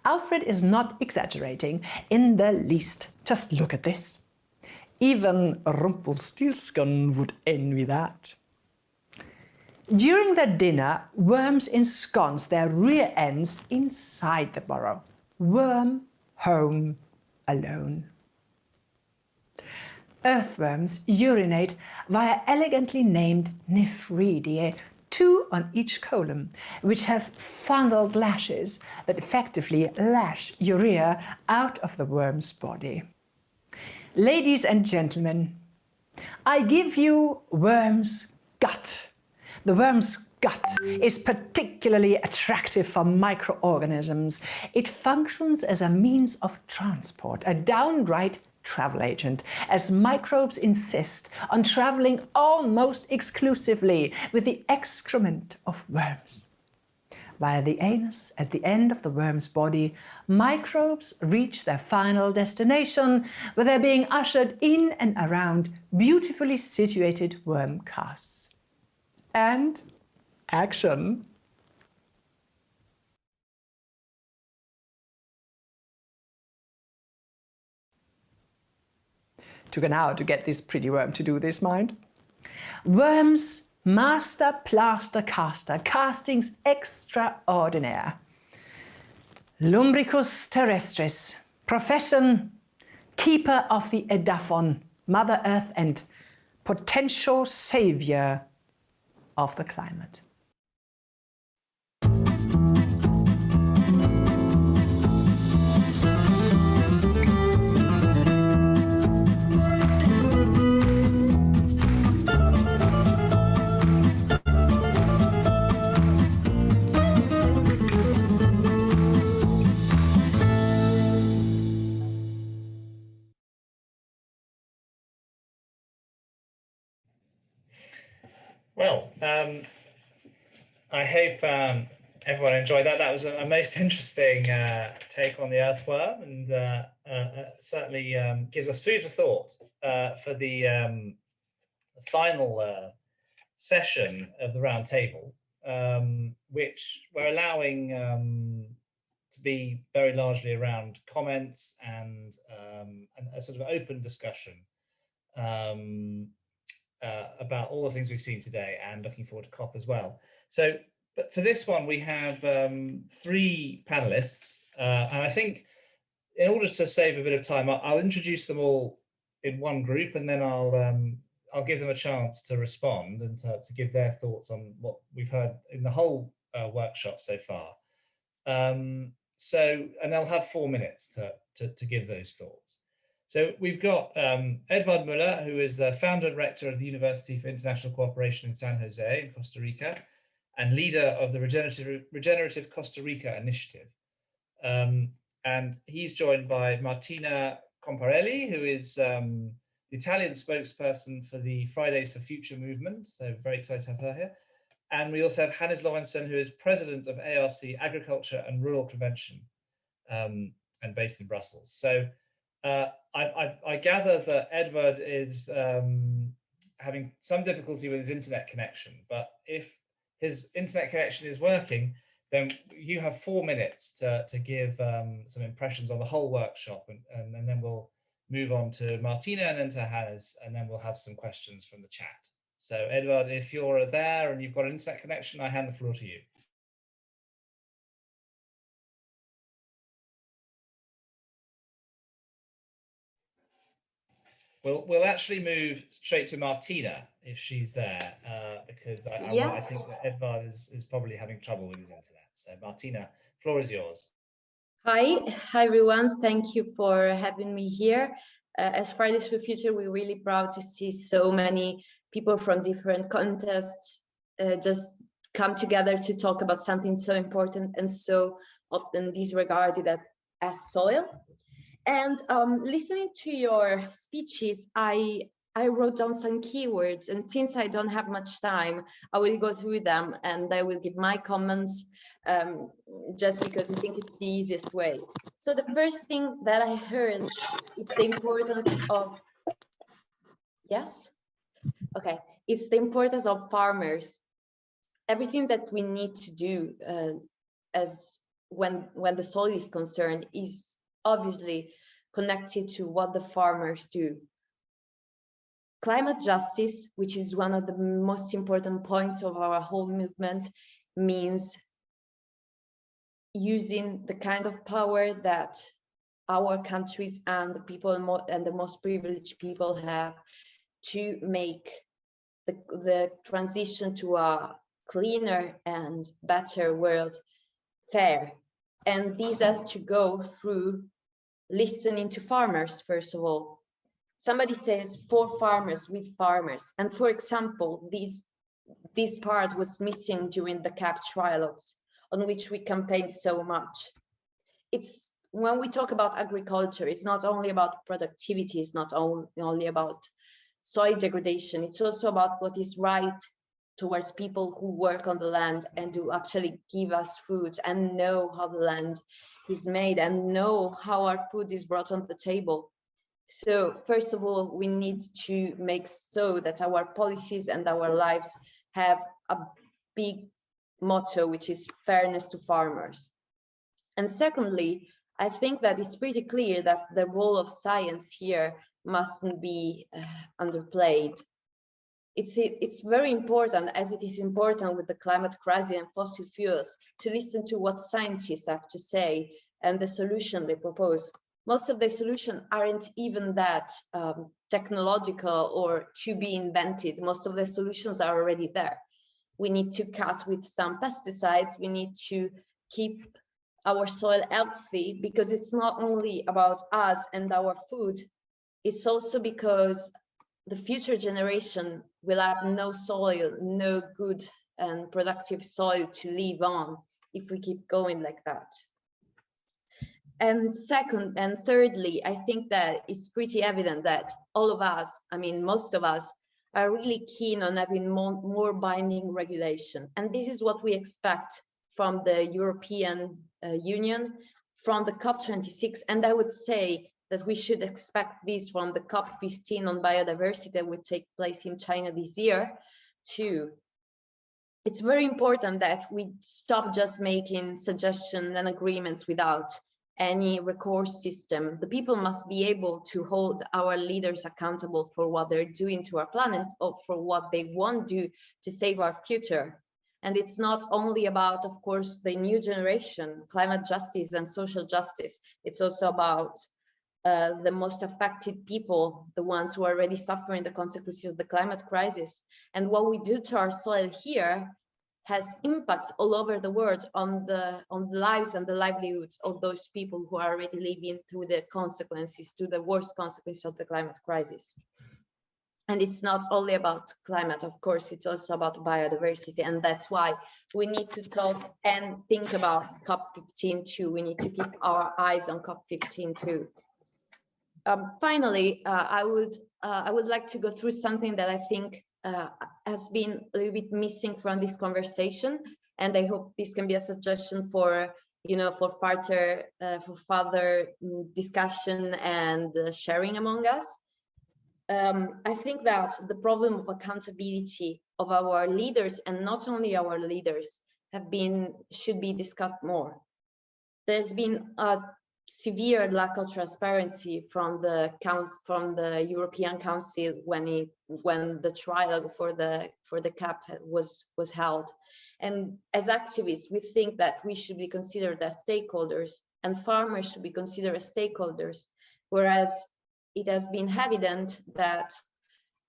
Alfred is not exaggerating in the least. Just look at this. Even Rumpelstiltskin would envy that. During the dinner, worms ensconce their rear ends inside the burrow. Worm home alone. Earthworms urinate via elegantly named nephridiae, 2 on each column, which have funneled lashes that effectively lash urea out of the worm's body. Ladies and gentlemen, I give you worm's gut. The worm's gut is particularly attractive for microorganisms. It functions as a means of transport, a downright travel agent, as microbes insist on traveling almost exclusively with the excrement of worms. Via the anus at the end of the worm's body, microbes reach their final destination, where they're being ushered in and around beautifully situated worm casts. And action. Took an hour to get this pretty worm to do this, mind. Worms, master plaster caster, castings extraordinaire. Lumbricus terrestris, profession, keeper of the Edaphon, Mother Earth, and potential savior of the climate. Well, I hope everyone enjoyed that. That was a most interesting take on the earthworm, and certainly gives us food for thought for the final session of the round table, which we're allowing to be very largely around comments and a sort of open discussion about all the things we've seen today, and looking forward to COP as well. So, but for this one, we have 3 panelists, and I think in order to save a bit of time, I'll introduce them all in one group, and then I'll give them a chance to respond and to give their thoughts on what we've heard in the whole workshop so far. And they'll have 4 minutes to give those thoughts. So we've got Edvard Müller, who is the founder and rector of the University for International Cooperation in San Jose in Costa Rica, and leader of the Regenerative Costa Rica Initiative. And he's joined by Martina Comparelli, who is the Italian spokesperson for the Fridays for Future movement. So very excited to have her here. And we also have Hannes Lorentzen, who is president of ARC Agriculture and Rural Prevention, and based in Brussels. So I gather that Edvard is having some difficulty with his internet connection, but if his internet connection is working, then you have 4 minutes to give some impressions on the whole workshop, and then we'll move on to Martina and then to Hannes, and then we'll have some questions from the chat. So Edvard, if you're there and you've got an internet connection, I hand the floor to you. We'll actually move straight to Martina if she's there, because I think that Edvard is probably having trouble with his internet. So Martina, floor is yours. Hi everyone. Thank you for having me here. As Fridays for Future, we're really proud to see so many people from different contexts just come together to talk about something so important and so often disregarded as soil. And listening to your speeches, I wrote down some keywords, and since I don't have much time, I will go through them and I will give my comments just because I think it's the easiest way. So the first thing that I heard is the importance of, yes? Okay, it's the importance of farmers. Everything that we need to do as when the soil is concerned is obviously connected to what the farmers do. Climate justice, which is one of the most important points of our whole movement, means using the kind of power that our countries and the people and the most privileged people have to make the transition to a cleaner and better world fair. And this has to go through listening to farmers, first of all. Somebody says for farmers, with farmers. And for example, this part was missing during the CAP trialogues, on which we campaigned so much. It's when we talk about agriculture, it's not only about productivity, it's not only about soil degradation, it's also about what is right towards people who work on the land and who actually give us food and know how the land is made and know how our food is brought on the table. So first of all, we need to make so that our policies and our lives have a big motto, which is fairness to farmers. And secondly, I think that it's pretty clear that the role of science here mustn't be underplayed. It's very important, as it is important with the climate crisis and fossil fuels, to listen to what scientists have to say and the solution they propose. Most of the solutions aren't even that technological or to be invented. Most of the solutions are already there. We need to cut with some pesticides. We need to keep our soil healthy, because it's not only about us and our food, it's also because the future generation will have no soil, no good and productive soil to live on if we keep going like that. And second and thirdly, I think that it's pretty evident that all of us, I mean, most of us, are really keen on having more binding regulation. And this is what we expect from the European Union, from the COP26. And I would say that we should expect this from the COP15 on biodiversity that will take place in China this year too. It's very important that we stop just making suggestions and agreements without any recourse system. The people must be able to hold our leaders accountable for what they're doing to our planet or for what they won't do to save our future. And it's not only about, of course, the new generation, climate justice and social justice. It's also about the most affected people, the ones who are already suffering the consequences of the climate crisis. And what we do to our soil here has impacts all over the world on the lives and the livelihoods of those people who are already living through the consequences, to the worst consequences of the climate crisis. And it's not only about climate, of course, it's also about biodiversity. And that's why we need to talk and think about COP15 too. We need to keep our eyes on COP15 too. Finally, I would like to go through something that I think has been a little bit missing from this conversation, and I hope this can be a suggestion for for further discussion and sharing among us. I think that the problem of accountability of our leaders, and not only our leaders, should be discussed more. There's been a severe lack of transparency from the European Council when the trial for the CAP was held. And as activists, we think that we should be considered as stakeholders, and farmers should be considered as stakeholders, whereas it has been evident that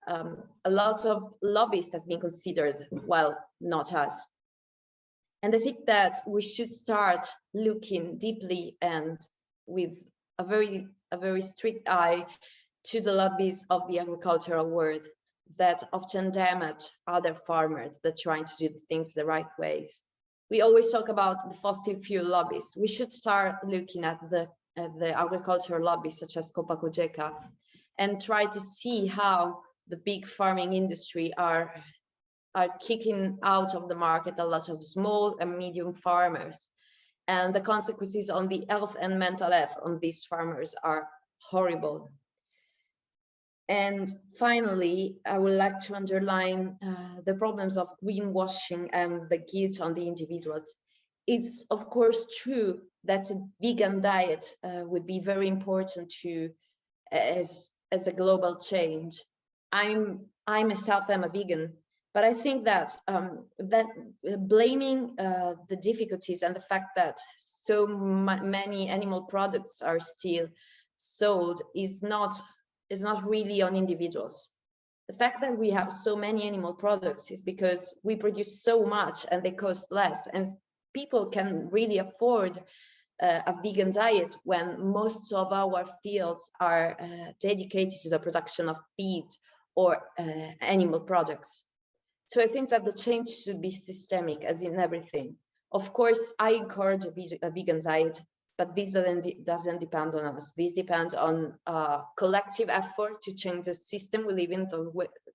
a lot of lobbyists has been considered, well, not us. And I think that we should start looking deeply and with a very strict eye to the lobbies of the agricultural world that often damage other farmers that trying to do things the right ways. We always talk about the fossil fuel lobbies. We should start looking at the agricultural lobbies such as Copa-Cogeca and try to see how the big farming industry are kicking out of the market a lot of small and medium farmers. And the consequences on the health and mental health on these farmers are horrible. And finally, I would like to underline the problems of greenwashing and the guilt on the individuals. It's of course true that a vegan diet would be very important as a global change. I myself am a vegan, but I think that blaming the difficulties and the fact that so many animal products are still sold is not really on individuals. The fact that we have so many animal products is because we produce so much and they cost less, and people can really afford a vegan diet when most of our fields are dedicated to the production of feed or animal products. So I think that the change should be systemic, as in everything. Of course, I encourage a vegan diet, but this doesn't depend on us. This depends on collective effort to change the system we live in,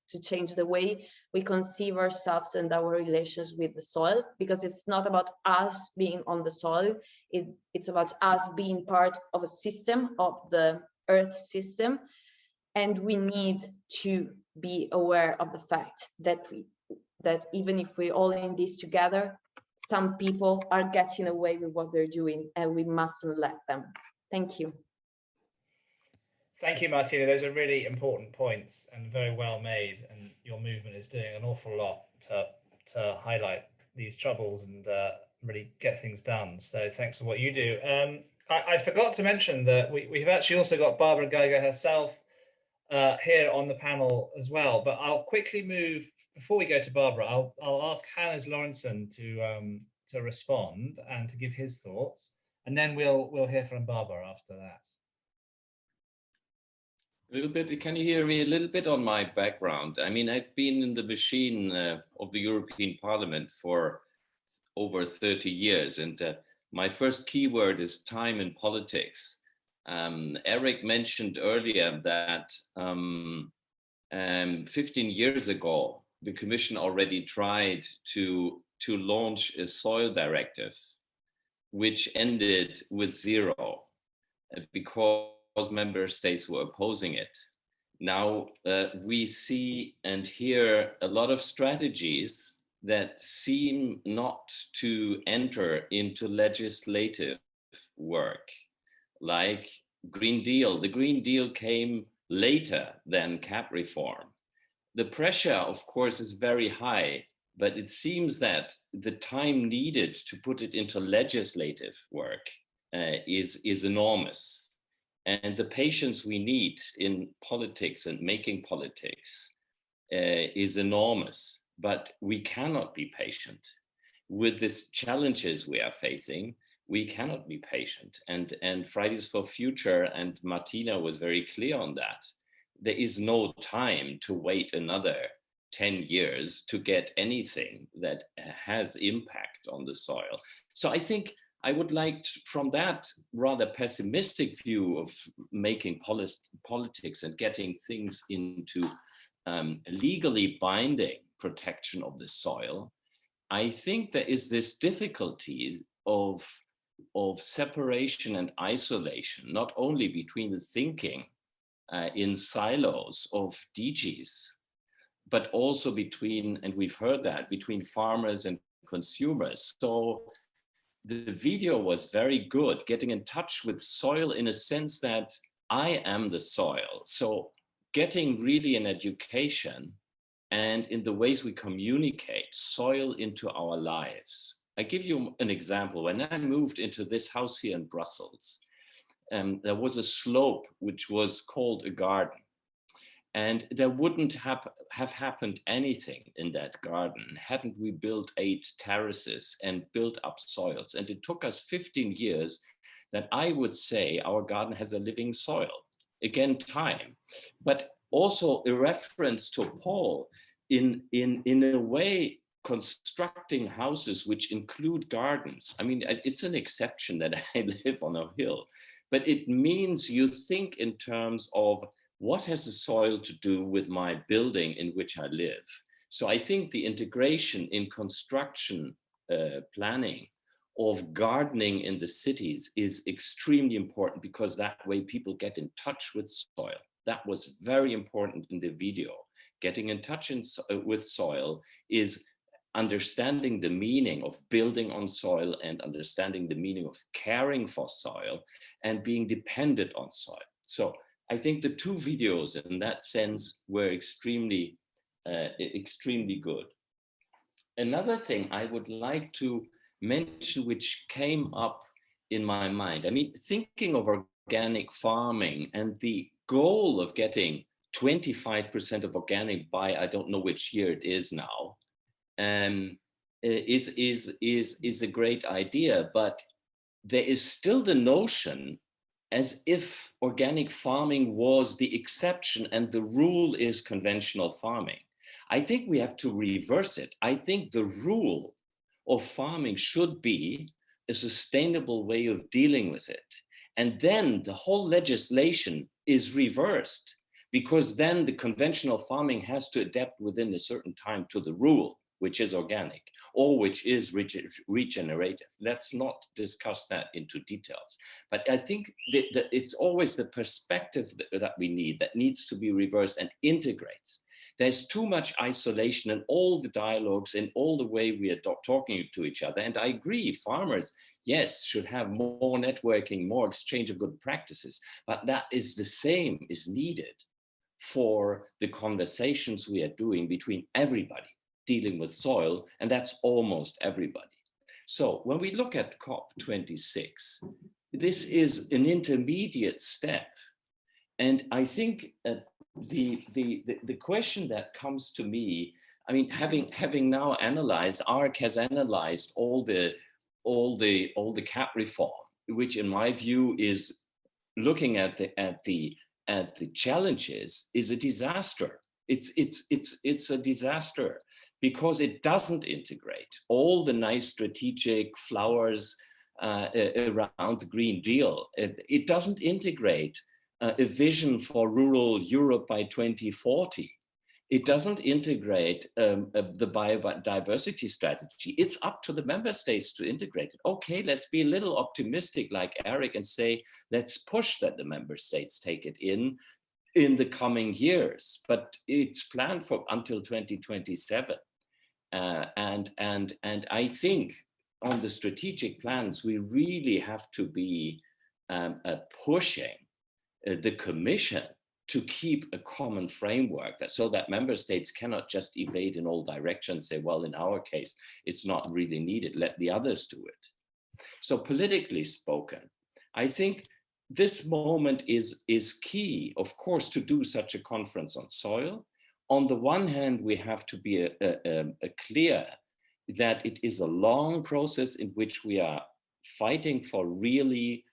to change the way we conceive ourselves and our relations with the soil, because it's not about us being on the soil, it's about us being part of a system, of the earth system. And we need to be aware of the fact that even if we're all in this together, some people are getting away with what they're doing, and we mustn't let them. Thank you. Thank you, Martina. Those are really important points and very well made. And your movement is doing an awful lot to highlight these troubles and really get things done. So thanks for what you do. I forgot to mention that we've actually also got Barbara Geiger herself here on the panel as well. But I'll quickly move. Before we go to Barbara, I'll ask Hannes Lorentzen to respond and to give his thoughts, and then we'll hear from Barbara after that. A little bit. Can you hear me a little bit on my background? I mean, I've been in the machine of the European Parliament for over 30 years, and my first keyword is time in politics. Eric mentioned earlier that 15 years ago, the Commission already tried to launch a soil directive, which ended with 0 because member states were opposing it. Now we see and hear a lot of strategies that seem not to enter into legislative work, like Green Deal. The Green Deal came later than CAP reform. The pressure, of course, is very high, but it seems that the time needed to put it into legislative work is enormous. And the patience we need in politics and making politics is enormous, but we cannot be patient. With these challenges we are facing, we cannot be patient. And Fridays for Future, and Martina was very clear on that. There is no time to wait another 10 years to get anything that has impact on the soil. So I think I would like, from that rather pessimistic view of making politics and getting things into legally binding protection of the soil, I think there is this difficulty of separation and isolation, not only between the thinking in silos of DGs, but also between, and we've heard that, between farmers and consumers. So the video was very good, getting in touch with soil in a sense that I am the soil. So getting really an education and in the ways we communicate soil into our lives. I give you an example. When I moved into this house here in Brussels, there was a slope which was called a garden. And there wouldn't have happened anything in that garden hadn't we built 8 terraces and built up soils. And it took us 15 years that I would say our garden has a living soil. Again, time, but also a reference to Paul in a way constructing houses which include gardens. I mean, it's an exception that I live on a hill, but it means you think in terms of what has the soil to do with my building in which I live? So I think the integration in construction planning of gardening in the cities is extremely important, because that way people get in touch with soil. That was very important in the video. Getting in touch with soil is understanding the meaning of building on soil and understanding the meaning of caring for soil and being dependent on soil. So I think the 2 videos in that sense were extremely good. Another thing I would like to mention, which came up in my mind, I mean, thinking of organic farming and the goal of getting 25% of organic by, I don't know which year it is now, is a great idea, but there is still the notion as if organic farming was the exception and the rule is conventional farming. I think we have to reverse it. I think the rule of farming should be a sustainable way of dealing with it. And then the whole legislation is reversed, because then the conventional farming has to adapt within a certain time to the rule, which is organic or which is regenerative. Let's not discuss that into details. But I think that it's always the perspective that we need that needs to be reversed and integrates. There's too much isolation in all the dialogues, in all the way we are talking to each other. And I agree, farmers, yes, should have more networking, more exchange of good practices, but that is the same is needed for the conversations we are doing between everybody dealing with soil, and that's almost everybody. So when we look at COP26, this is an intermediate step. And I think the question that comes to me, I mean, having now analyzed, ARC has analyzed all the CAP reform, which in my view is looking at the challenges, is a disaster. It's a disaster because it doesn't integrate all the nice strategic flowers around the Green Deal. It doesn't integrate a vision for rural Europe by 2040. It doesn't integrate the biodiversity strategy. It's up to the member states to integrate it. Okay, let's be a little optimistic like Eric and say, let's push that the member states take it in the coming years, but it's planned for until 2027. And I think on the strategic plans, we really have to be pushing the Commission to keep a common framework so that member states cannot just evade in all directions, say, well, in our case, it's not really needed, let the others do it. So politically spoken, I think this moment is key, of course, to do such a conference on soil. On the one hand, we have to be clear that it is a long process in which we are fighting for really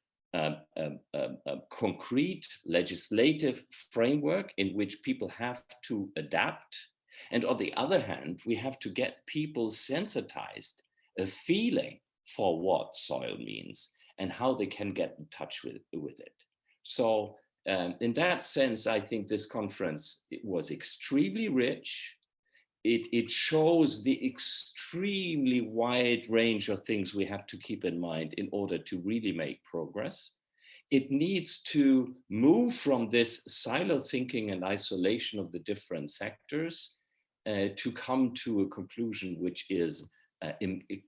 concrete legislative framework in which people have to adapt. And on the other hand, we have to get people sensitized, a feeling for what soil means and how they can get in touch with it. So in that sense, I think this conference was extremely rich. It shows the extremely wide range of things we have to keep in mind in order to really make progress. It needs to move from this silo thinking and isolation of the different sectors to come to a conclusion which is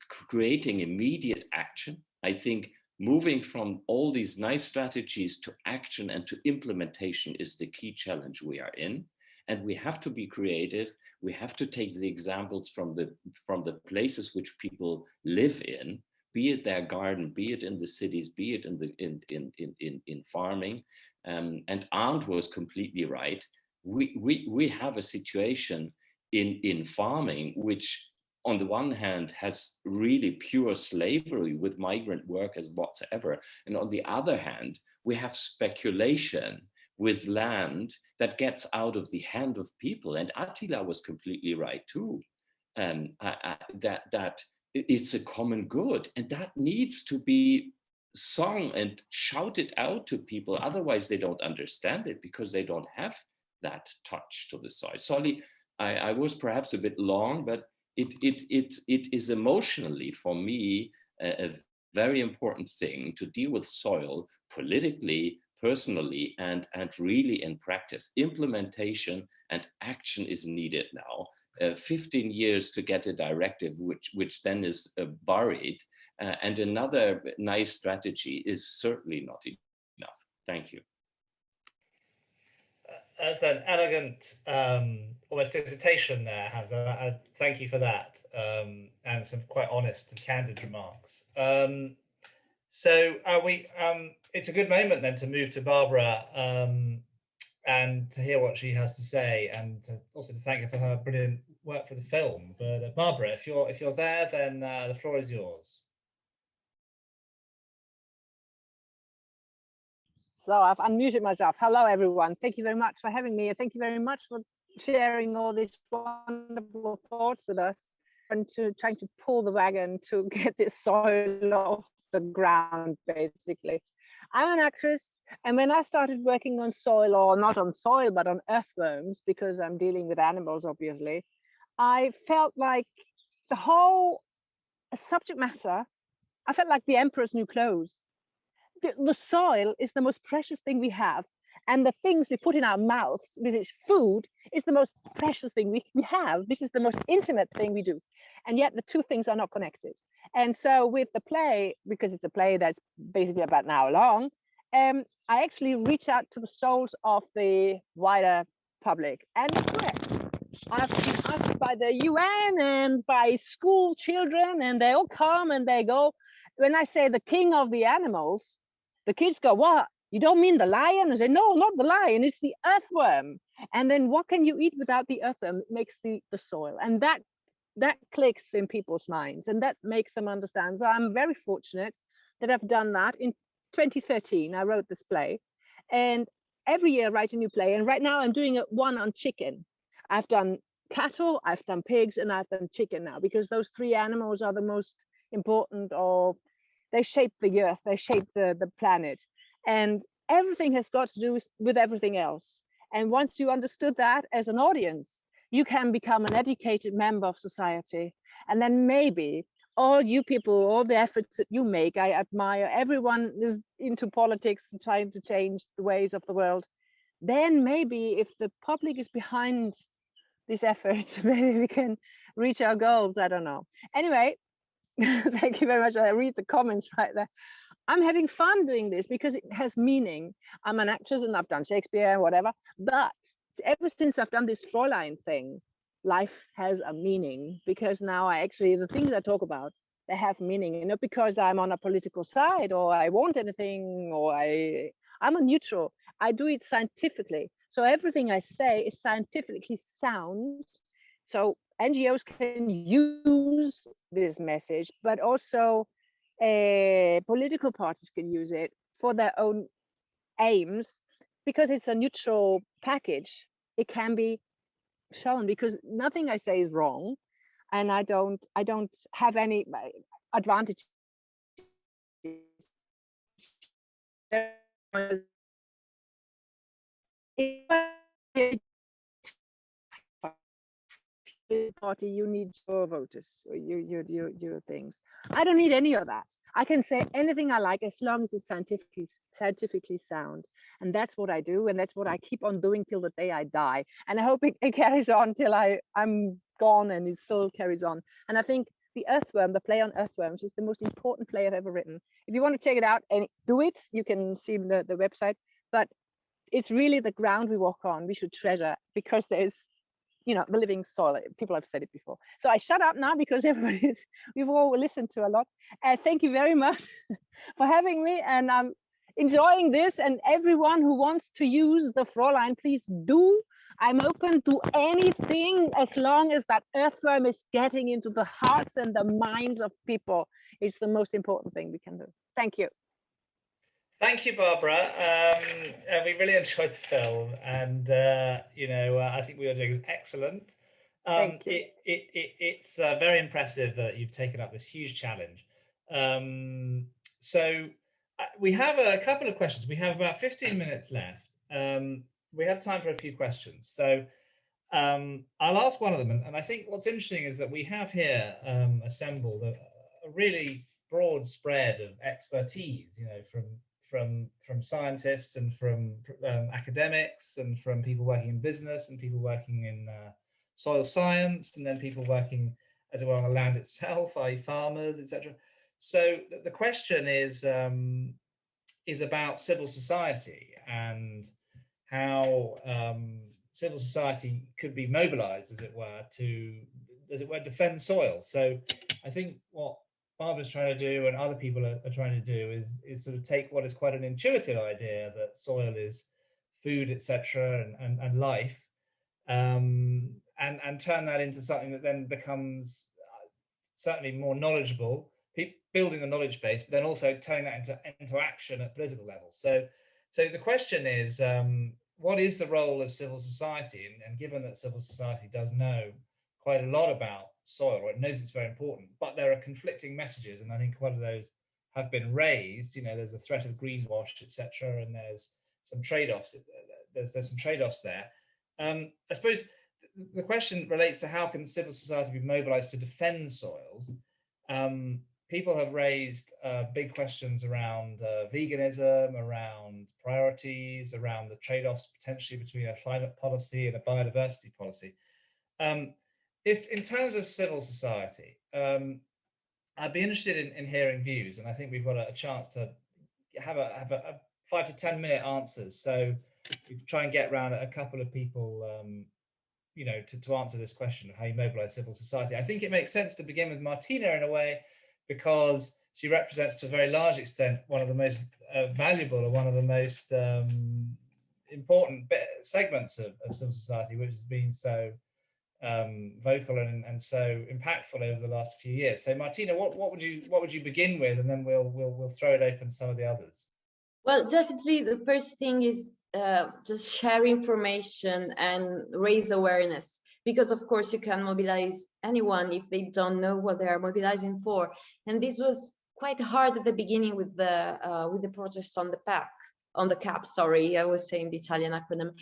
creating immediate action. I think moving from all these nice strategies to action and to implementation is the key challenge we are in. And we have to be creative. We have to take the examples from the places which people live in, be it their garden, be it in the cities, be it in farming. And Arndt was completely right. We have a situation in farming which, on the one hand, has really pure slavery with migrant workers whatsoever, and on the other hand, we have speculation with land that gets out of the hand of people. And Attila was completely right too, that it's a common good, and that needs to be sung and shouted out to people. Otherwise they don't understand it because they don't have that touch to the soil. Sorry, I was perhaps a bit long, but it is emotionally for me a very important thing to deal with soil politically, personally, and really in practice. Implementation and action is needed now. 15 years to get a directive which then is buried, and another nice strategy is certainly not enough. Thank you. That's an elegant, almost dissertation there, Hamza. Thank you for that, and some quite honest and candid remarks. So it's a good moment then to move to Barbara and to hear what she has to say, and also to thank her for her brilliant work for the film. But Barbara, if you're there, then the floor is yours. So I've unmuted myself. Hello, everyone. Thank you very much for having me. And thank you very much for sharing all these wonderful thoughts with us and trying to pull the wagon to get this soil off the ground, basically. I'm an actress, and when I started working on soil, or not on soil, but on earthworms, because I'm dealing with animals, obviously, I felt like the whole subject matter, I felt like the emperor's new clothes. The soil is the most precious thing we have, and the things we put in our mouths, which is food, is the most precious thing we have. This is the most intimate thing we do, and yet the two things are not connected. And so with the play, because it's a play that's basically about an hour long, I actually reach out to the souls of the wider public. And it's correct. I've been asked by the UN and by school children, and they all come and they go. When I say the king of the animals, the kids go, "What? You don't mean the lion?" I say, "No, not the lion, it's the earthworm." And then what can you eat without the earthworm? It makes the soil. And that clicks in people's minds, and that makes them understand. So I'm very fortunate that I've done that. In 2013, I wrote this play, and every year I write a new play. And right now I'm doing one on chicken. I've done cattle, I've done pigs, and I've done chicken now, because those three animals are the most important, or they shape the earth, they shape the planet, and everything has got to do with everything else. And once you understood that as an audience, you can become an educated member of society. And then maybe all you people, all the efforts that you make, I admire. Everyone is into politics, trying to change the ways of the world. Then maybe if the public is behind these efforts, maybe we can reach our goals. I don't know. Anyway, thank you very much. I read the comments right there. I'm having fun doing this because it has meaning. I'm an actress and I've done Shakespeare and whatever, but ever since I've done this Fräulein thing, life has a meaning, because now I actually, the things I talk about, they have meaning, and not because I'm on a political side or I want anything, or I'm a neutral. I do it scientifically. So everything I say is scientifically sound. So NGOs can use this message, but also political parties can use it for their own aims, because it's a neutral package. It can be shown, because nothing I say is wrong, and I don't have any advantage. Party, you need your voters, or your things. I don't need any of that. I can say anything I like as long as it's scientifically sound, and that's what I do, and that's what I keep on doing till the day I die. And I hope it carries on till I'm gone, and it still carries on. And I think the Earthworm, the play on earthworms, is the most important play I've ever written. If you want to check it out and do it, you can see the website. But it's really the ground we walk on we should treasure, because there's, you know, the living soil. People have said it before. So I shut up now, because we've all listened to a lot. Thank you very much for having me, and I'm enjoying this. And everyone who wants to use the Fräulein, please do. I'm open to anything, as long as that earthworm is getting into the hearts and the minds of people. It's the most important thing we can do. Thank you. Thank you, Barbara. We really enjoyed the film, and you know, I think we are doing excellent. Thank you. It's very impressive that you've taken up this huge challenge. So we have a couple of questions. We have about 15 minutes left. We have time for a few questions. So I'll ask one of them. And I think what's interesting is that we have here assembled a really broad spread of expertise, you know, from scientists and from academics, and from people working in business, and people working in soil science, and then people working, as it were, on the land itself, i.e. farmers, etc. So the question is about civil society, and how civil society could be mobilized, as it were, to defend soil. So I think what Barbara's trying to do, and other people are trying to do, is sort of take what is quite an intuitive idea, that soil is food, etc., and life, and turn that into something that then becomes certainly more knowledgeable, building the knowledge base, but then also turning that into action at political levels. So the question is, what is the role of civil society? And given that civil society does know quite a lot about soil, or it knows it's very important, but there are conflicting messages, and I think quite a those have been raised. You know, there's a threat of greenwash, etc., and there's some trade-offs. There's some trade-offs there. I suppose the question relates to how can civil society be mobilized to defend soils. People have raised big questions around veganism, around priorities, around the trade-offs potentially between a climate policy and a biodiversity policy. If in terms of civil society, I'd be interested in hearing views, and I think we've got a chance to have a 5 to 10 minute answers. So we can try and get around a couple of people, you know, to answer this question of how you mobilize civil society. I think it makes sense to begin with Martina in a way, because she represents to a very large extent one of the most valuable, or one of the most important segments of civil society, which has been so vocal and so impactful over the last few years. So Martina, what would you begin with, and then we'll throw it open to some of the others. Well, definitely the first thing is just share information and raise awareness, because of course you can mobilize anyone if they don't know what they are mobilizing for. And this was quite hard at the beginning with the protests on the CAP, sorry, I was saying the Italian acronym.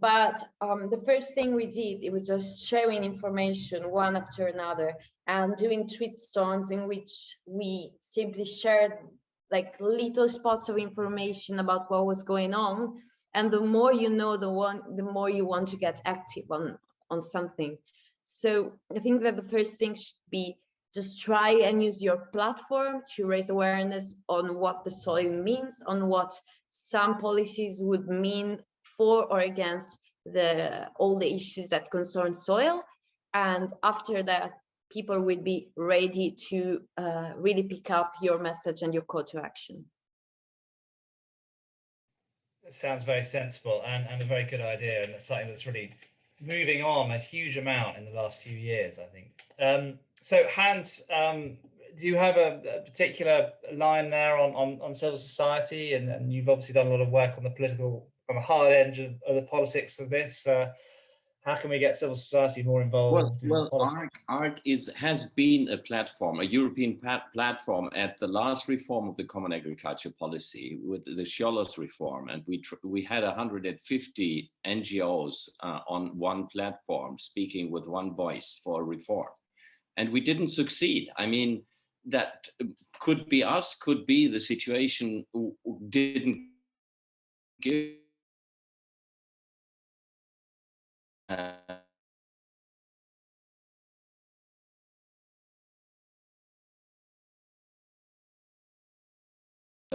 But the first thing we did, it was just sharing information one after another and doing tweet storms in which we simply shared like little spots of information about what was going on. And the more you know, the more you want to get active on something. So I think that the first thing should be just try and use your platform to raise awareness on what the soil means, on what some policies would mean for or against all the issues that concern soil. And after that, people will be ready to really pick up your message and your call to action. It sounds very sensible and a very good idea, and it's something that's really moving on a huge amount in the last few years, I think. So Hans, do you have a particular line there on civil society? And you've obviously done a lot of work on the hard edge of the politics of this. How can we get civil society more involved? Well, ARC has been a platform, a European platform at the last reform of the Common Agriculture Policy with the Cioloș reform, and we had 150 NGOs on one platform speaking with one voice for reform, and we didn't succeed. I mean, that could be us, could be the situation didn't give.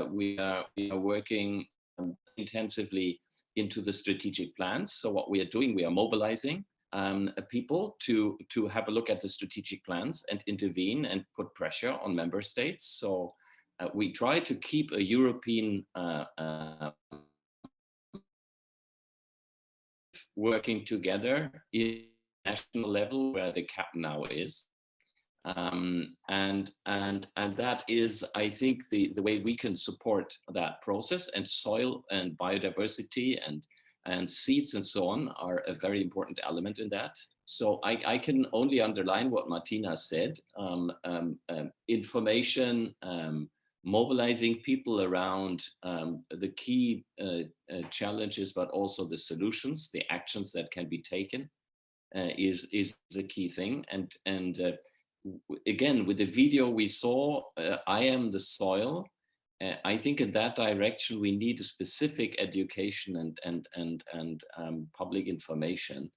We are working intensively into the strategic plans. So what we are doing, we are mobilizing people to have a look at the strategic plans and intervene and put pressure on member states. So we try to keep a European working together in national level where the cap now is. And that is, I think, the way we can support that process, and soil and biodiversity and seeds and so on are a very important element in that. So I can only underline what Martina said, information, mobilizing people around the key challenges, but also the solutions, the actions that can be taken is the key thing. And again, with the video we saw, I am the soil. I think in that direction we need a specific education and public information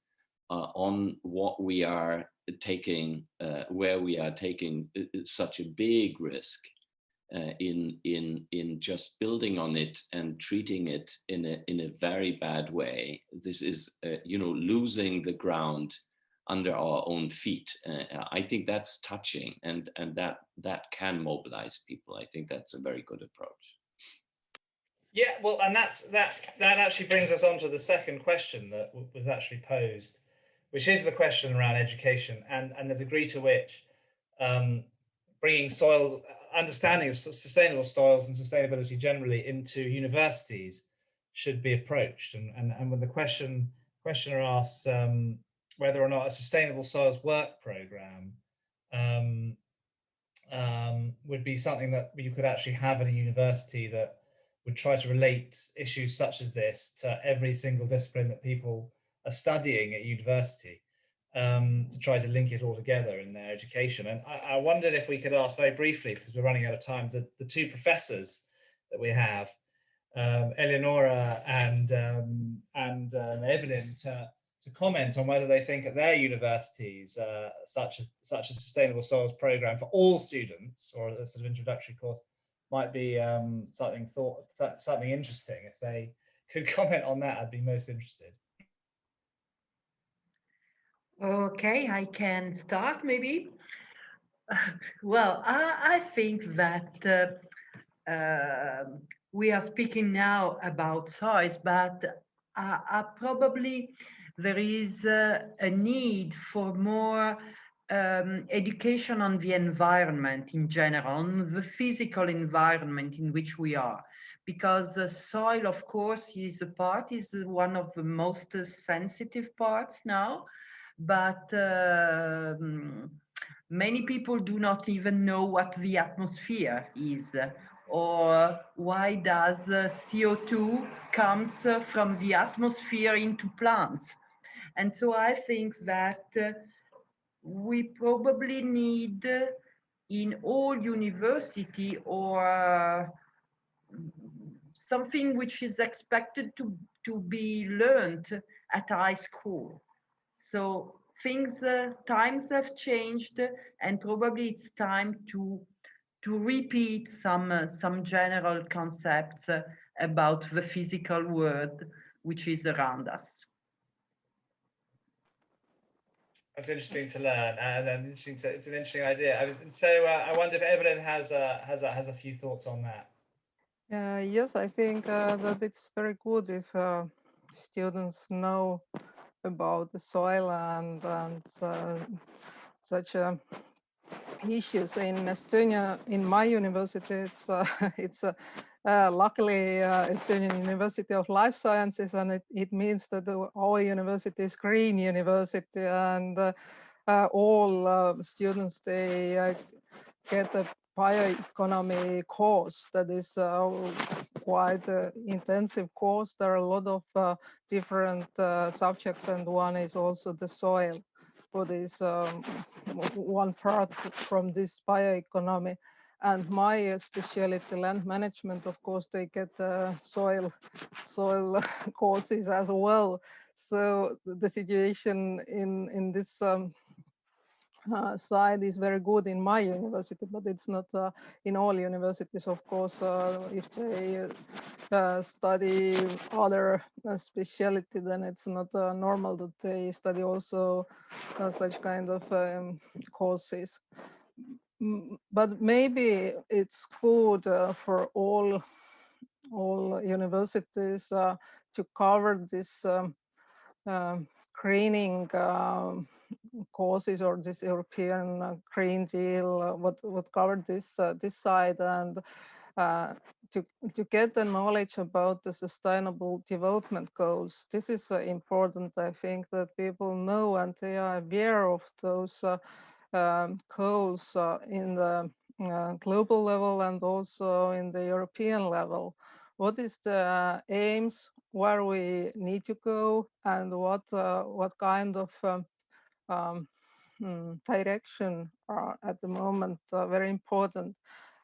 on what we are taking, where we are taking such a big risk in just building on it and treating it in a very bad way. This is losing the ground under our own feet. I think that's touching, and that can mobilize people. I think that's a very good approach. Yeah, well, and that actually brings us on to the second question that was actually posed, which is the question around education and the degree to which bringing understanding of sustainable soils and sustainability generally into universities should be approached. And when the questioner asks whether or not a sustainable soils work program would be something that you could actually have in a university that would try to relate issues such as this to every single discipline that people are studying at university, to try to link it all together in their education. And I wondered if we could ask very briefly, because we're running out of time, the two professors that we have, Eleonora and Evelyn, to comment on whether they think at their universities such a sustainable soils program for all students, or a sort of introductory course, might be something interesting. If they could comment on that, I'd be most interested. Okay, I can start maybe. Well, I think that we are speaking now about soils, but probably there is a need for more education on the environment in general, on the physical environment in which we are. Because soil, of course, is one of the most sensitive parts now, but Many people do not even know what the atmosphere is, or why does CO2 comes from the atmosphere into plants. And so I think that we probably need in all university or something which is expected to be learned at high school. So times have changed, and probably it's time to repeat some general concepts about the physical world which is around us. That's interesting to learn, and it's an interesting idea. And so I wonder if Evelyn has a few thoughts on that. Yes, I think that it's very good if students know about the soil and such issues. In Estonia, in my university, it's luckily Estonian University of Life Sciences, and it means that our university is green university, and all students, they get a bioeconomy course that is quite intensive course. There are a lot of different subjects, and one is also the soil, what is one part from this bioeconomy. And my specialty, land management, of course, they get soil courses as well. So the situation in this side is very good in my university, but it's not in all universities, of course. If they study other specialty, then it's not normal that they study also such kind of courses. But maybe it's good for all universities to cover this greening courses, or this European Green Deal, what covered this side, and to get the knowledge about the sustainable development goals. This is important. I think that people know and they are aware of those goals in the global level and also in the European level. What is the aims, where we need to go, and what kind of direction are at the moment very important.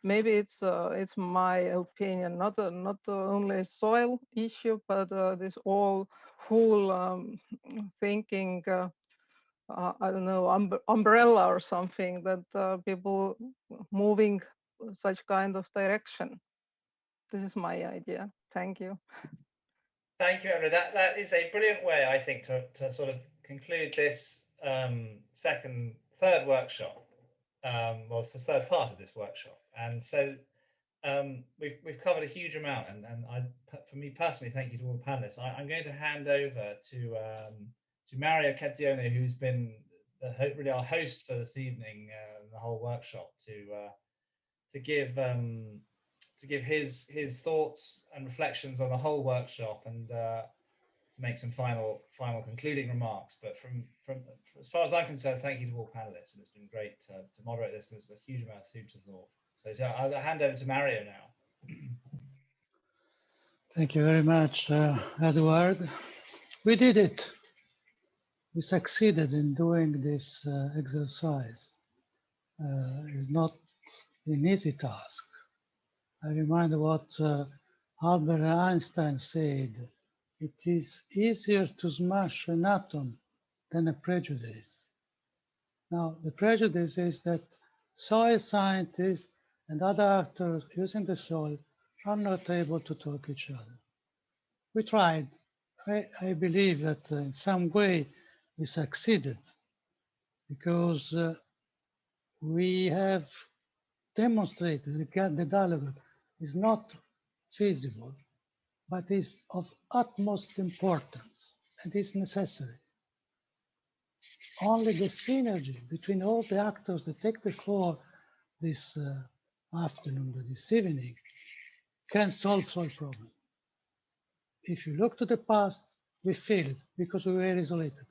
Maybe it's my opinion, not only soil issue, but this whole thinking. I don't know, umbrella or something, that people moving such kind of direction. This is my idea. Thank you. Thank you, Evelyn. That is a brilliant way, I think, to sort of conclude this third workshop. Well, it's the third part of this workshop, and so we've covered a huge amount. And for me personally, thank you to all the panelists. I'm going to hand over to Mario Cazzione, who's been really our host for this evening, the whole workshop, to give his thoughts and reflections on the whole workshop, and to make some final concluding remarks. But from as far as I'm concerned, thank you to all panelists, and it's been great to moderate this. There's a huge amount of food for thought. So I'll hand over to Mario now. Thank you very much, Edward. We did it. We succeeded in doing this exercise. It's not an easy task. I remind what Albert Einstein said: it is easier to smash an atom than a prejudice. Now, the prejudice is that soil scientists and other actors using the soil are not able to talk to each other. We tried. I believe that in some way we succeeded, because we have demonstrated that the dialogue is not feasible, but is of utmost importance and is necessary. Only the synergy between all the actors that take the floor this afternoon or this evening can solve soil problems. If you look to the past, we failed because we were isolated.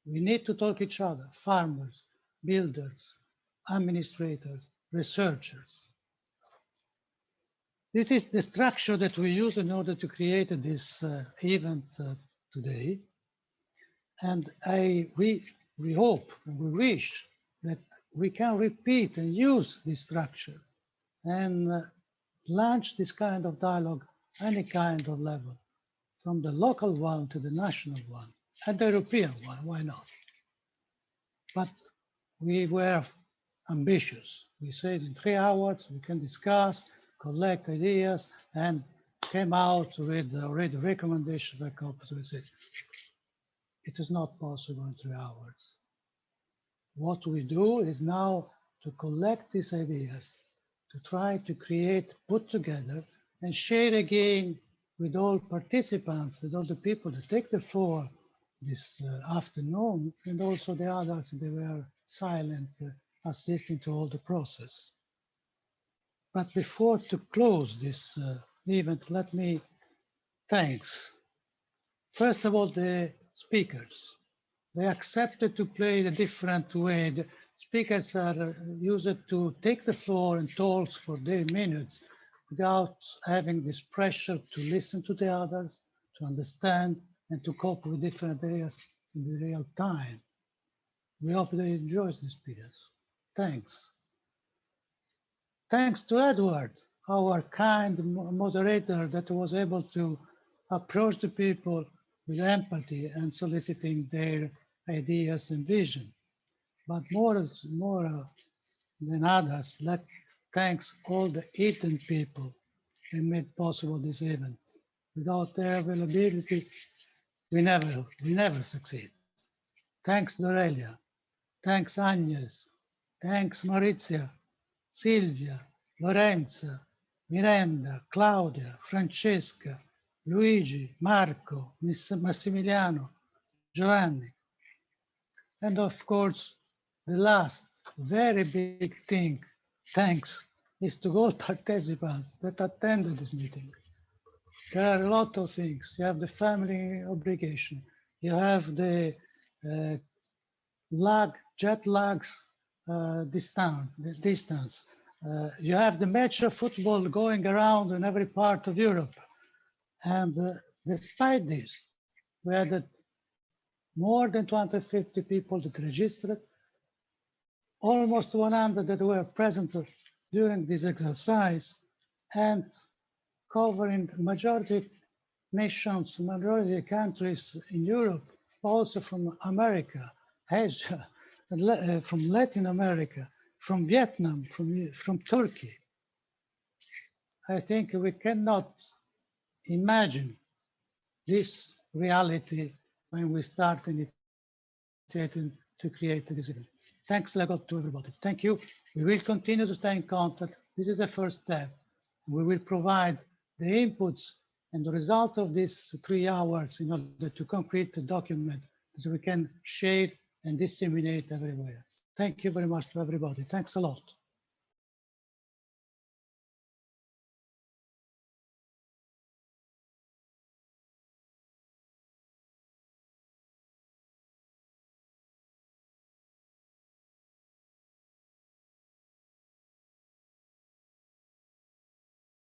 We need to talk to each other, farmers, builders, administrators, researchers. This is the structure that we use in order to create this event today. And we hope and we wish that we can repeat and use this structure and launch this kind of dialogue, any kind of level, from the local one to the national one, and the European one, why not? But we were ambitious. We said in 3 hours we can discuss, collect ideas, and came out with already recommendations for COP26. It is not possible in 3 hours. What we do is now to collect these ideas, to try to create, put together, and share again with all participants, with all the people that take the floor this afternoon, and also the others that were silent, assisting to all the process. But before to close this event, let me thanks, first of all, the speakers. They accepted to play a different way. The speakers are used to take the floor and talk for their minutes without having this pressure to listen to the others, to understand, and to cope with different ideas in the real time. We hope they enjoy this experience. Thanks. Thanks to Edward, our kind moderator that was able to approach the people with empathy and soliciting their ideas and vision. But more than others, thanks all the Eton people who made possible this event. Without their availability, we never succeed. Thanks Dorelia, thanks Agnes, thanks Maurizia, Silvia, Lorenza, Miranda, Claudia, Francesca, Luigi, Marco, Massimiliano, Giovanni. And of course, the last very big thing, thanks, is to all participants that attended this meeting. There are a lot of things. You have the family obligation. You have the jet lags distance. You have the match of football going around in every part of Europe. And despite this, we had more than 250 people that registered, almost 100 that were present during this exercise, and covering majority nations, majority countries in Europe, also from America, Asia, from Latin America, from Vietnam, from Turkey. I think we cannot imagine this reality when we start initiating to create this event. Thanks a lot to everybody. Thank you. We will continue to stay in contact. This is the first step. We will provide the inputs and the result of these 3 hours in order to concrete the document so we can share and disseminate everywhere. Thank you very much to everybody. Thanks a lot.